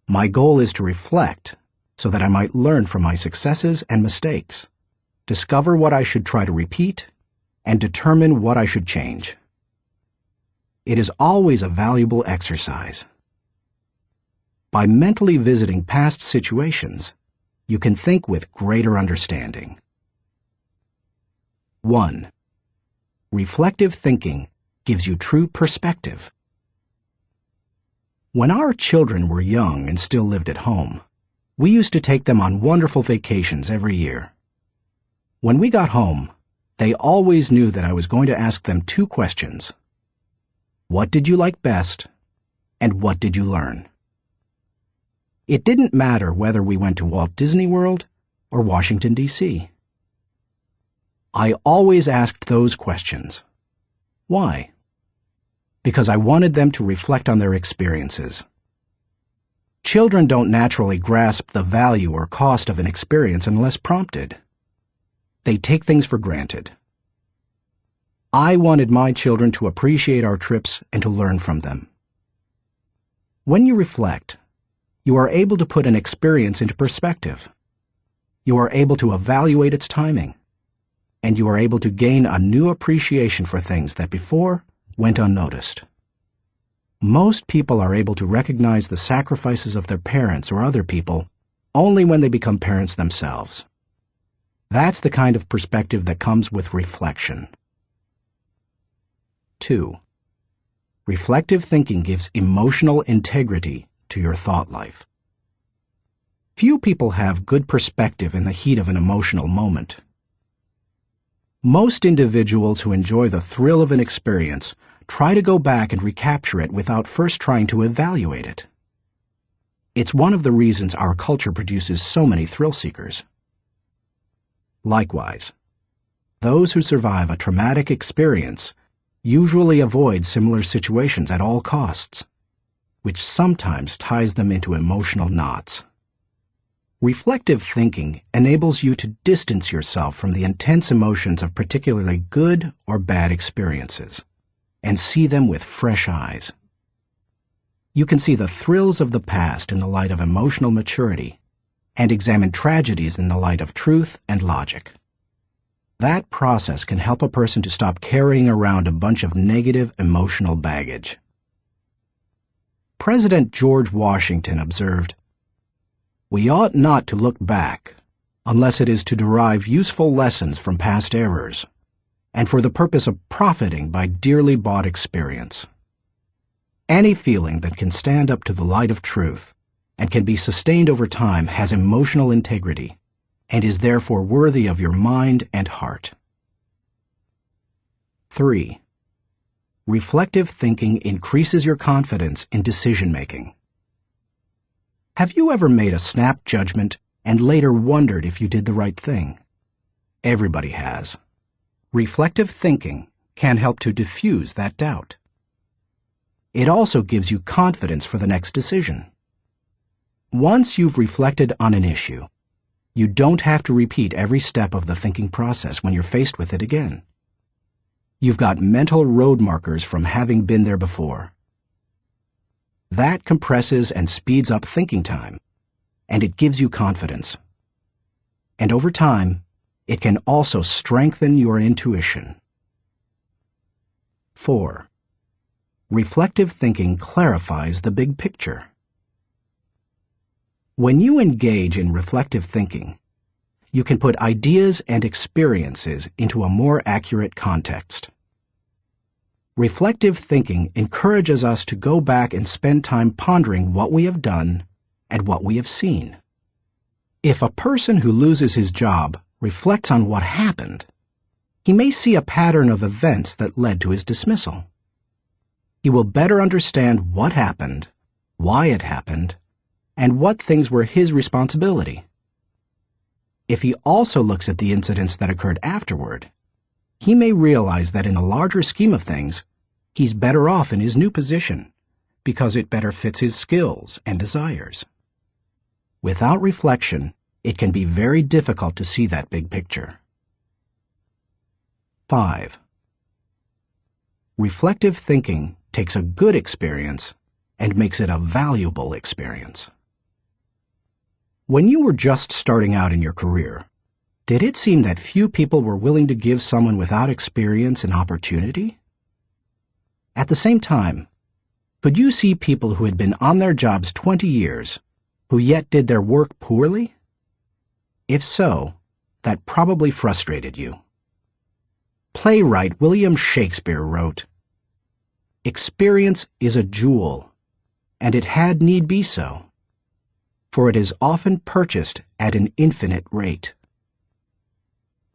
my goal is to reflect so that I might learn from my successes and mistakes, discover what I should try to repeat, and determine what I should change. It is always a valuable exercise. By mentally visiting past situations, you can think with greater understanding. 1. Reflective thinking gives you true perspective. When our children were young and still lived at home, we used to take them on wonderful vacations every year. When we got home, they always knew that I was going to ask them two questions. What did you like best, and what did you learn? It didn't matter whether we went to Walt Disney World or Washington, D.C. I always asked those questions. Why? Because I wanted them to reflect on their experiences. Children don't naturally grasp the value or cost of an experience unless prompted. They take things for granted. I wanted my children to appreciate our trips and to learn from them. When you reflect, you are able to put an experience into perspective. You are able to evaluate its timing, and you are able to gain a new appreciation for things that before went unnoticed. Most people are able to recognize the sacrifices of their parents or other people only when they become parents themselves. That's the kind of perspective that comes with reflection. 2. Reflective thinking gives emotional integrity to your thought life. Few people have good perspective in the heat of an emotional moment. Most individuals who enjoy the thrill of an experience try to go back and recapture it without first trying to evaluate it. It's one of the reasons our culture produces so many thrill seekers. Likewise, those who survive a traumatic experience usually avoid similar situations at all costs, which sometimes ties them into emotional knots. Reflective thinking enables you to distance yourself from the intense emotions of particularly good or bad experiences and see them with fresh eyes. You can see the thrills of the past in the light of emotional maturity and examine tragedies in the light of truth and logic. That process can help a person to stop carrying around a bunch of negative emotional baggage. President George Washington observed, "We ought not to look back unless it is to derive useful lessons from past errors, and for the purpose of profiting by dearly bought experience. Any feeling that can stand up to the light of truth and can be sustained over time has emotional integrity and is therefore worthy of your mind and heart." 3. Reflective thinking increases your confidence in decision-making. Have you ever made a snap judgment and later wondered if you did the right thing? Everybody has. Reflective thinking can help to diffuse that doubt. It also gives you confidence for the next decision. Once you've reflected on an issue, you don't have to repeat every step of the thinking process when you're faced with it again. You've got mental road markers from having been there before. That compresses and speeds up thinking time, and it gives you confidence. And over time, it can also strengthen your intuition. 4. Reflective thinking clarifies the big picture. When you engage in reflective thinking, you can put ideas and experiences into a more accurate context. Reflective thinking encourages us to go back and spend time pondering what we have done and what we have seen. If a person who loses his job reflects on what happened, he may see a pattern of events that led to his dismissal. He will better understand what happened, why it happened, and what things were his responsibility. If he also looks at the incidents that occurred afterward, he may realize that in the larger scheme of things, he's better off in his new position because it better fits his skills and desires. Without reflection, it can be very difficult to see that big picture. 5. Reflective thinking takes a good experience and makes it a valuable experience. When you were just starting out in your career, did it seem that few people were willing to give someone without experience an opportunity? At the same time, could you see people who had been on their jobs 20 years who yet did their work poorly? If so, that probably frustrated you. Playwright William Shakespeare wrote, "Experience is a jewel, and it had need be so, for it is often purchased at an infinite rate."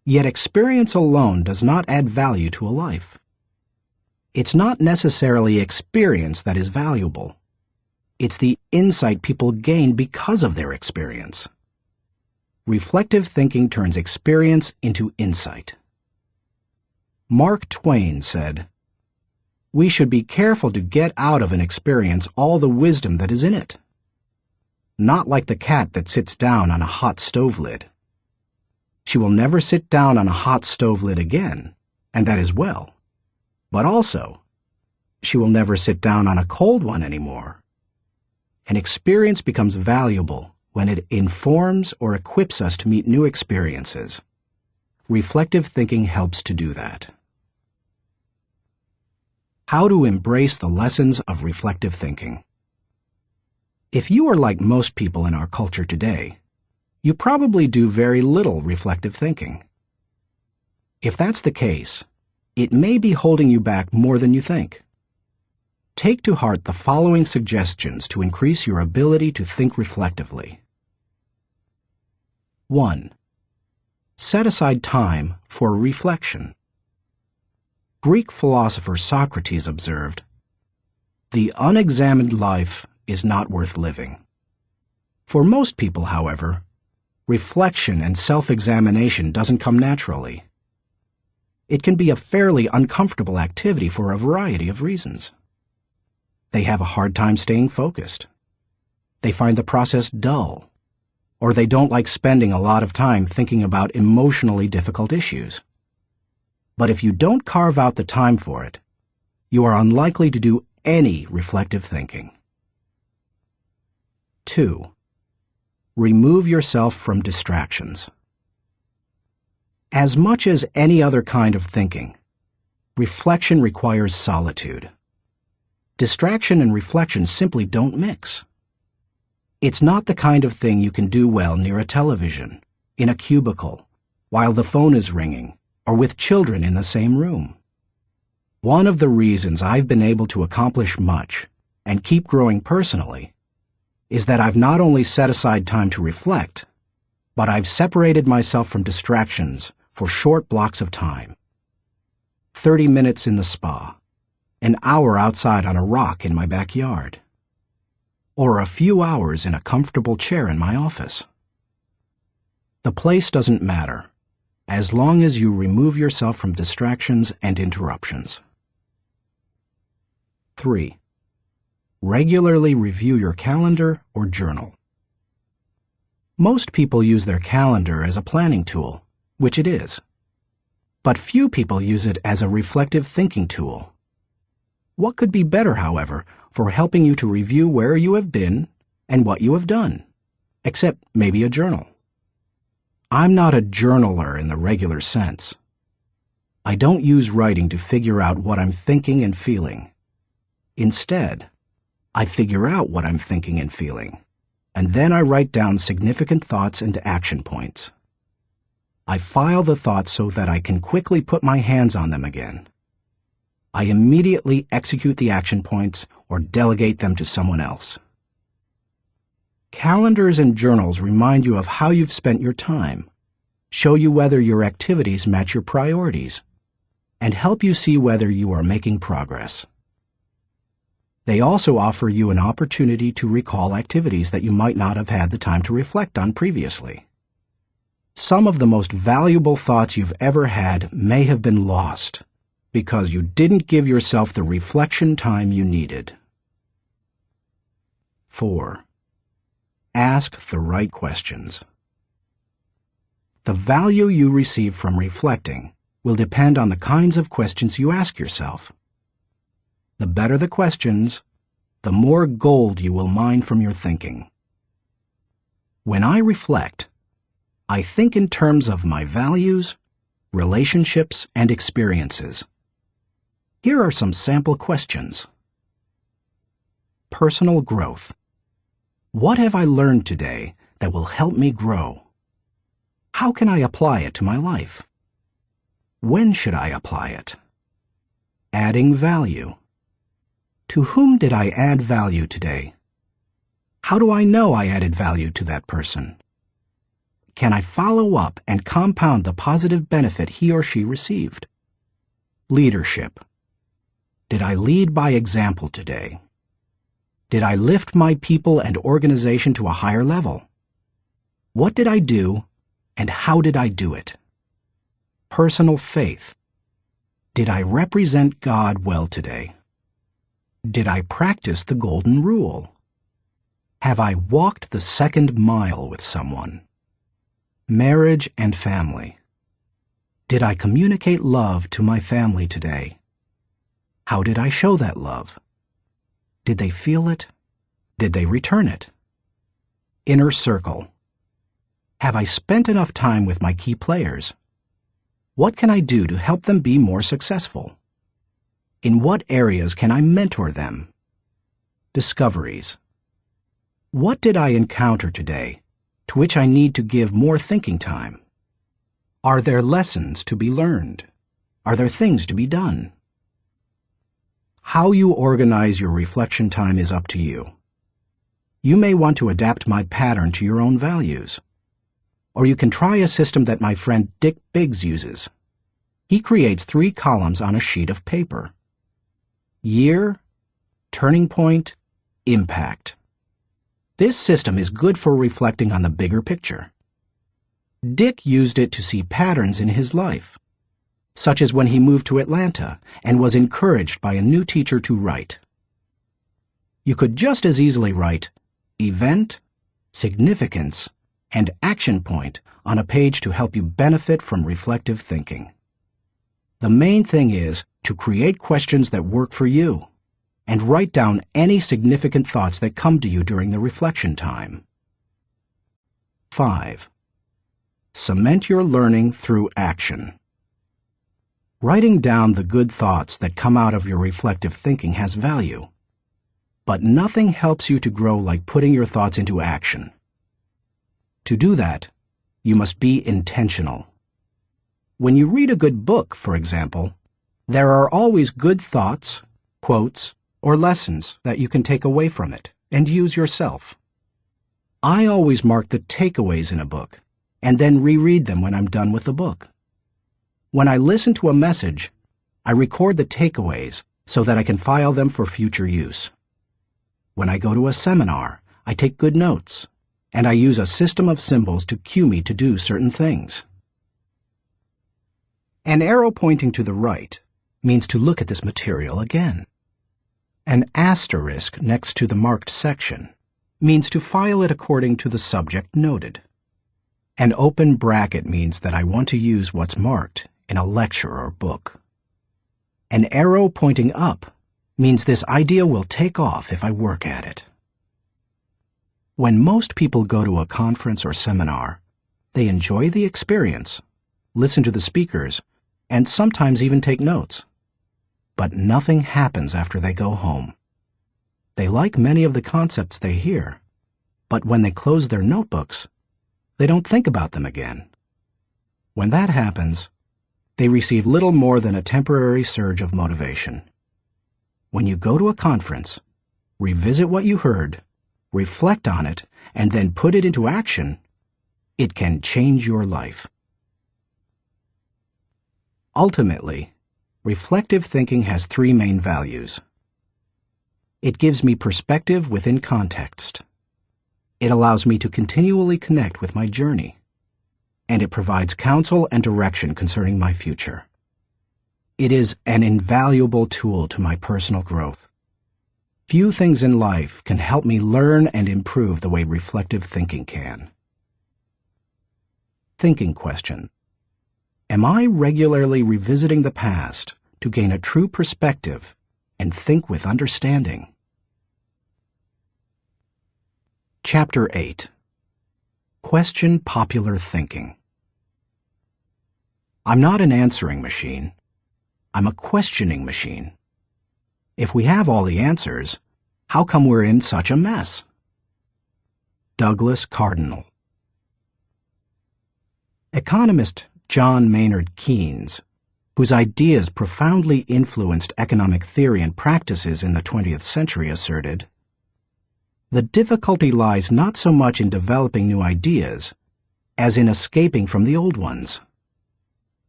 Yet experience alone does not add value to a life. It's not necessarily experience that is valuable. It's the insight people gain because of their experience. Reflective thinking turns experience into insight. Mark Twain said, "We should be careful to get out of an experience all the wisdom that is in it. Not like the cat that sits down on a hot stove lid. She will never sit down on a hot stove lid again, and that is well. But also, she will never sit down on a cold one anymore." An experience becomes valuable when it informs or equips us to meet new experiences. Reflective thinking helps to do that. How to embrace the lessons of reflective thinking. If you are like most people in our culture today, you probably do very little reflective thinking. If that's the case, it may be holding you back more than you think. Take to heart the following suggestions to increase your ability to think reflectively. 1. Set aside time for reflection. Greek philosopher Socrates observed, "The unexamined life is not worth living." For most people, however, reflection and self-examination doesn't come naturally. It can be a fairly uncomfortable activity for a variety of reasons. They have a hard time staying focused. They find the process dull, or they don't like spending a lot of time thinking about emotionally difficult issues. But if you don't carve out the time for it, you are unlikely to do any reflective thinking. 2. Remove yourself from distractions. As much as any other kind of thinking, reflection requires solitude. Distraction and reflection simply don't mix. It's not the kind of thing you can do well near a television, in a cubicle, while the phone is ringing, or with children in the same room. One of the reasons I've been able to accomplish much and keep growing personally is that I've not only set aside time to reflect, but I've separated myself from distractions for short blocks of time. 30 minutes in the spa, an hour outside on a rock in my backyard, or a few hours in a comfortable chair in my office. The place doesn't matter, as long as you remove yourself from distractions and interruptions. 3. Regularly review your calendar or journal. Most people use their calendar as a planning tool, which it is. But few people use it as a reflective thinking tool. What could be better, however, for helping you to review where you have been and what you have done, except maybe a journal? I'm not a journaler in the regular sense. I don't use writing to figure out what I'm thinking and feeling. Instead, I figure out what I'm thinking and feeling, and then I write down significant thoughts and action points. I file the thoughts so that I can quickly put my hands on them again. I immediately execute the action points or delegate them to someone else. Calendars and journals remind you of how you've spent your time, show you whether your activities match your priorities, and help you see whether you are making progress. They also offer you an opportunity to recall activities that you might not have had the time to reflect on previously. Some of the most valuable thoughts you've ever had may have been lost because you didn't give yourself the reflection time you needed. 4. Ask the right questions. The value you receive from reflecting will depend on the kinds of questions you ask yourself. The better the questions, the more gold you will mine from your thinking. When I reflect, I think in terms of my values, relationships, and experiences. Here are some sample questions. Personal growth. What have I learned today that will help me grow? How can I apply it to my life? When should I apply it? Adding value. To whom did I add value today? How do I know I added value to that person? Can I follow up and compound the positive benefit he or she received? Leadership. Did I lead by example today? Did I lift my people and organization to a higher level? What did I do, and how did I do it? Personal faith. Did I represent God well today? Did I practice the golden rule? Have I walked the second mile with someone? Marriage and family. Did I communicate love to my family today? How did I show that love? Did they feel it? Did they return it? Inner circle. Have I spent enough time with my key players? What can I do to help them be more successful? In what areas can I mentor them? Discoveries. What did I encounter today to which I need to give more thinking time? Are there lessons to be learned? Are there things to be done? How you organize your reflection time is up to you. You may want to adapt my pattern to your own values. Or you can try a system that my friend Dick Biggs uses. He creates 3 columns on a sheet of paper. Year, turning point, impact. This system is good for reflecting on the bigger picture. Dick used it to see patterns in his life, such as when he moved to Atlanta and was encouraged by a new teacher to write. You could just as easily write event, significance, and action point on a page to help you benefit from reflective thinking. The main thing is to create questions that work for you and write down any significant thoughts that come to you during the reflection time. 5. Cement your learning through action. Writing down the good thoughts that come out of your reflective thinking has value. But nothing helps you to grow like putting your thoughts into action. To do that, you must be intentional. When you read a good book, for example, there are always good thoughts, quotes, or lessons that you can take away from it and use yourself. I always mark the takeaways in a book and then reread them when I'm done with the book. When I listen to a message, I record the takeaways so that I can file them for future use. When I go to a seminar, I take good notes, and I use a system of symbols to cue me to do certain things. An arrow pointing to the right means to look at this material again. An asterisk next to the marked section means to file it according to the subject noted. An open bracket means that I want to use what's marked in a lecture or book. An arrow pointing up means this idea will take off if I work at it. When most people go to a conference or seminar, they enjoy the experience, listen to the speakers, and sometimes even take notes. But nothing happens after they go home. They like many of the concepts they hear, but when they close their notebooks, they don't think about them again. When that happens, they receive little more than a temporary surge of motivation. When you go to a conference, revisit what you heard, reflect on it, and then put it into action, it can change your life. Ultimately, reflective thinking has three main values. It gives me perspective within context. It allows me to continually connect with my journey. And it provides counsel and direction concerning my future. It is an invaluable tool to my personal growth. Few things in life can help me learn and improve the way reflective thinking can. Thinking question. Am I regularly revisiting the past to gain a true perspective and think with understanding? Chapter 8. Question popular thinking. I'm not an answering machine. I'm a questioning machine. If we have all the answers, how come we're in such a mess? Douglas Cardinal. Economist John Maynard Keynes, whose ideas profoundly influenced economic theory and practices in the 20th century, asserted, "The difficulty lies not so much in developing new ideas as in escaping from the old ones."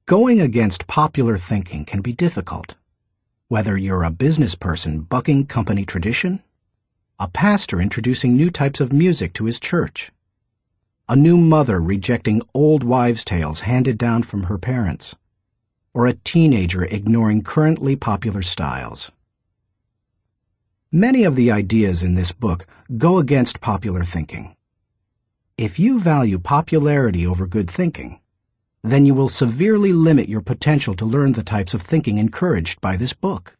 Going against popular thinking can be difficult, whether you're a business person bucking company tradition, a pastor introducing new types of music to his church, a new mother rejecting old wives' tales handed down from her parents, or a teenager ignoring currently popular styles. Many of the ideas in this book go against popular thinking. If you value popularity over good thinking, then you will severely limit your potential to learn the types of thinking encouraged by this book.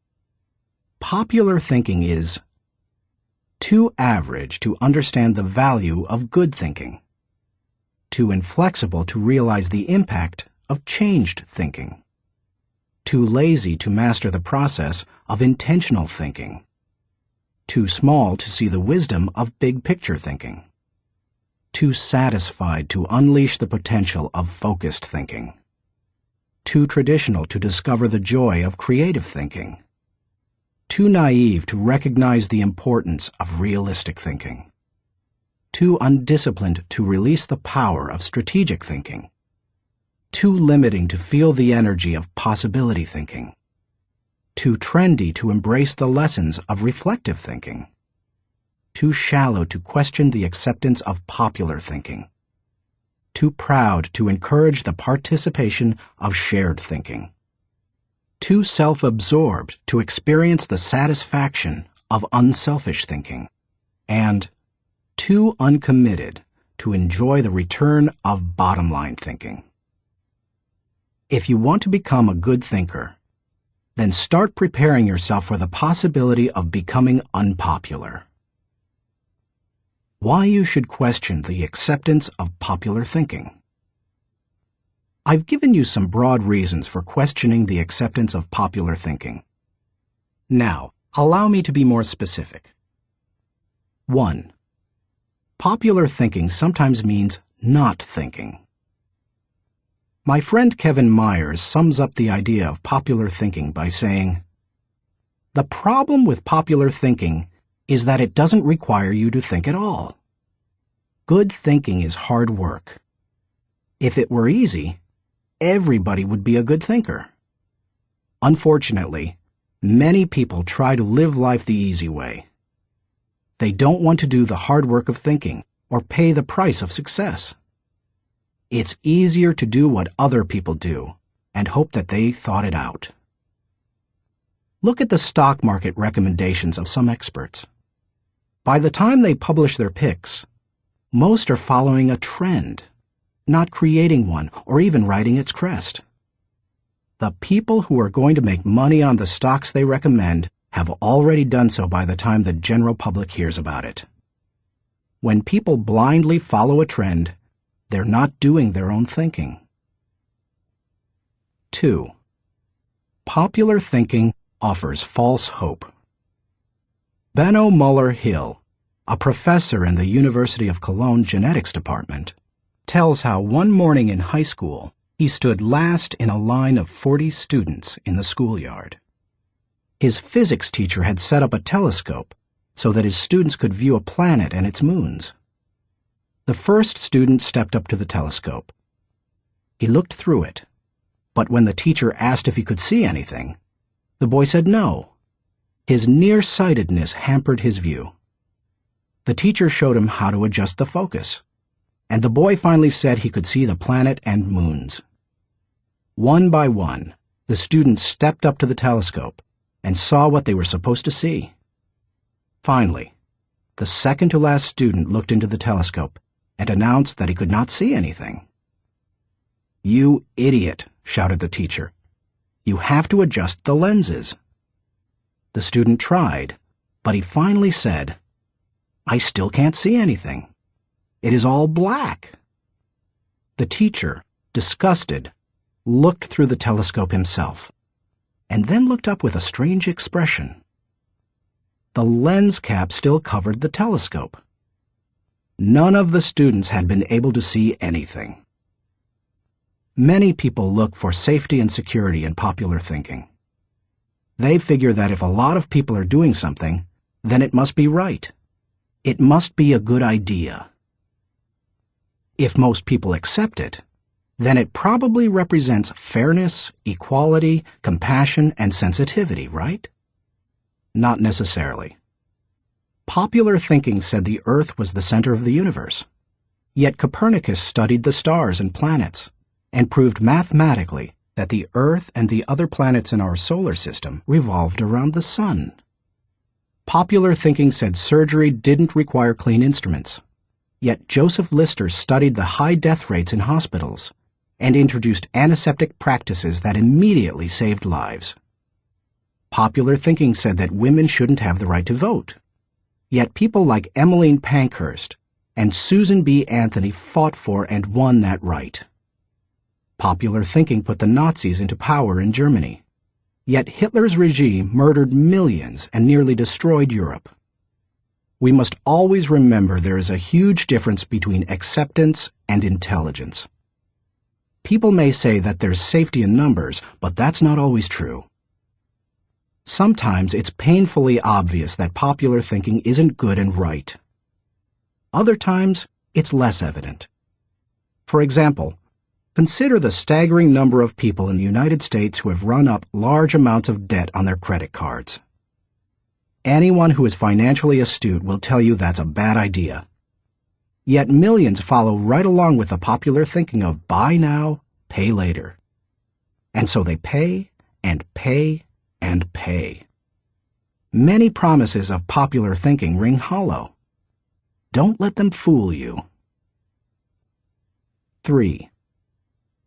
Popular thinking is too average to understand the value of good thinking, too inflexible to realize the impact of changed thinking, too lazy to master the process of intentional thinking, too small to see the wisdom of big-picture thinking, too satisfied to unleash the potential of focused thinking, too traditional to discover the joy of creative thinking, too naive to recognize the importance of realistic thinking, too undisciplined to release the power of strategic thinking, too limiting to feel the energy of possibility thinking, too trendy to embrace the lessons of reflective thinking, too shallow to question the acceptance of popular thinking, too proud to encourage the participation of shared thinking, too self-absorbed to experience the satisfaction of unselfish thinking, and too uncommitted to enjoy the return of bottom-line thinking. If you want to become a good thinker, then start preparing yourself for the possibility of becoming unpopular. Why you should question the acceptance of popular thinking. I've given you some broad reasons for questioning the acceptance of popular thinking. Now, allow me to be more specific. 1. Popular thinking sometimes means not thinking. My friend Kevin Myers sums up the idea of popular thinking by saying, "The problem with popular thinking is that it doesn't require you to think at all. Good thinking is hard work. If it were easy, everybody would be a good thinker. Unfortunately, many people try to live life the easy way. They don't want to do the hard work of thinking or pay the price of success. It's easier to do what other people do and hope that they thought it out." Look at the stock market recommendations of some experts. By the time they publish their picks, most are following a trend, not creating one or even riding its crest. The people who are going to make money on the stocks they recommend have already done so by the time the general public hears about it. When people blindly follow a trend, they're not doing their own thinking. 2. Popular thinking offers false hope. Benno Muller-Hill, a professor in the University of Cologne Genetics Department, tells how one morning in high school he stood last in a line of 40 students in the schoolyard. His physics teacher had set up a telescope so that his students could view a planet and its moons. The first student stepped up to the telescope. He looked through it, but when the teacher asked if he could see anything, the boy said no. His nearsightedness hampered his view. The teacher showed him how to adjust the focus, and the boy finally said he could see the planet and moons. One by one, the students stepped up to the telescope and saw what they were supposed to see. Finally, the second-to-last student looked into the telescope and announced that he could not see anything. "You idiot," shouted the teacher. "You have to adjust the lenses." The student tried, but he finally said, "I still can't see anything. It is all black." The teacher, disgusted, looked through the telescope himself, and then looked up with a strange expression. The lens cap still covered the telescope. None of the students had been able to see anything. Many people look for safety and security in popular thinking. They figure that if a lot of people are doing something, then it must be right. It must be a good idea. If most people accept it, then it probably represents fairness, equality, compassion, and sensitivity, right? Not necessarily. Popular thinking said the Earth was the center of the universe. Yet Copernicus studied the stars and planets and proved mathematically that the Earth and the other planets in our solar system revolved around the sun. Popular thinking said surgery didn't require clean instruments. Yet Joseph Lister studied the high death rates in hospitals and introduced antiseptic practices that immediately saved lives. Popular thinking said that women shouldn't have the right to vote. Yet people like Emmeline Pankhurst and Susan B. Anthony fought for and won that right. Popular thinking put the Nazis into power in Germany. Yet Hitler's regime murdered millions and nearly destroyed Europe. We must always remember there is a huge difference between acceptance and intelligence. People may say that there's safety in numbers, but that's not always true. Sometimes it's painfully obvious that popular thinking isn't good and right. Other times, it's less evident. For example, consider the staggering number of people in the United States who have run up large amounts of debt on their credit cards. Anyone who is financially astute will tell you that's a bad idea. Yet millions follow right along with the popular thinking of buy now, pay later. And so they pay and pay and pay. Many promises of popular thinking ring hollow. Don't let them fool you. 3.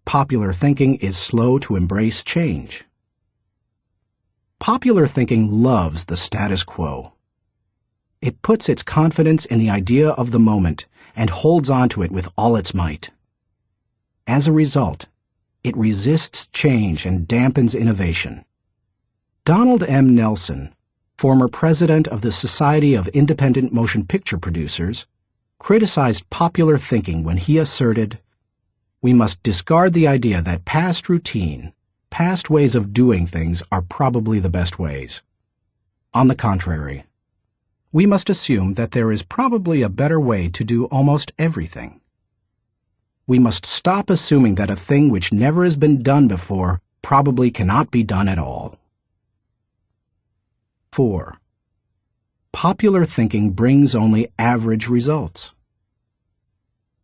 Popular thinking is slow to embrace change. Popular thinking loves the status quo. It puts its confidence in the idea of the moment and holds on to it with all its might. As a result, It resists change and dampens innovation. Donald M. Nelson, former president of the Society of Independent Motion Picture Producers, criticized popular thinking when he asserted, "We must discard the idea that past routine, past ways of doing things are probably the best ways. On the contrary, we must assume that there is probably a better way to do almost everything. We must stop assuming that a thing which never has been done before probably cannot be done at all." 4. Popular thinking brings only average results.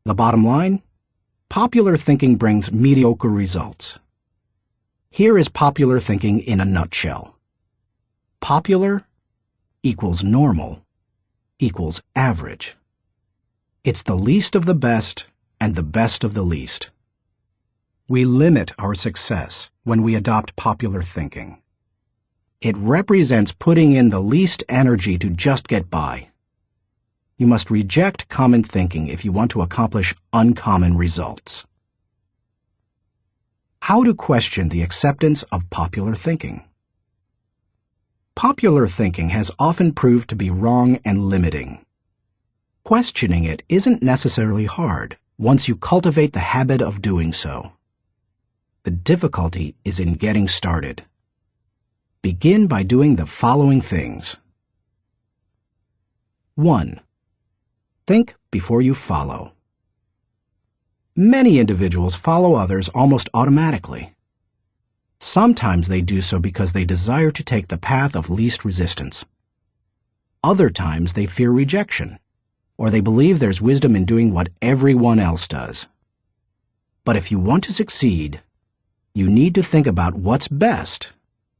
The bottom line? Popular thinking brings mediocre results. Here is popular thinking in a nutshell. Popular equals normal equals average. It's the least of the best and the best of the least. We limit our success when we adopt popular thinking. It represents putting in the least energy to just get by. You must reject common thinking if you want to accomplish uncommon results. How to question the acceptance of popular thinking. Popular thinking has often proved to be wrong and limiting. Questioning it isn't necessarily hard once you cultivate the habit of doing so. The difficulty is in getting started. Begin by doing the following things. 1. Think before you follow. Many individuals follow others almost automatically. Sometimes they do so because they desire to take the path of least resistance. Other times they fear rejection, or they believe there's wisdom in doing what everyone else does. But if you want to succeed, you need to think about what's best,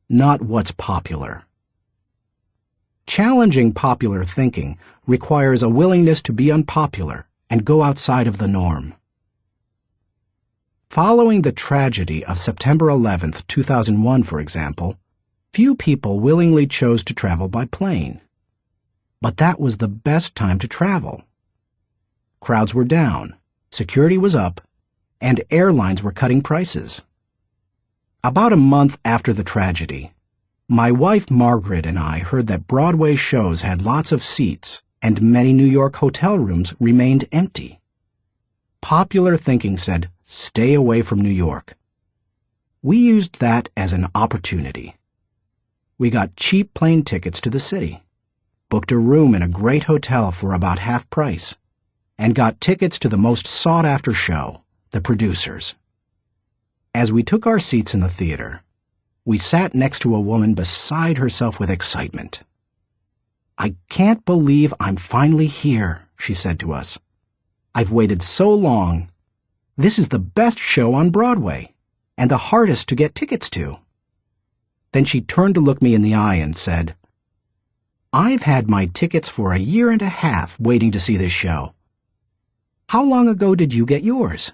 not what's popular. Challenging popular thinking requires a willingness to be unpopular and go outside of the norm. Following the tragedy of September 11, 2001, for example, few people willingly chose to travel by plane. But that was the best time to travel. Crowds were down, security was up, and airlines were cutting prices. About a month after the tragedy, my wife Margaret and I heard that Broadway shows had lots of seats and many New York hotel rooms remained empty. Popular thinking said, "Stay away from New York." We used that as an opportunity. We got cheap plane tickets to the city, booked a room in a great hotel for about half price, and got tickets to the most sought-after show, The Producers. As we took our seats in the theater, we sat next to a woman beside herself with excitement. "I can't believe I'm finally here," she said to us. "I've waited so long. This is the best show on Broadway, and the hardest to get tickets to." Then she turned to look me in the eye and said, "I've had my tickets for a year and a half waiting to see this show. How long ago did you get yours?"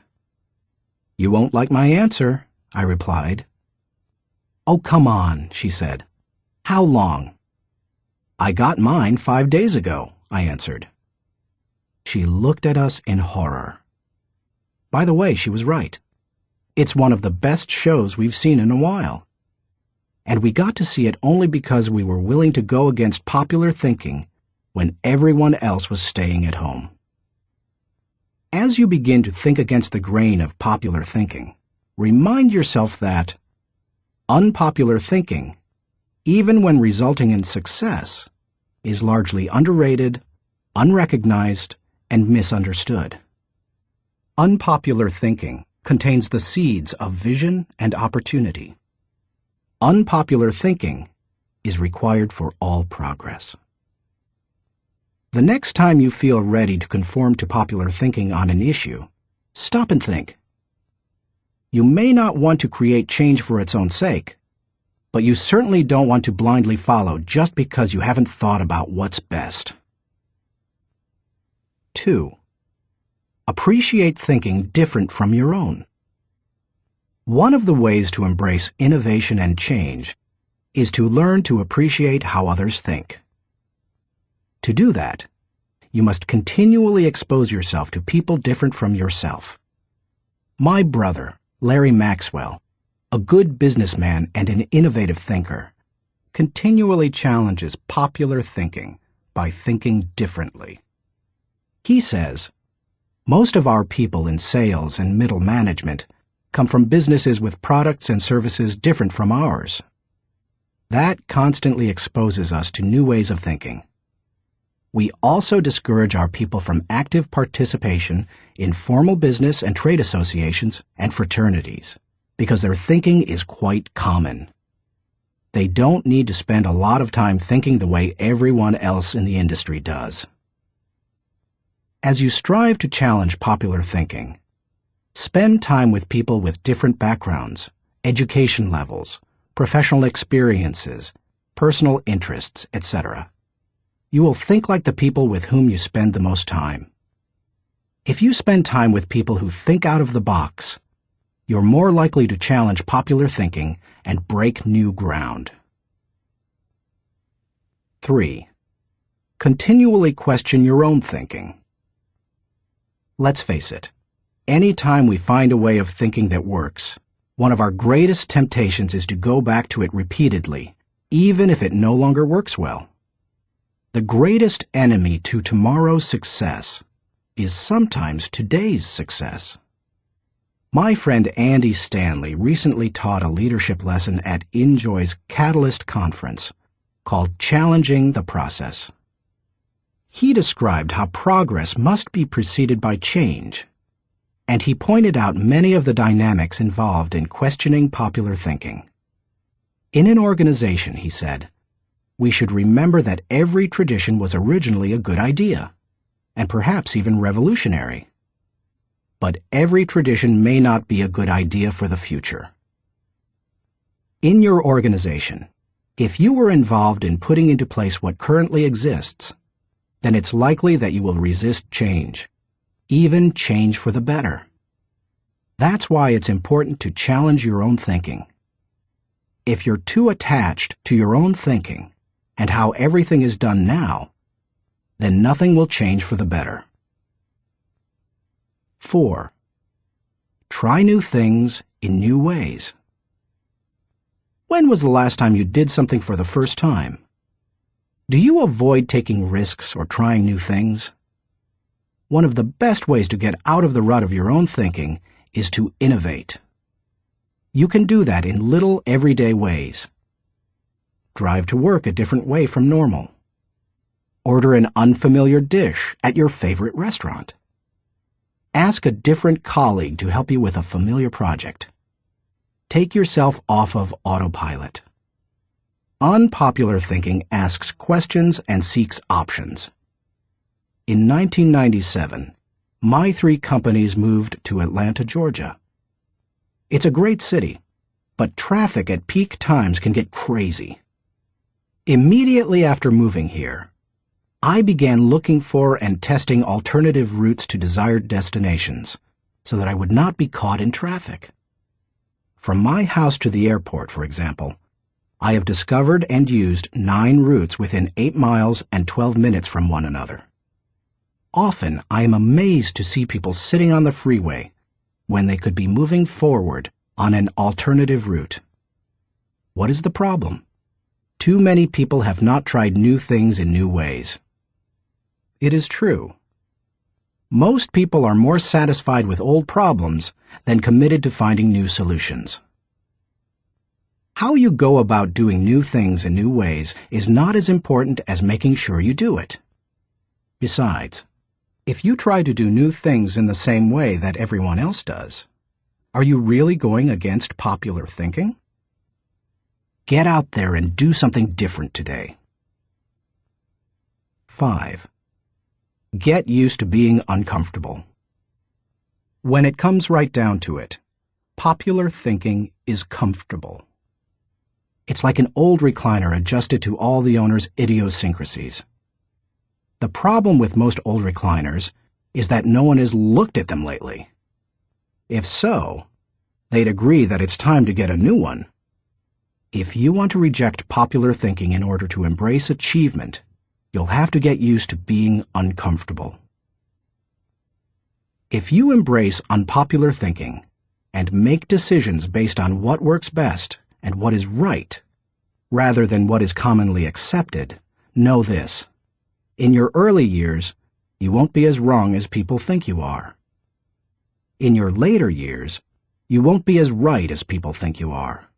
"You won't like my answer," I replied. "Oh, come on," she said. "How long?" "I got mine 5 days ago," I answered. She looked at us in horror. By the way, she was right. It's one of the best shows we've seen in a while. And we got to see it only because we were willing to go against popular thinking when everyone else was staying at home. As you begin to think against the grain of popular thinking, remind yourself that unpopular thinking, even when resulting in success, is largely underrated, unrecognized, and misunderstood. Unpopular thinking contains the seeds of vision and opportunity. Unpopular thinking is required for all progress. The next time you feel ready to conform to popular thinking on an issue, stop and think. You may not want to create change for its own sake, but you certainly don't want to blindly follow just because you haven't thought about what's best. 2. Appreciate thinking different from your own. One of the ways to embrace innovation and change is to learn to appreciate how others think. To do that, you must continually expose yourself to people different from yourself. My brother, Larry Maxwell, a good businessman and an innovative thinker, continually challenges popular thinking by thinking differently. He says, most of our people in sales and middle management come from businesses with products and services different from ours. That constantly exposes us to new ways of thinking. We also discourage our people from active participation in formal business and trade associations and fraternities because their thinking is quite common. They don't need to spend a lot of time thinking the way everyone else in the industry does. As you strive to challenge popular thinking, spend time with people with different backgrounds, education levels, professional experiences, personal interests, etc. You will think like the people with whom you spend the most time. If you spend time with people who think out of the box, you're more likely to challenge popular thinking and break new ground. 3. Continually question your own thinking. Let's face it, any time we find a way of thinking that works, one of our greatest temptations is to go back to it repeatedly, even if it no longer works well. The greatest enemy to tomorrow's success is sometimes today's success. My friend Andy Stanley recently taught a leadership lesson at Enjoy's Catalyst Conference called Challenging the Process. He described how progress must be preceded by change, and he pointed out many of the dynamics involved in questioning popular thinking. In an organization, he said, we should remember that every tradition was originally a good idea, and perhaps even revolutionary. But every tradition may not be a good idea for the future. In your organization, if you were involved in putting into place what currently exists, then it's likely that you will resist change, even change for the better. That's why it's important to challenge your own thinking. If you're too attached to your own thinking and how everything is done now, then nothing will change for the better. 4. Try new things in new ways. When was the last time you did something for the first time? Do you avoid taking risks or trying new things? One of the best ways to get out of the rut of your own thinking is to innovate. You can do that in little everyday ways. Drive to work a different way from normal. Order an unfamiliar dish at your favorite restaurant. Ask a different colleague to help you with a familiar project. Take yourself off of autopilot. Unpopular thinking asks questions and seeks options. In 1997, my 3 companies moved to Atlanta, Georgia. It's a great city, but traffic at peak times can get crazy. Immediately after moving here, I began looking for and testing alternative routes to desired destinations so that I would not be caught in traffic. From my house to the airport, for example, I have discovered and used 9 routes within 8 miles and 12 minutes from one another. Often, I am amazed to see people sitting on the freeway when they could be moving forward on an alternative route. What is the problem? Too many people have not tried new things in new ways. It is true. Most people are more satisfied with old problems than committed to finding new solutions. How you go about doing new things in new ways is not as important as making sure you do it. Besides, if you try to do new things in the same way that everyone else does, are you really going against popular thinking? Get out there and do something different today. 5. Get used to being uncomfortable. When it comes right down to it, popular thinking is comfortable. It's like an old recliner adjusted to all the owner's idiosyncrasies. The problem with most old recliners is that no one has looked at them lately. If so, they'd agree that it's time to get a new one. If you want to reject popular thinking in order to embrace achievement, you'll have to get used to being uncomfortable. If you embrace unpopular thinking, and make decisions based on what works best and what is right, rather than what is commonly accepted, know this: in your early years, you won't be as wrong as people think you are. In your later years, you won't be as right as people think you are.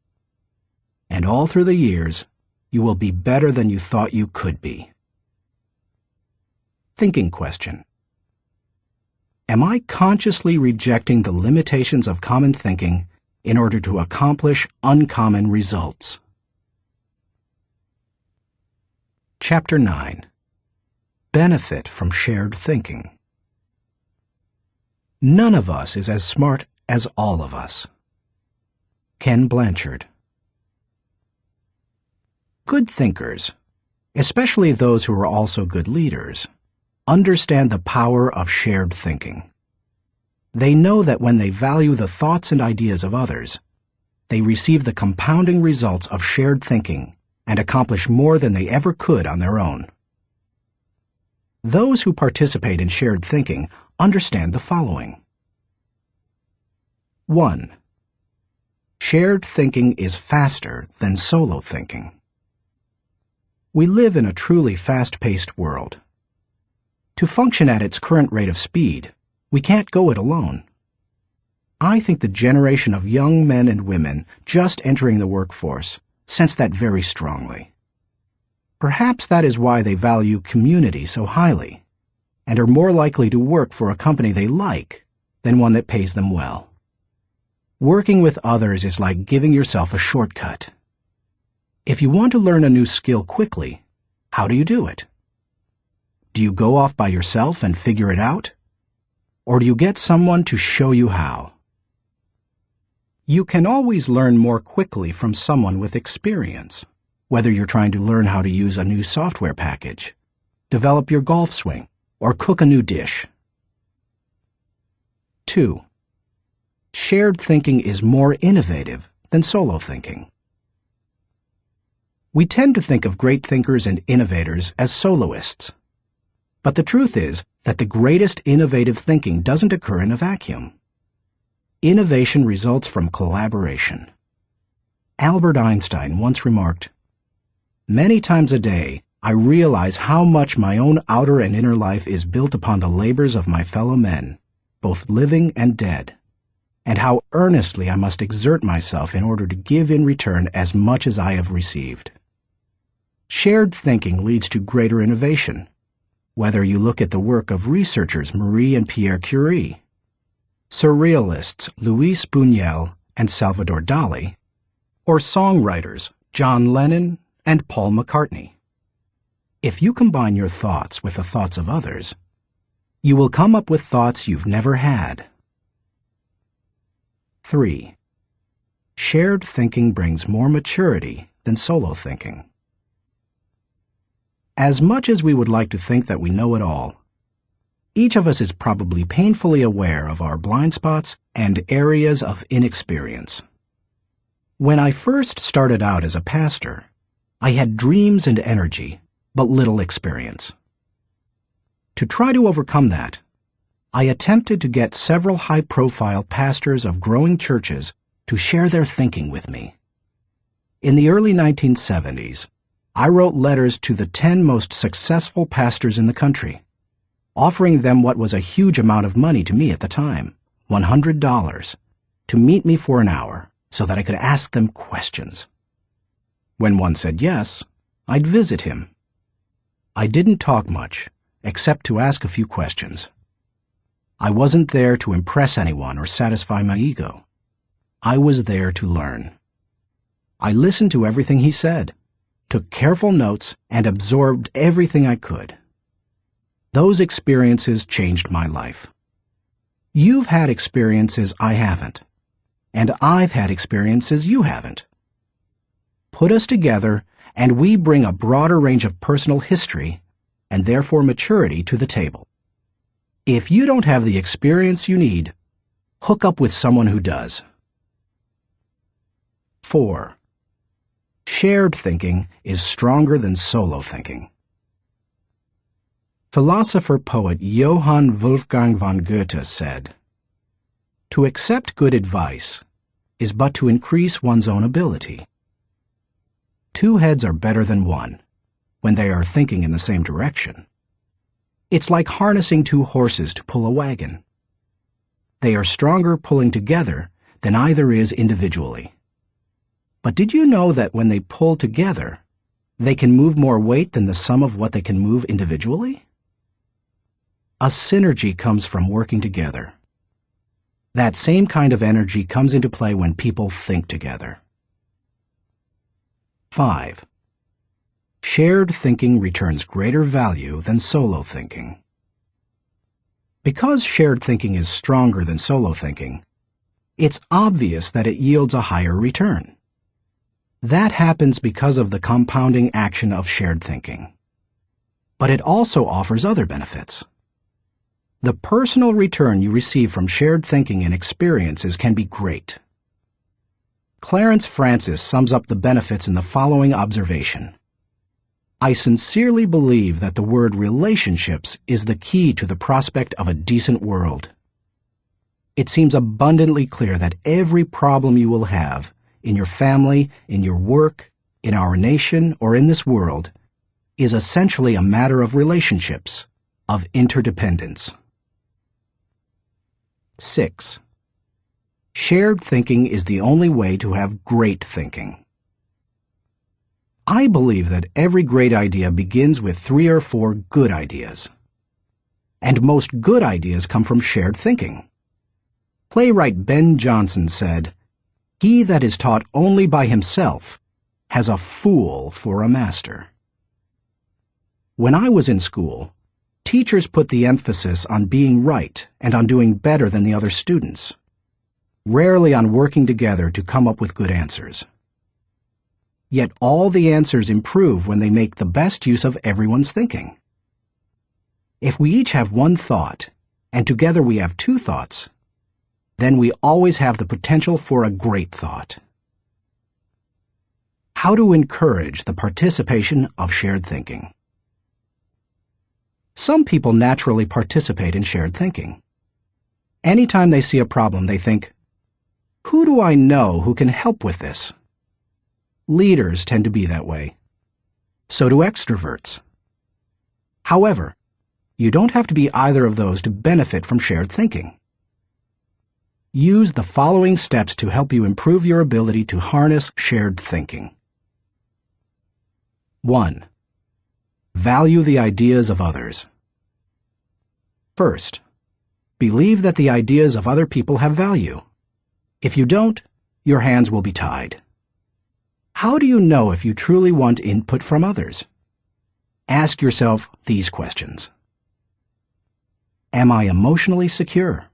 And all through the years, you will be better than you thought you could be. Thinking question. Am I consciously rejecting the limitations of common thinking in order to accomplish uncommon results? Chapter 9. Benefit from shared thinking. None of us is as smart as all of us. Ken Blanchard. Good thinkers, especially those who are also good leaders, understand the power of shared thinking. They know that when they value the thoughts and ideas of others, they receive the compounding results of shared thinking and accomplish more than they ever could on their own. Those who participate in shared thinking understand the following. 1. Shared thinking is faster than solo thinking. We live in a truly fast-paced world. To function at its current rate of speed, we can't go it alone. I think the generation of young men and women just entering the workforce sense that very strongly. Perhaps that is why they value community so highly, and are more likely to work for a company they like than one that pays them well. Working with others is like giving yourself a shortcut. If you want to learn a new skill quickly, how do you do it? Do you go off by yourself and figure it out? Or do you get someone to show you how? You can always learn more quickly from someone with experience, whether you're trying to learn how to use a new software package, develop your golf swing, or cook a new dish. 2. Shared thinking is more innovative than solo thinking. We tend to think of great thinkers and innovators as soloists. But the truth is that the greatest innovative thinking doesn't occur in a vacuum. Innovation results from collaboration. Albert Einstein once remarked, "Many times a day, I realize how much my own outer and inner life is built upon the labors of my fellow men, both living and dead, and how earnestly I must exert myself in order to give in return as much as I have received." Shared thinking leads to greater innovation, whether you look at the work of researchers Marie and Pierre Curie, surrealists Luis Buñuel and Salvador Dali, or songwriters John Lennon and Paul McCartney. If you combine your thoughts with the thoughts of others, you will come up with thoughts you've never had. 3. Shared thinking brings more maturity than solo thinking. As much as we would like to think that we know it all, each of us is probably painfully aware of our blind spots and areas of inexperience. When I first started out as a pastor, I had dreams and energy, but little experience. To try to overcome that, I attempted to get several high-profile pastors of growing churches to share their thinking with me. In the early 1970s, I wrote letters to the 10 most successful pastors in the country, offering them what was a huge amount of money to me at the time, $100, to meet me for an hour so that I could ask them questions. When one said yes, I'd visit him. I didn't talk much, except to ask a few questions. I wasn't there to impress anyone or satisfy my ego. I was there to learn. I listened to everything he said, took careful notes, and absorbed everything I could. Those experiences changed my life. You've had experiences I haven't, and I've had experiences you haven't. Put us together, and we bring a broader range of personal history, and therefore maturity, to the table. If you don't have the experience you need, hook up with someone who does. 4. Shared thinking is stronger than solo thinking. Philosopher-poet Johann Wolfgang von Goethe said, To accept good advice is but to increase one's own ability. Two heads are better than one when they are thinking in the same direction. It's like harnessing two horses to pull a wagon. They are stronger pulling together than either is individually. But did you know that when they pull together, they can move more weight than the sum of what they can move individually? A synergy comes from working together. That same kind of energy comes into play when people think together. 5. Shared thinking returns greater value than solo thinking. Because shared thinking is stronger than solo thinking, it's obvious that it yields a higher return. That happens because of the compounding action of shared thinking. But it also offers other benefits. The personal return you receive from shared thinking and experiences can be great. Clarence Francis sums up the benefits in the following observation. I sincerely believe that the word relationships is the key to the prospect of a decent world. It seems abundantly clear that every problem you will have, in your family, in your work, in our nation, or in this world, is essentially a matter of relationships, of interdependence. 6. Shared thinking is the only way to have great thinking. I believe that every great idea begins with 3 or 4 good ideas. And most good ideas come from shared thinking. Playwright Ben Jonson said, "He that is taught only by himself has a fool for a master." When I was in school, teachers put the emphasis on being right and on doing better than the other students, rarely on working together to come up with good answers. Yet all the answers improve when they make the best use of everyone's thinking. If we each have one thought, and together we have 2 thoughts, then we always have the potential for a great thought. How to encourage the participation of shared thinking. Some people naturally participate in shared thinking. Anytime they see a problem, they think, "Who do I know who can help with this?" Leaders tend to be that way. So do extroverts. However, you don't have to be either of those to benefit from shared thinking. Use the following steps to help you improve your ability to harness shared thinking. 1. Value the ideas of others. First, believe that the ideas of other people have value. If you don't, your hands will be tied. How do you know if you truly want input from others? Ask yourself these questions. Am I emotionally secure?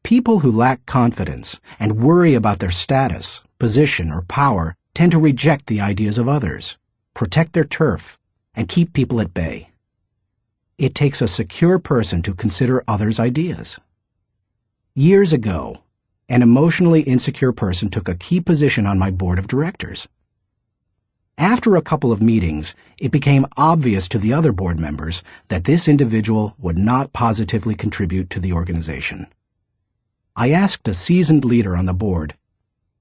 People who lack confidence and worry about their status, position, or power tend to reject the ideas of others, protect their turf, and keep people at bay. It takes a secure person to consider others' ideas. Years ago, an emotionally insecure person took a key position on my board of directors. After a couple of meetings, it became obvious to the other board members that this individual would not positively contribute to the organization. I asked a seasoned leader on the board,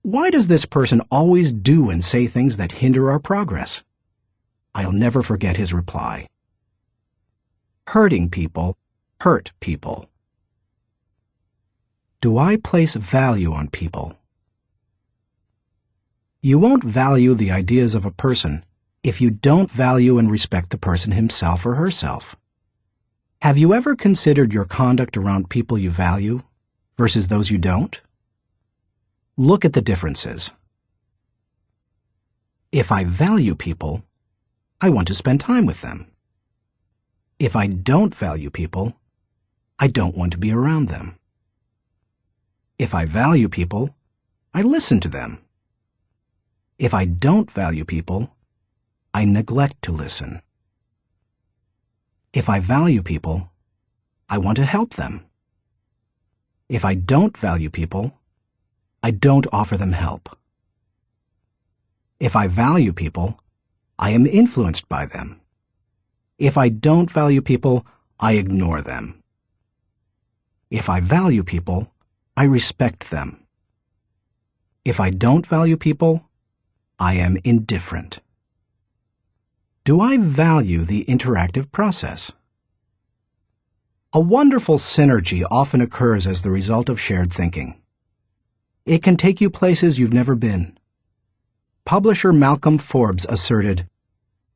"Why does this person always do and say things that hinder our progress?" I'll never forget his reply. Hurting people hurt people. Do I place value on people? You won't value the ideas of a person if you don't value and respect the person himself or herself. Have you ever considered your conduct around people you value versus those you don't? Look at the differences. If I value people, I want to spend time with them. If I don't value people, I don't want to be around them. If I value people, I listen to them. If I don't value people, I neglect to listen. If I value people, I want to help them. If I don't value people, I don't offer them help. If I value people, I am influenced by them. If I don't value people, I ignore them. If I value people, I respect them. If I don't value people, I am indifferent. Do I value the interactive process? A wonderful synergy often occurs as the result of shared thinking. It can take you places you've never been. Publisher Malcolm Forbes asserted,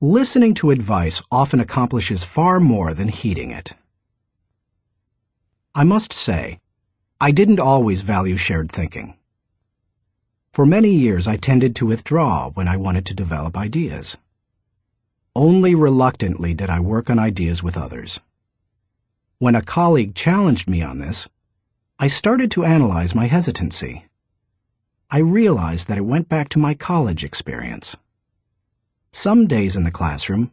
"Listening to advice often accomplishes far more than heeding it." I must say, I didn't always value shared thinking. For many years, I tended to withdraw when I wanted to develop ideas. Only reluctantly did I work on ideas with others. When a colleague challenged me on this, I started to analyze my hesitancy. I realized that it went back to my college experience. Some days in the classroom,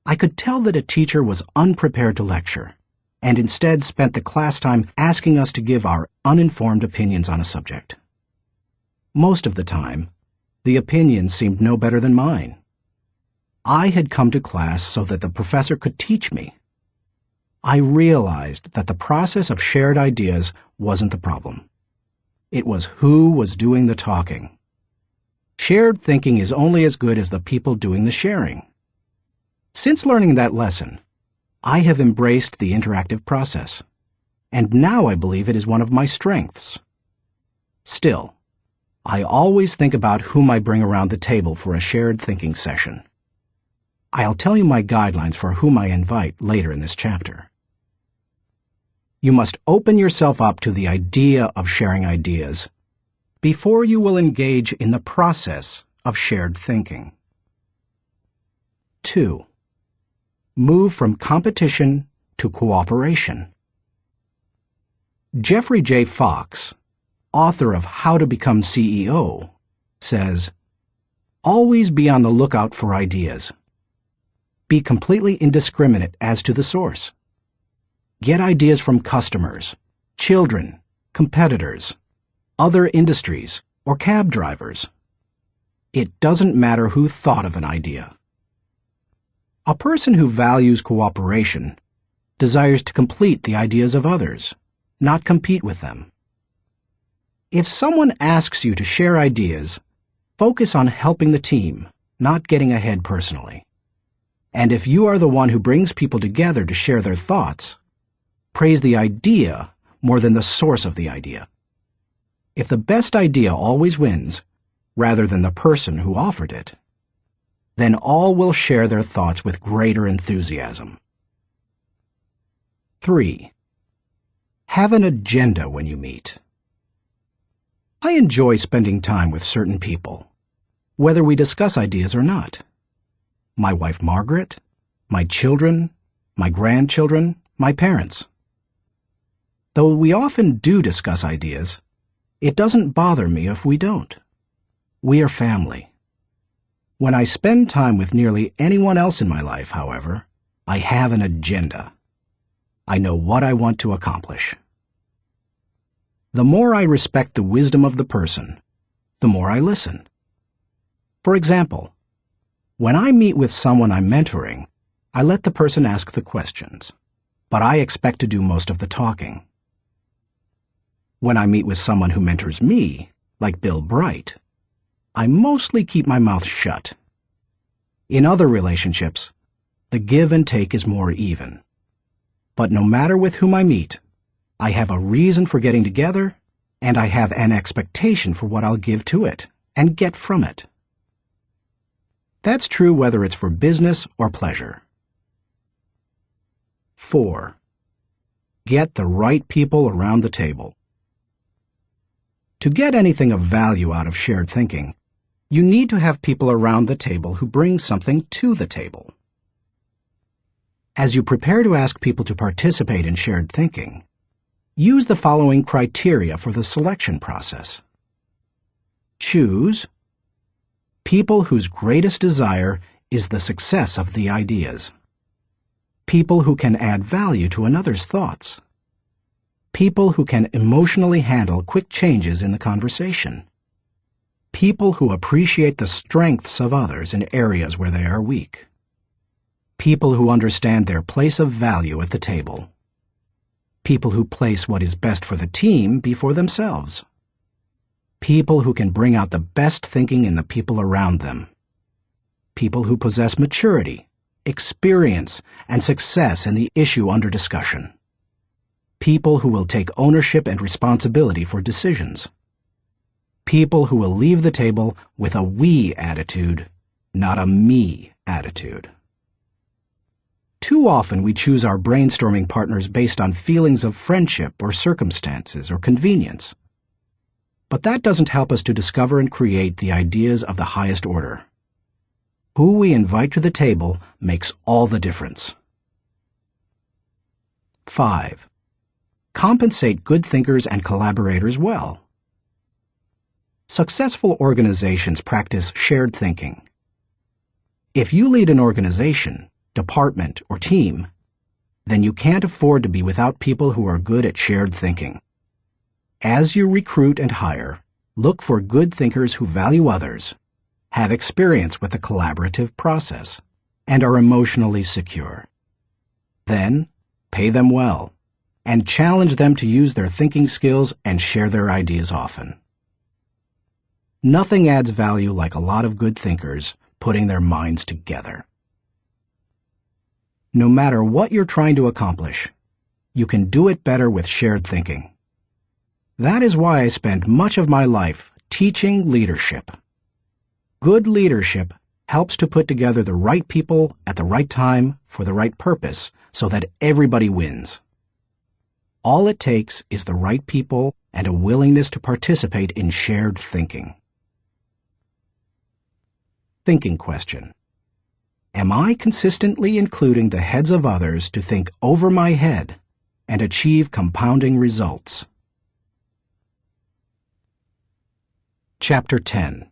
I could tell that a teacher was unprepared to lecture, and instead spent the class time asking us to give our uninformed opinions on a subject. Most of the time, the opinions seemed no better than mine. I had come to class so that the professor could teach me. I realized that the process of shared ideas wasn't the problem. It was who was doing the talking. Shared thinking is only as good as the people doing the sharing. Since learning that lesson, I have embraced the interactive process, and now I believe it is one of my strengths. Still, I always think about whom I bring around the table for a shared thinking session. I'll tell you my guidelines for whom I invite later in this chapter. You must open yourself up to the idea of sharing ideas before you will engage in the process of shared thinking. 2. Move from competition to cooperation. Jeffrey J. Fox, author of How to Become CEO, says, "Always be on the lookout for ideas. Be completely indiscriminate as to the source. Get ideas from customers, children, competitors, other industries, or cab drivers. It doesn't matter who thought of an idea." A person who values cooperation desires to complete the ideas of others, not compete with them. If someone asks you to share ideas, focus on helping the team, not getting ahead personally. And if you are the one who brings people together to share their thoughts, praise the idea more than the source of the idea. If the best idea always wins, rather than the person who offered it, then all will share their thoughts with greater enthusiasm. 3. Have an agenda when you meet. I enjoy spending time with certain people, whether we discuss ideas or not. My wife Margaret, my children, my grandchildren, my parents. Though we often do discuss ideas, it doesn't bother me if we don't. We are family. When I spend time with nearly anyone else in my life, however, I have an agenda. I know what I want to accomplish. The more I respect the wisdom of the person, the more I listen. For example, when I meet with someone I'm mentoring, I let the person ask the questions, but I expect to do most of the talking. When I meet with someone who mentors me, like Bill Bright, I mostly keep my mouth shut. In other relationships, the give and take is more even. But no matter with whom I meet, I have a reason for getting together, and I have an expectation for what I'll give to it and get from it. That's true whether it's for business or pleasure. 4. Get the right people around the table. To get anything of value out of shared thinking, you need to have people around the table who bring something to the table. As you prepare to ask people to participate in shared thinking, use the following criteria for the selection process. Choose people whose greatest desire is the success of the ideas. People who can add value to another's thoughts. People who can emotionally handle quick changes in the conversation. People who appreciate the strengths of others in areas where they are weak. People who understand their place of value at the table. People who place what is best for the team before themselves. People who can bring out the best thinking in the people around them. People who possess maturity, experience, and success in the issue under discussion. People who will take ownership and responsibility for decisions. People who will leave the table with a we attitude, not a me attitude. Too often we choose our brainstorming partners based on feelings of friendship or circumstances or convenience. But that doesn't help us to discover and create the ideas of the highest order. Who we invite to the table makes all the difference. 5. Compensate good thinkers and collaborators well. Successful organizations practice shared thinking. If you lead an organization, department, or team, then you can't afford to be without people who are good at shared thinking. As you recruit and hire, look for good thinkers who value others, have experience with the collaborative process, and are emotionally secure. Then, pay them well, and challenge them to use their thinking skills and share their ideas often. Nothing adds value like a lot of good thinkers putting their minds together. No matter what you're trying to accomplish, you can do it better with shared thinking. That is why I spend much of my life teaching leadership. Good leadership helps to put together the right people at the right time for the right purpose so that everybody wins. All it takes is the right people and a willingness to participate in shared thinking. Thinking question. Am I consistently including the heads of others to think over my head and achieve compounding results? Chapter 10.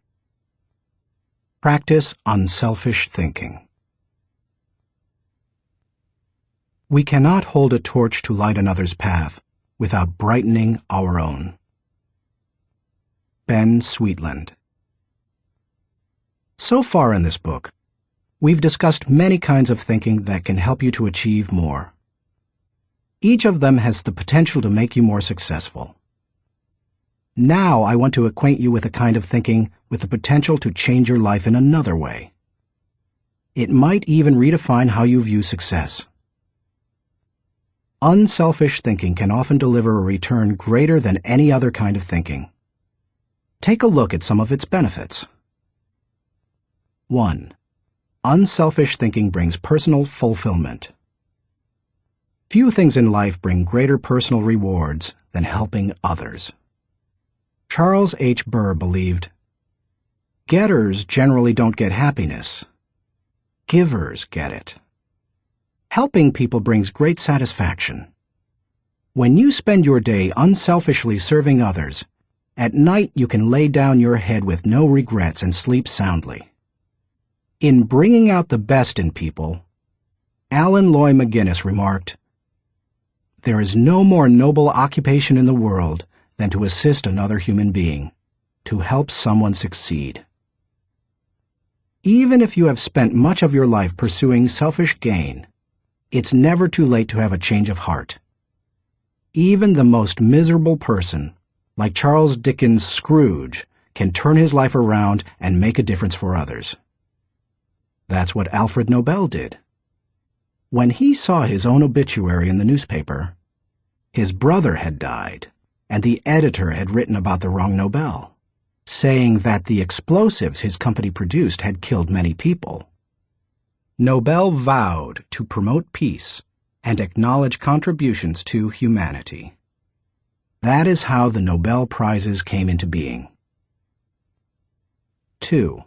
Practice unselfish thinking. We cannot hold a torch to light another's path without brightening our own. Ben Sweetland. So far in this book, we've discussed many kinds of thinking that can help you to achieve more. Each of them has the potential to make you more successful. Now I want to acquaint you with a kind of thinking with the potential to change your life in another way. It might even redefine how you view success. Unselfish thinking can often deliver a return greater than any other kind of thinking. Take a look at some of its benefits. 1. Unselfish thinking brings personal fulfillment. Few things in life bring greater personal rewards than helping others. Charles H. Burr believed, "Getters generally don't get happiness. Givers get it." Helping people brings great satisfaction. When you spend your day unselfishly serving others, at night you can lay down your head with no regrets and sleep soundly. In Bringing Out the Best in People, Alan Loy McGuinness remarked, "There is no more noble occupation in the world than to assist another human being, to help someone succeed." Even if you have spent much of your life pursuing selfish gain, it's never too late to have a change of heart. Even the most miserable person, like Charles Dickens' Scrooge, can turn his life around and make a difference for others. That's what Alfred Nobel did. When he saw his own obituary in the newspaper, his brother had died, and the editor had written about the wrong Nobel, saying that the explosives his company produced had killed many people. Nobel vowed to promote peace and acknowledge contributions to humanity. That is how the Nobel Prizes came into being. 2.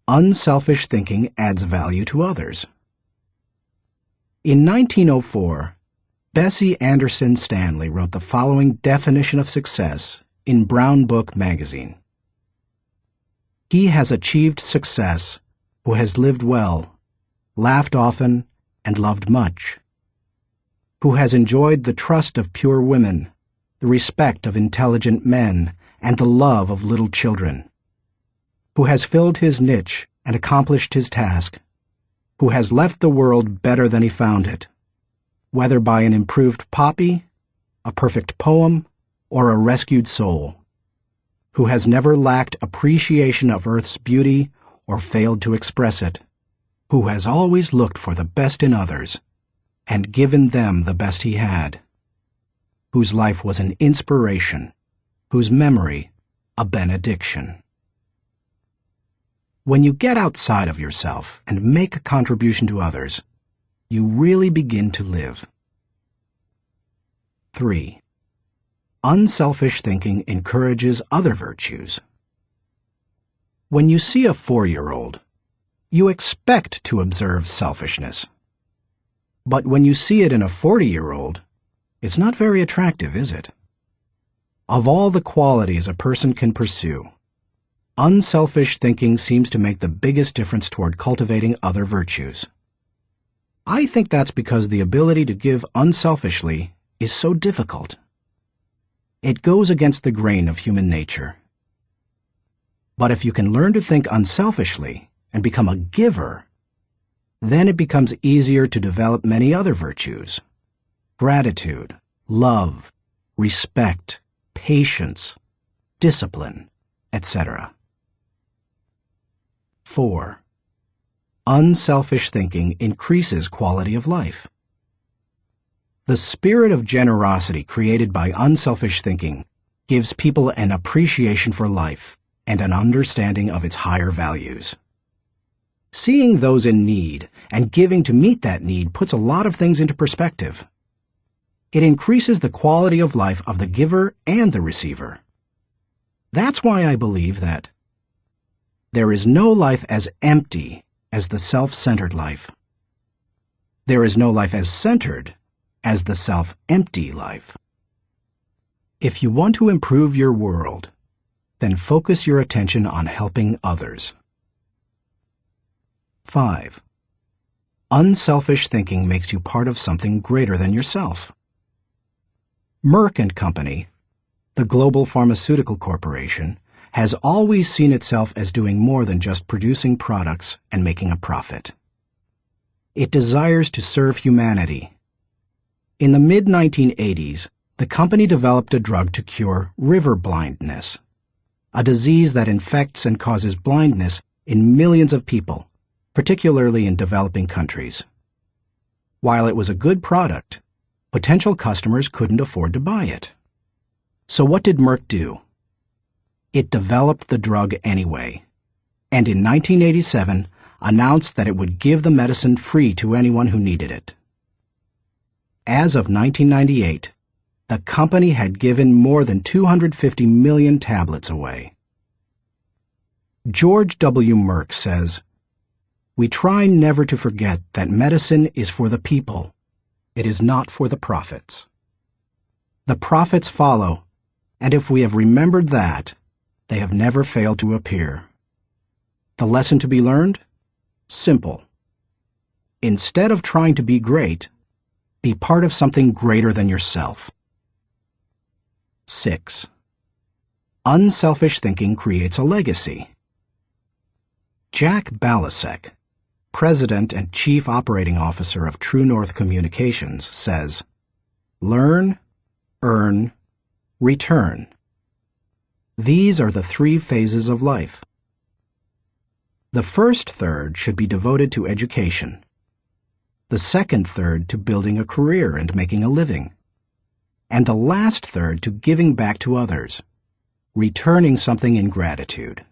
Unselfish thinking adds value to others. In 1904, Bessie Anderson Stanley wrote the following definition of success in Brown Book magazine. "He has achieved success who has lived well, laughed often, and loved much, who has enjoyed the trust of pure women, the respect of intelligent men, and the love of little children, who has filled his niche and accomplished his task, who has left the world better than he found it, whether by an improved poppy, a perfect poem, or a rescued soul, who has never lacked appreciation of earth's beauty or failed to express it, who has always looked for the best in others and given them the best he had, whose life was an inspiration, whose memory a benediction. When you get outside of yourself and make a contribution to others, you really begin to live. 3. Unselfish thinking encourages other virtues. When you see a 4-year-old, you expect to observe selfishness. But when you see it in a 40-year-old, it's not very attractive, is it? Of all the qualities a person can pursue, unselfish thinking seems to make the biggest difference toward cultivating other virtues. I think that's because the ability to give unselfishly is so difficult. It goes against the grain of human nature. But if you can learn to think unselfishly and become a giver, then it becomes easier to develop many other virtues: gratitude, love, respect, patience, discipline, etc. 4. Unselfish thinking increases quality of life. The spirit of generosity created by unselfish thinking gives people an appreciation for life and an understanding of its higher values. Seeing those in need and giving to meet that need puts a lot of things into perspective. It increases the quality of life of the giver and the receiver. That's why I believe that there is no life as empty as the self-centered life. There is no life as centered as the self-empty life. If you want to improve your world, then focus your attention on helping others. 5. Unselfish thinking makes you part of something greater than yourself. Merck & Company, the global pharmaceutical corporation, has always seen itself as doing more than just producing products and making a profit. It desires to serve humanity. In the mid-1980s, the company developed a drug to cure river blindness, a disease that infects and causes blindness in millions of people, particularly in developing countries. While it was a good product, potential customers couldn't afford to buy it. So what did Merck do? It developed the drug anyway, and in 1987 announced that it would give the medicine free to anyone who needed it. As of 1998, the company had given more than 250 million tablets away. George W. Merck says, "We try never to forget that medicine is for the people. It is not for the profits. The profits follow, and if we have remembered that, they have never failed to appear. The lesson to be learned? Simple. Instead of trying to be great, be part of something greater than yourself." 6. Unselfish thinking creates a legacy. Jack Balasek, President and Chief Operating Officer of True North Communications, says, "Learn, earn, return. These are the 3 phases of life. The first third should be devoted to education. The second third to building a career and making a living. And the last third to giving back to others, returning something in gratitude.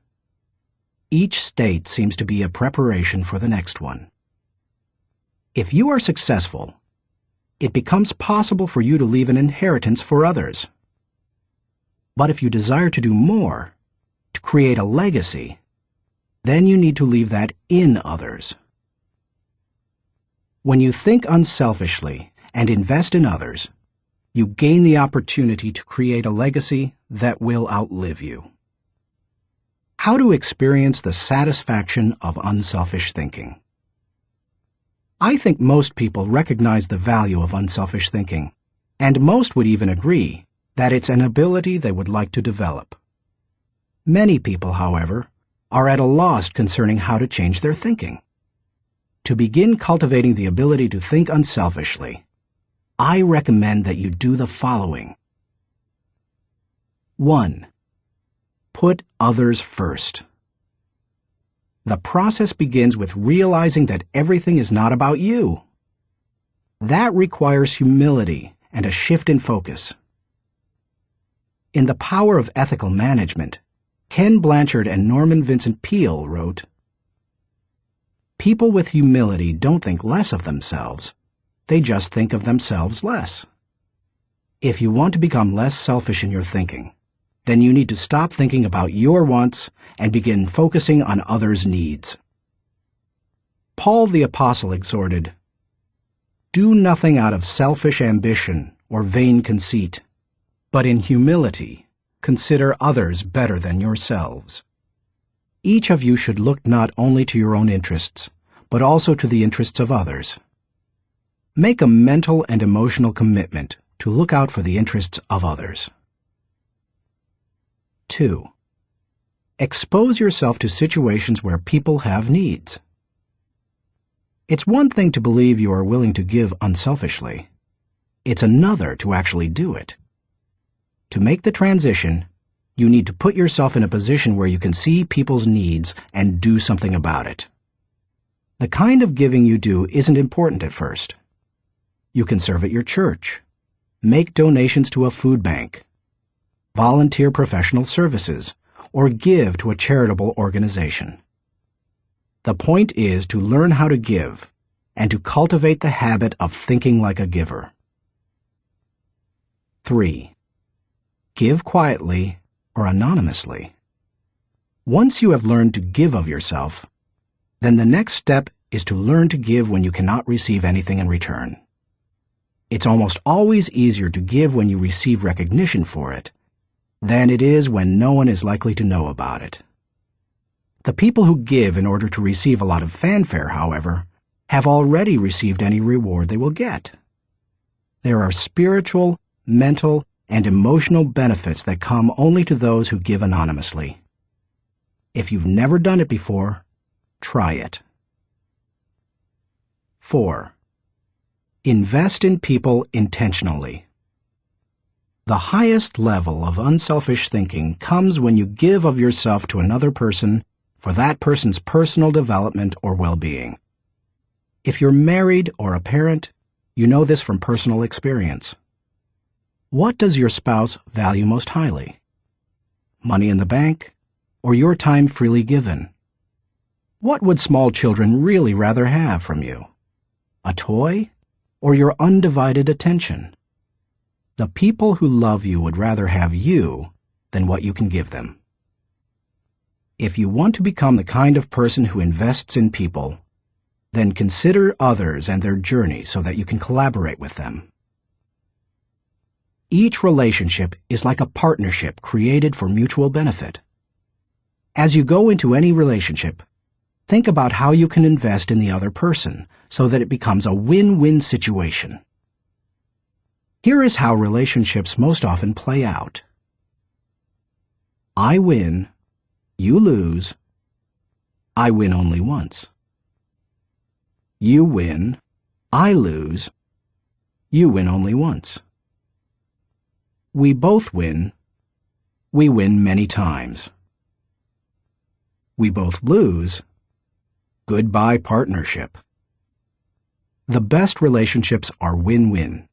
Each state seems to be a preparation for the next one. If you are successful, it becomes possible for you to leave an inheritance for others. But if you desire to do more, to create a legacy, then you need to leave that in others. When you think unselfishly and invest in others, you gain the opportunity to create a legacy that will outlive you. How to experience the satisfaction of unselfish thinking. I think most people recognize the value of unselfish thinking, and most would even agree that it's an ability they would like to develop. Many people, however, are at a loss concerning how to change their thinking. To begin cultivating the ability to think unselfishly, I recommend that you do the following. 1. Put others first. The process begins with realizing that everything is not about you. That requires humility and a shift in focus. In The Power of Ethical Management, Ken Blanchard and Norman Vincent Peale wrote, "People with humility don't think less of themselves. They just think of themselves less." If you want to become less selfish in your thinking, then you need to stop thinking about your wants and begin focusing on others' needs. Paul the Apostle exhorted, "Do nothing out of selfish ambition or vain conceit, but in humility consider others better than yourselves." Each of you should look not only to your own interests, but also to the interests of others. Make a mental and emotional commitment to look out for the interests of others. 2. Expose yourself to situations where people have needs. It's one thing to believe you are willing to give unselfishly. It's another to actually do it. To make the transition, you need to put yourself in a position where you can see people's needs and do something about it. The kind of giving you do isn't important at first. You can serve at your church, make donations to a food bank, volunteer professional services, or give to a charitable organization. The point is to learn how to give and to cultivate the habit of thinking like a giver. 3. Give quietly or anonymously. Once you have learned to give of yourself, then the next step is to learn to give when you cannot receive anything in return. It's almost always easier to give when you receive recognition for it than it is when no one is likely to know about it. The people who give in order to receive a lot of fanfare, however, have already received any reward they will get. There are spiritual, mental, and emotional benefits that come only to those who give anonymously. If you've never done it before, try it. 4. Invest in people intentionally. The highest level of unselfish thinking comes when you give of yourself to another person for that person's personal development or well-being. If you're married or a parent, you know this from personal experience. What does your spouse value most highly? Money in the bank, or your time freely given? What would small children really rather have from you? A toy, or your undivided attention? The people who love you would rather have you than what you can give them. If you want to become the kind of person who invests in people, then consider others and their journey so that you can collaborate with them. Each relationship is like a partnership created for mutual benefit. As you go into any relationship, think about how you can invest in the other person so that it becomes a win-win situation. Here is how relationships most often play out. I win, you lose. I win only once. You win, I lose. You win only once. We both win. We win many times. We both lose. Goodbye partnership. The best relationships are win-win.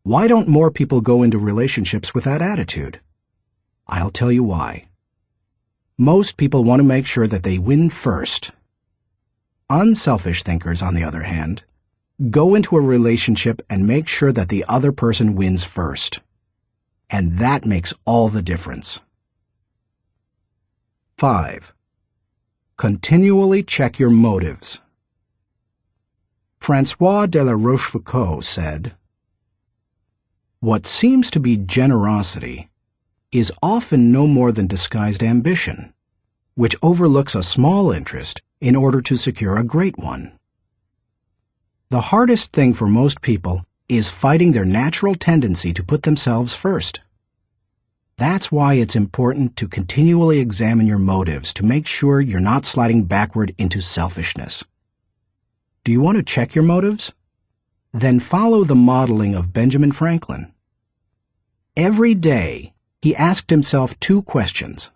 Why don't more people go into relationships with that attitude? I'll tell you why. Most people want to make sure that they win first. Unselfish thinkers, on the other hand, go into a relationship and make sure that the other person wins first. And that makes all the difference. 5. Continually check your motives. François de la Rochefoucauld said, "What seems to be generosity is often no more than disguised ambition, which overlooks a small interest in order to secure a great one." The hardest thing for most people is fighting their natural tendency to put themselves first. That's why it's important to continually examine your motives to make sure you're not sliding backward into selfishness. Do you want to check your motives? then follow the modeling of Benjamin Franklin. Every day, he asked himself 2 questions.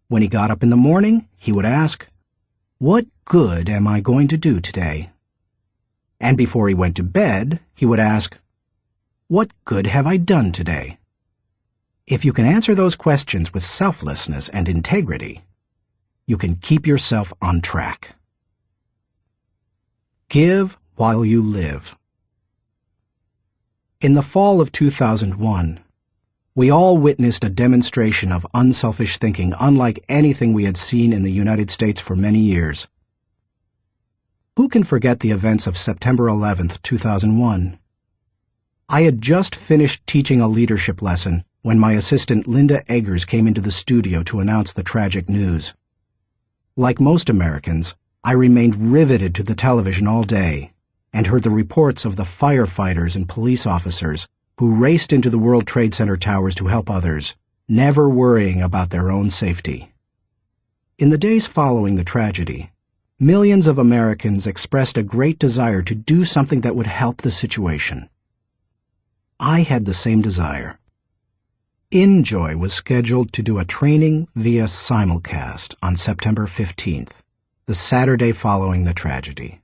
When he got up in the morning, he would ask, "What good am I going to do today?" And before he went to bed, he would ask, "What good have I done today?" If you can answer those questions with selflessness and integrity, you can keep yourself on track. Give while you live. In the fall of 2001, we all witnessed a demonstration of unselfish thinking unlike anything we had seen in the United States for many years. Who can forget the events of September 11th, 2001? I had just finished teaching a leadership lesson when my assistant Linda Eggers came into the studio to announce the tragic news. Like most Americans, I remained riveted to the television all day and heard the reports of the firefighters and police officers who raced into the World Trade Center towers to help others, never worrying about their own safety. In the days following the tragedy, millions of Americans expressed a great desire to do something that would help the situation. I had the same desire. InJoy was scheduled to do a training via simulcast on September 15th, the Saturday following the tragedy.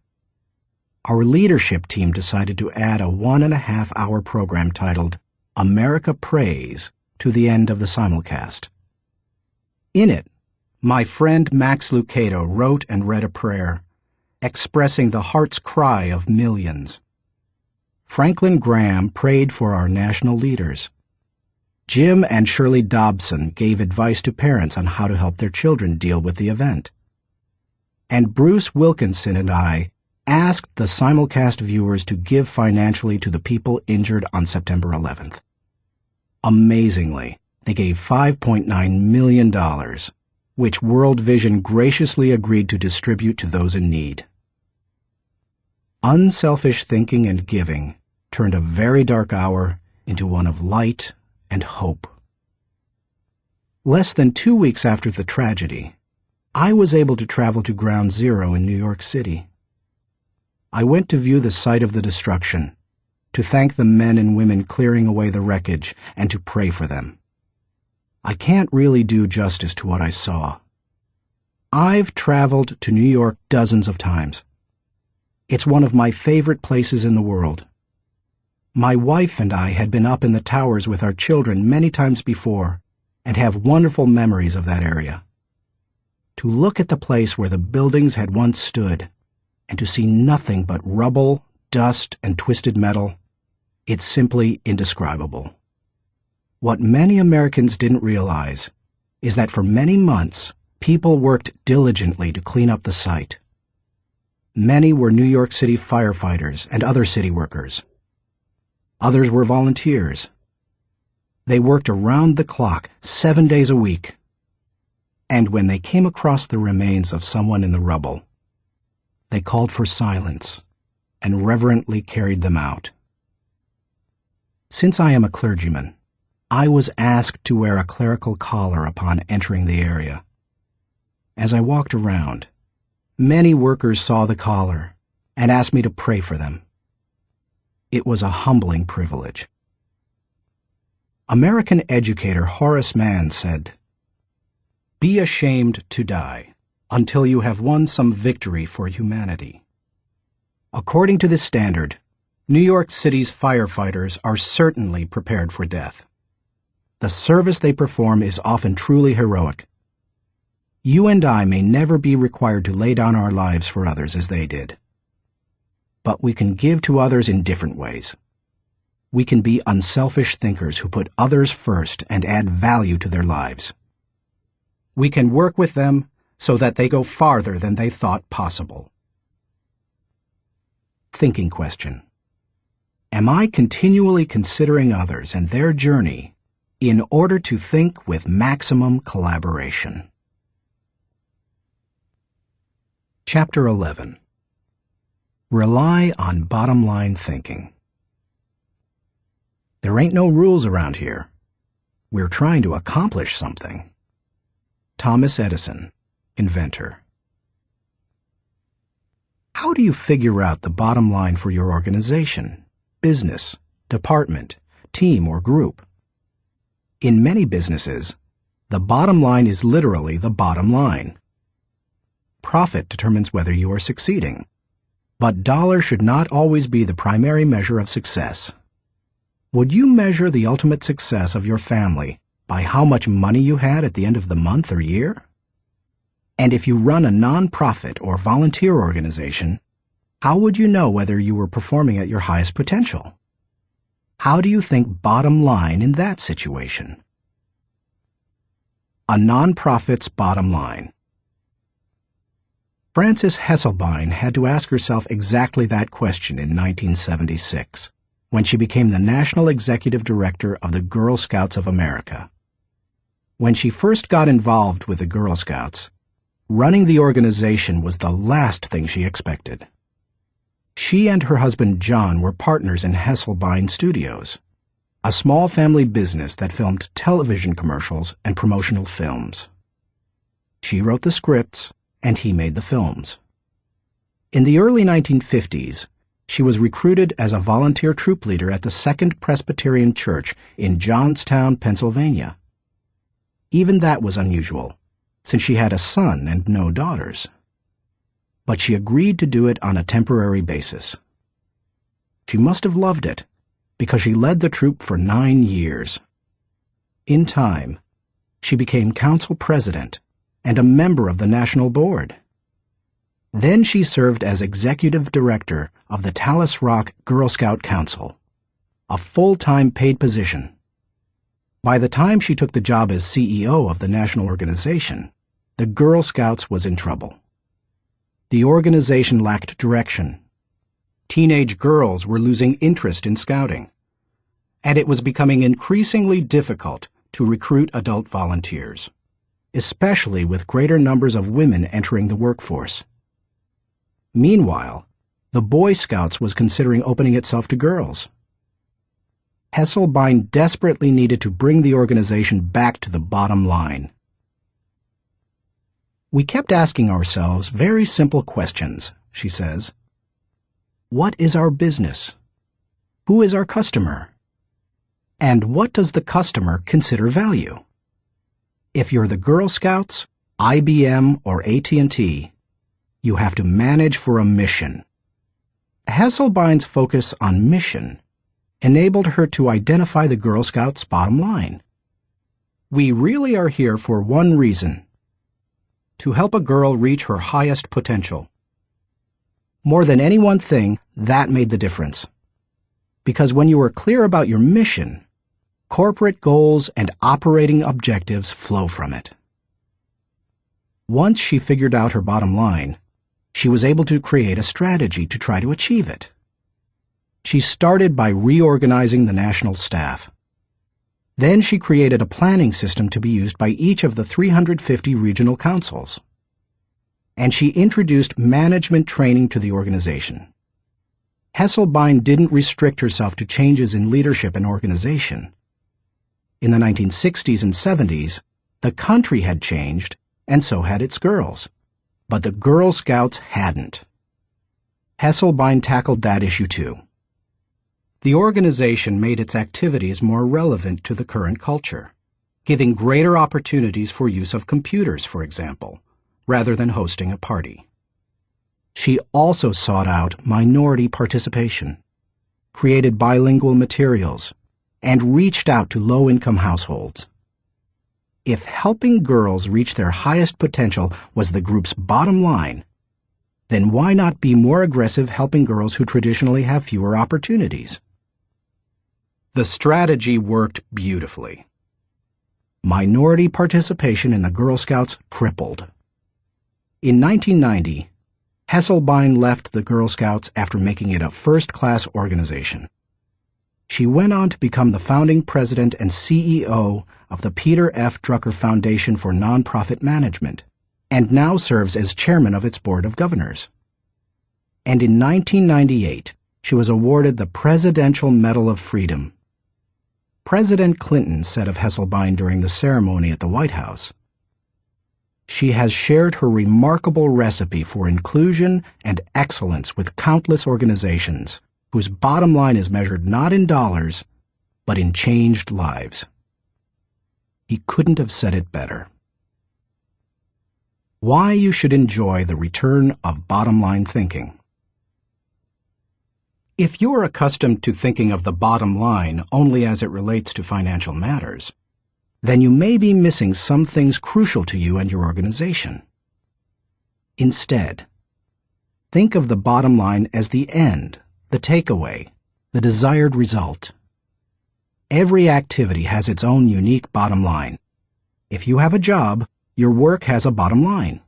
Our leadership team decided to add a 1.5-hour program titled America Prays to the end of the simulcast. In it, my friend Max Lucado wrote and read a prayer, expressing the heart's cry of millions. Franklin Graham prayed for our national leaders. Jim and Shirley Dobson gave advice to parents on how to help their children deal with the event. And Bruce Wilkinson and I asked the simulcast viewers to give financially to the people injured on September 11th. Amazingly, they gave $5.9 million, which World Vision graciously agreed to distribute to those in need. Unselfish thinking and giving turned a very dark hour into one of light and hope. Less than 2 weeks after the tragedy, I was able to travel to Ground Zero in New York City. I went to view the site of the destruction, to thank the men and women clearing away the wreckage, and to pray for them. I can't really do justice to what I saw. I've traveled to New York dozens of times. It's one of my favorite places in the world. My wife and I had been up in the towers with our children many times before and have wonderful memories of that area. To look at the place where the buildings had once stood and to see nothing but rubble, dust, and twisted metal, it's simply indescribable. What many Americans didn't realize is that for many months, people worked diligently to clean up the site. Many were New York City firefighters and other city workers. Others were volunteers. They worked around the clock, 7 days a week. And when they came across the remains of someone in the rubble, they called for silence and reverently carried them out. Since I am a clergyman, I was asked to wear a clerical collar upon entering the area. As I walked around, many workers saw the collar and asked me to pray for them. It was a humbling privilege. American educator Horace Mann said, "Be ashamed to die until you have won some victory for humanity." According to this standard, New York City's firefighters are certainly prepared for death. The service they perform is often truly heroic. You and I may never be required to lay down our lives for others as they did. But we can give to others in different ways. We can be unselfish thinkers who put others first and add value to their lives. We can work with them so that they go farther than they thought possible. Thinking question. Am I continually considering others and their journey in order to think with maximum collaboration? Chapter 11. Rely on bottom-line thinking. There ain't no rules around here. We're trying to accomplish something. Thomas Edison, inventor. How do you figure out the bottom line for your organization, business, department, team, or group? In many businesses, the bottom line is literally the bottom line. Profit determines whether you are succeeding, but dollar should not always be the primary measure of success. Would you measure the ultimate success of your family by how much money you had at the end of the month or year? And if you run a non-profit or volunteer organization, how would you know whether you were performing at your highest potential? How do you think bottom line in that situation? A non-profit's bottom line. Frances Hesselbein had to ask herself exactly that question in 1976, when she became the National Executive Director of the Girl Scouts of America. When she first got involved with the Girl Scouts, running the organization was the last thing she expected. She and her husband John were partners in Hesselbein Studios, a small family business that filmed television commercials and promotional films. She wrote the scripts, and he made the films. In the early 1950s, she was recruited as a volunteer troop leader at the Second Presbyterian Church in Johnstown, Pennsylvania. Even that was unusual, since she had a son and no daughters. But she agreed to do it on a temporary basis. She must have loved it, because she led the troop for 9 years. In time, she became council president and a member of the national board. Then she served as executive director of the Talus Rock Girl Scout Council, a full-time paid position. By the time she took the job as CEO of the national organization, the Girl Scouts was in trouble. The organization lacked direction. Teenage girls were losing interest in scouting, and it was becoming increasingly difficult to recruit adult volunteers, especially with greater numbers of women entering the workforce. Meanwhile, the Boy Scouts was considering opening itself to girls. Hesselbein desperately needed to bring the organization back to the bottom line. We kept asking ourselves very simple questions, she says. What is our business? Who is our customer? And what does the customer consider value? If you're the Girl Scouts, IBM, or AT&T, you have to manage for a mission. Hesselbein's focus on mission enabled her to identify the Girl Scouts' bottom line. We really are here for one reason: to help a girl reach her highest potential. More than any one thing, that made the difference. Because when you are clear about your mission, corporate goals and operating objectives flow from it. Once she figured out her bottom line, she was able to create a strategy to try to achieve it. She started by reorganizing the national staff. Then she created a planning system to be used by each of the 350 regional councils. And she introduced management training to the organization. Hesselbein didn't restrict herself to changes in leadership and organization. In the 1960s and 70s, the country had changed, and so had its girls. But the Girl Scouts hadn't. Hesselbein tackled that issue too. The organization made its activities more relevant to the current culture, giving greater opportunities for use of computers, for example, rather than hosting a party. She also sought out minority participation, created bilingual materials, and reached out to low-income households. If helping girls reach their highest potential was the group's bottom line, then why not be more aggressive helping girls who traditionally have fewer opportunities? The strategy worked beautifully. Minority participation in the Girl Scouts tripled. In 1990, Hesselbein left the Girl Scouts after making it a first-class organization. She went on to become the founding president and CEO of the Peter F. Drucker Foundation for Nonprofit Management, and now serves as chairman of its board of governors. And in 1998, she was awarded the Presidential Medal of Freedom. President Clinton said of Hesselbein during the ceremony at the White House, She has shared her remarkable recipe for inclusion and excellence with countless organizations whose bottom line is measured not in dollars, but in changed lives. He couldn't have said it better. Why you should enjoy the return of bottom-line thinking. If you're accustomed to thinking of the bottom line only as it relates to financial matters, then you may be missing some things crucial to you and your organization. Instead, think of the bottom line as the end, the takeaway, the desired result. Every activity has its own unique bottom line. If you have a job, your work has a bottom line.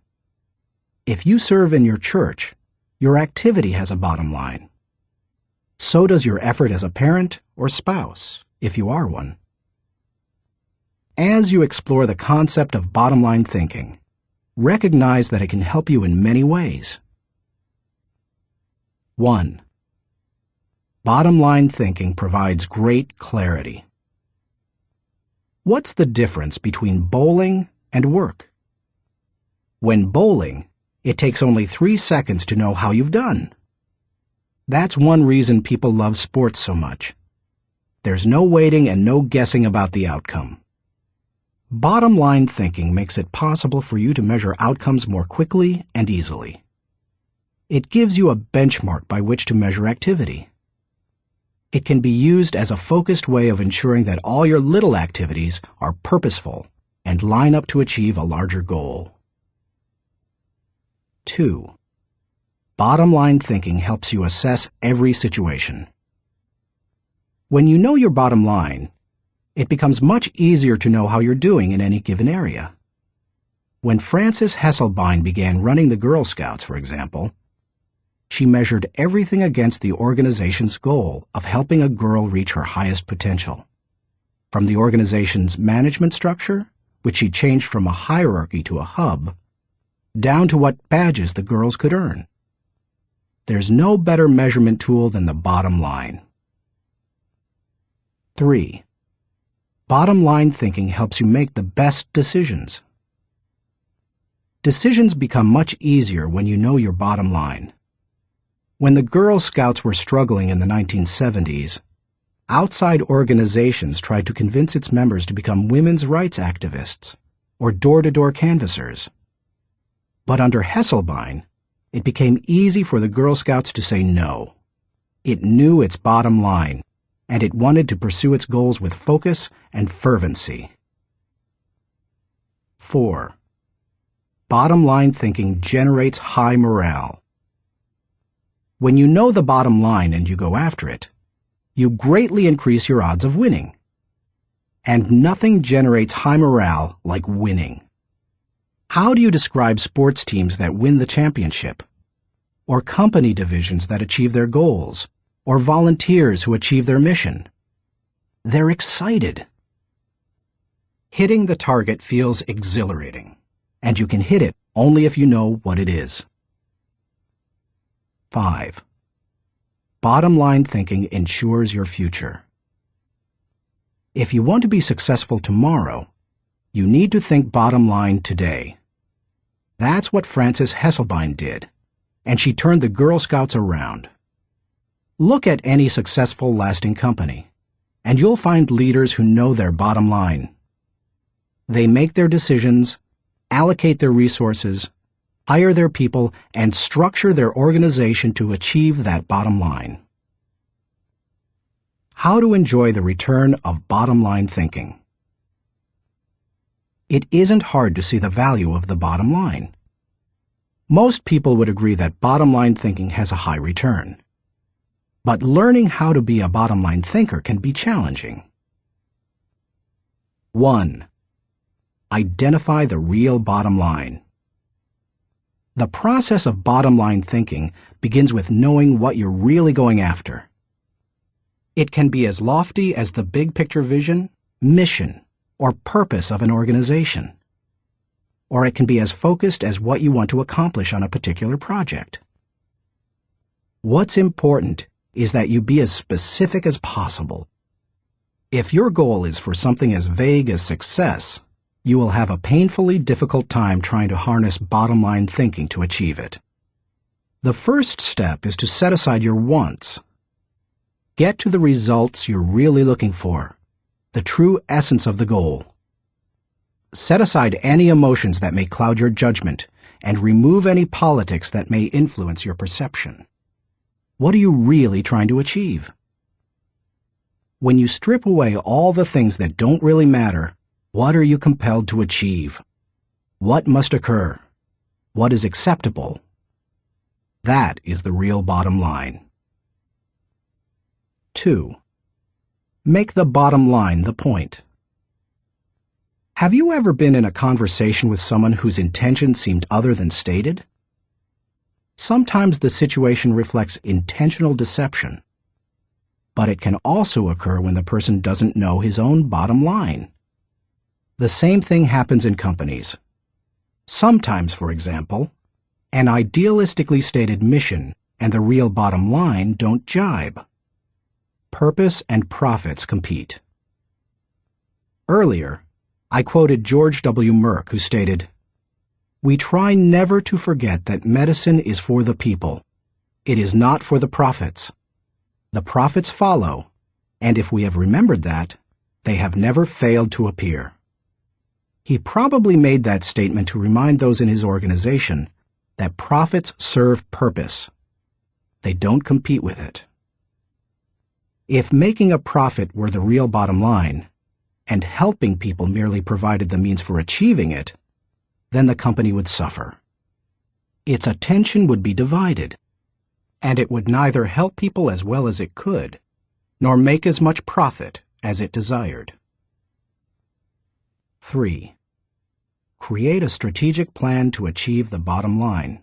If you serve in your church, your activity has a bottom line. So does your effort as a parent or spouse, if you are one. As you explore the concept of bottom-line thinking, recognize that it can help you in many ways. 1. Bottom-line thinking provides great clarity. What's the difference between bowling and work? When bowling, it takes only 3 seconds to know how you've done. That's one reason people love sports so much. There's no waiting and no guessing about the outcome. Bottom-line thinking makes it possible for you to measure outcomes more quickly and easily. It gives you a benchmark by which to measure activity. It can be used as a focused way of ensuring that all your little activities are purposeful and line up to achieve a larger goal. 2. Bottom-line thinking helps you assess every situation. When you know your bottom line, it becomes much easier to know how you're doing in any given area. When Frances Hesselbein began running the Girl Scouts, for example, she measured everything against the organization's goal of helping a girl reach her highest potential. From the organization's management structure, which she changed from a hierarchy to a hub, down to what badges the girls could earn. There's no better measurement tool than the bottom line. 3. Bottom-line thinking helps you make the best decisions. Decisions become much easier when you know your bottom line. When the Girl Scouts were struggling in the 1970s, outside organizations tried to convince its members to become women's rights activists or door-to-door canvassers. But under Hesselbein, it became easy for the Girl Scouts to say no. It knew its bottom line, and it wanted to pursue its goals with focus and fervency. 4. Bottom-line thinking generates high morale. When you know the bottom line and you go after it, you greatly increase your odds of winning. And nothing generates high morale like winning. How do you describe sports teams that win the championship? Or company divisions that achieve their goals? Or volunteers who achieve their mission? They're excited. Hitting the target feels exhilarating, and you can hit it only if you know what it is. 5. Bottom-line thinking ensures your future. If you want to be successful tomorrow, you need to think bottom line today. That's what Frances Hesselbein did, and she turned the Girl Scouts around. Look at any successful, lasting company, and you'll find leaders who know their bottom line. They make their decisions, allocate their resources, hire their people, and structure their organization to achieve that bottom line. How to enjoy the return of bottom-line thinking. It isn't hard to see the value of the bottom line. Most people would agree that bottom-line thinking has a high return. But learning how to be a bottom-line thinker can be challenging. 1. Identify the real bottom line. The process of bottom-line thinking begins with knowing what you're really going after. It can be as lofty as the big-picture vision, mission, or purpose of an organization. Or it can be as focused as what you want to accomplish on a particular project. What's important is that you be as specific as possible. If your goal is for something as vague as success, you will have a painfully difficult time trying to harness bottom-line thinking to achieve it. The first step is to set aside your wants. Get to the results you're really looking for, the true essence of the goal. Set aside any emotions that may cloud your judgment and remove any politics that may influence your perception. What are you really trying to achieve? When you strip away all the things that don't really matter, what are you compelled to achieve? What must occur? What is acceptable? That is the real bottom line. 2. Make the bottom line the point. Have you ever been in a conversation with someone whose intention seemed other than stated? Sometimes the situation reflects intentional deception, but it can also occur when the person doesn't know his own bottom line. The same thing happens in companies. Sometimes, for example, an idealistically stated mission and the real bottom line don't jibe. Purpose and profits compete. Earlier, I quoted George W. Merck, who stated, "We try never to forget that medicine is for the people. It is not for the profits. The profits follow, and if we have remembered that, they have never failed to appear." He probably made that statement to remind those in his organization that profits serve purpose. They don't compete with it. If making a profit were the real bottom line, and helping people merely provided the means for achieving it, then the company would suffer. Its attention would be divided, and it would neither help people as well as it could, nor make as much profit as it desired. 3. Create a strategic plan to achieve the bottom line.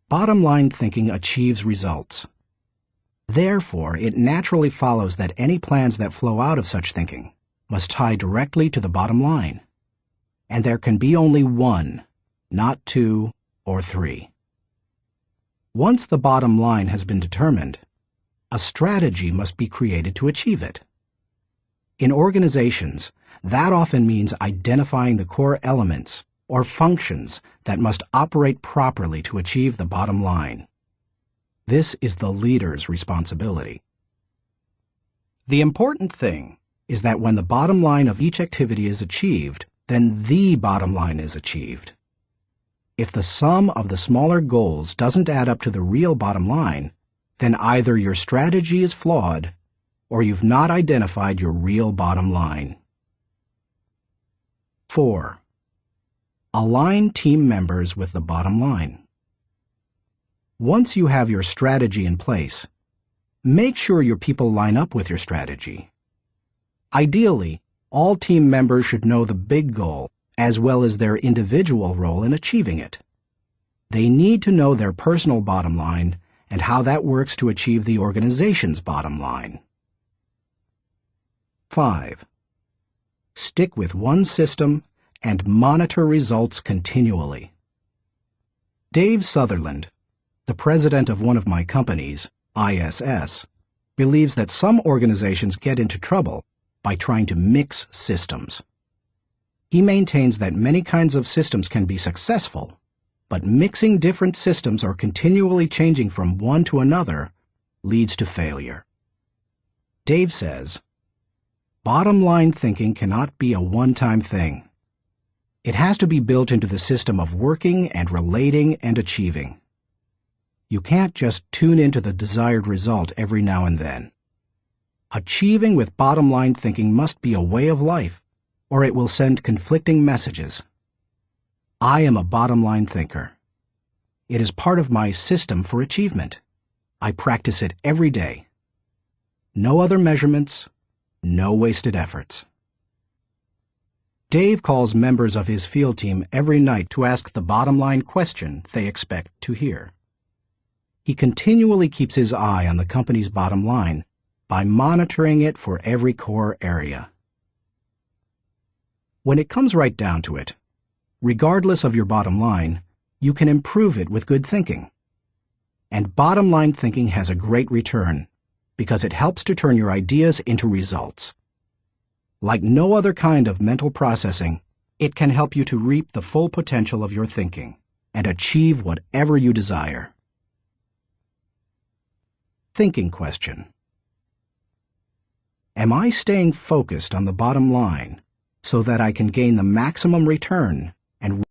Bottom line thinking achieves results. Therefore, it naturally follows that any plans that flow out of such thinking must tie directly to the bottom line. And there can be only one, not two or three. Once the bottom line has been determined, a strategy must be created to achieve it. In organizations, that often means identifying the core elements or functions that must operate properly to achieve the bottom line. This is the leader's responsibility. The important thing is that when the bottom line of each activity is achieved, then the bottom line is achieved. If the sum of the smaller goals doesn't add up to the real bottom line, then either your strategy is flawed or you've not identified your real bottom line. 4. Align team members with the bottom line. Once you have your strategy in place, make sure your people line up with your strategy. Ideally, all team members should know the big goal as well as their individual role in achieving it. They need to know their personal bottom line and how that works to achieve the organization's bottom line. 5. Stick with one system and monitor results continually. Dave Sutherland, the president of one of my companies, ISS, believes that some organizations get into trouble by trying to mix systems. He maintains that many kinds of systems can be successful, but mixing different systems or continually changing from one to another leads to failure. Dave says, "Bottom line thinking cannot be a one-time thing. It has to be built into the system of working and relating and achieving. You can't just tune into the desired result every now and then. Achieving with bottom line thinking must be a way of life, or it will send conflicting messages. I am a bottom line thinker. It is part of my system for achievement. I practice it every day. No other measurements, no wasted efforts." Dave calls members of his field team every night to ask the bottom line question they expect to hear. He continually keeps his eye on the company's bottom line by monitoring it for every core area. When it comes right down to it, regardless of your bottom line, you can improve it with good thinking. And bottom line thinking has a great return because it helps to turn your ideas into results. Like no other kind of mental processing, it can help you to reap the full potential of your thinking and achieve whatever you desire. Thinking question. Am I staying focused on the bottom line so that I can gain the maximum return and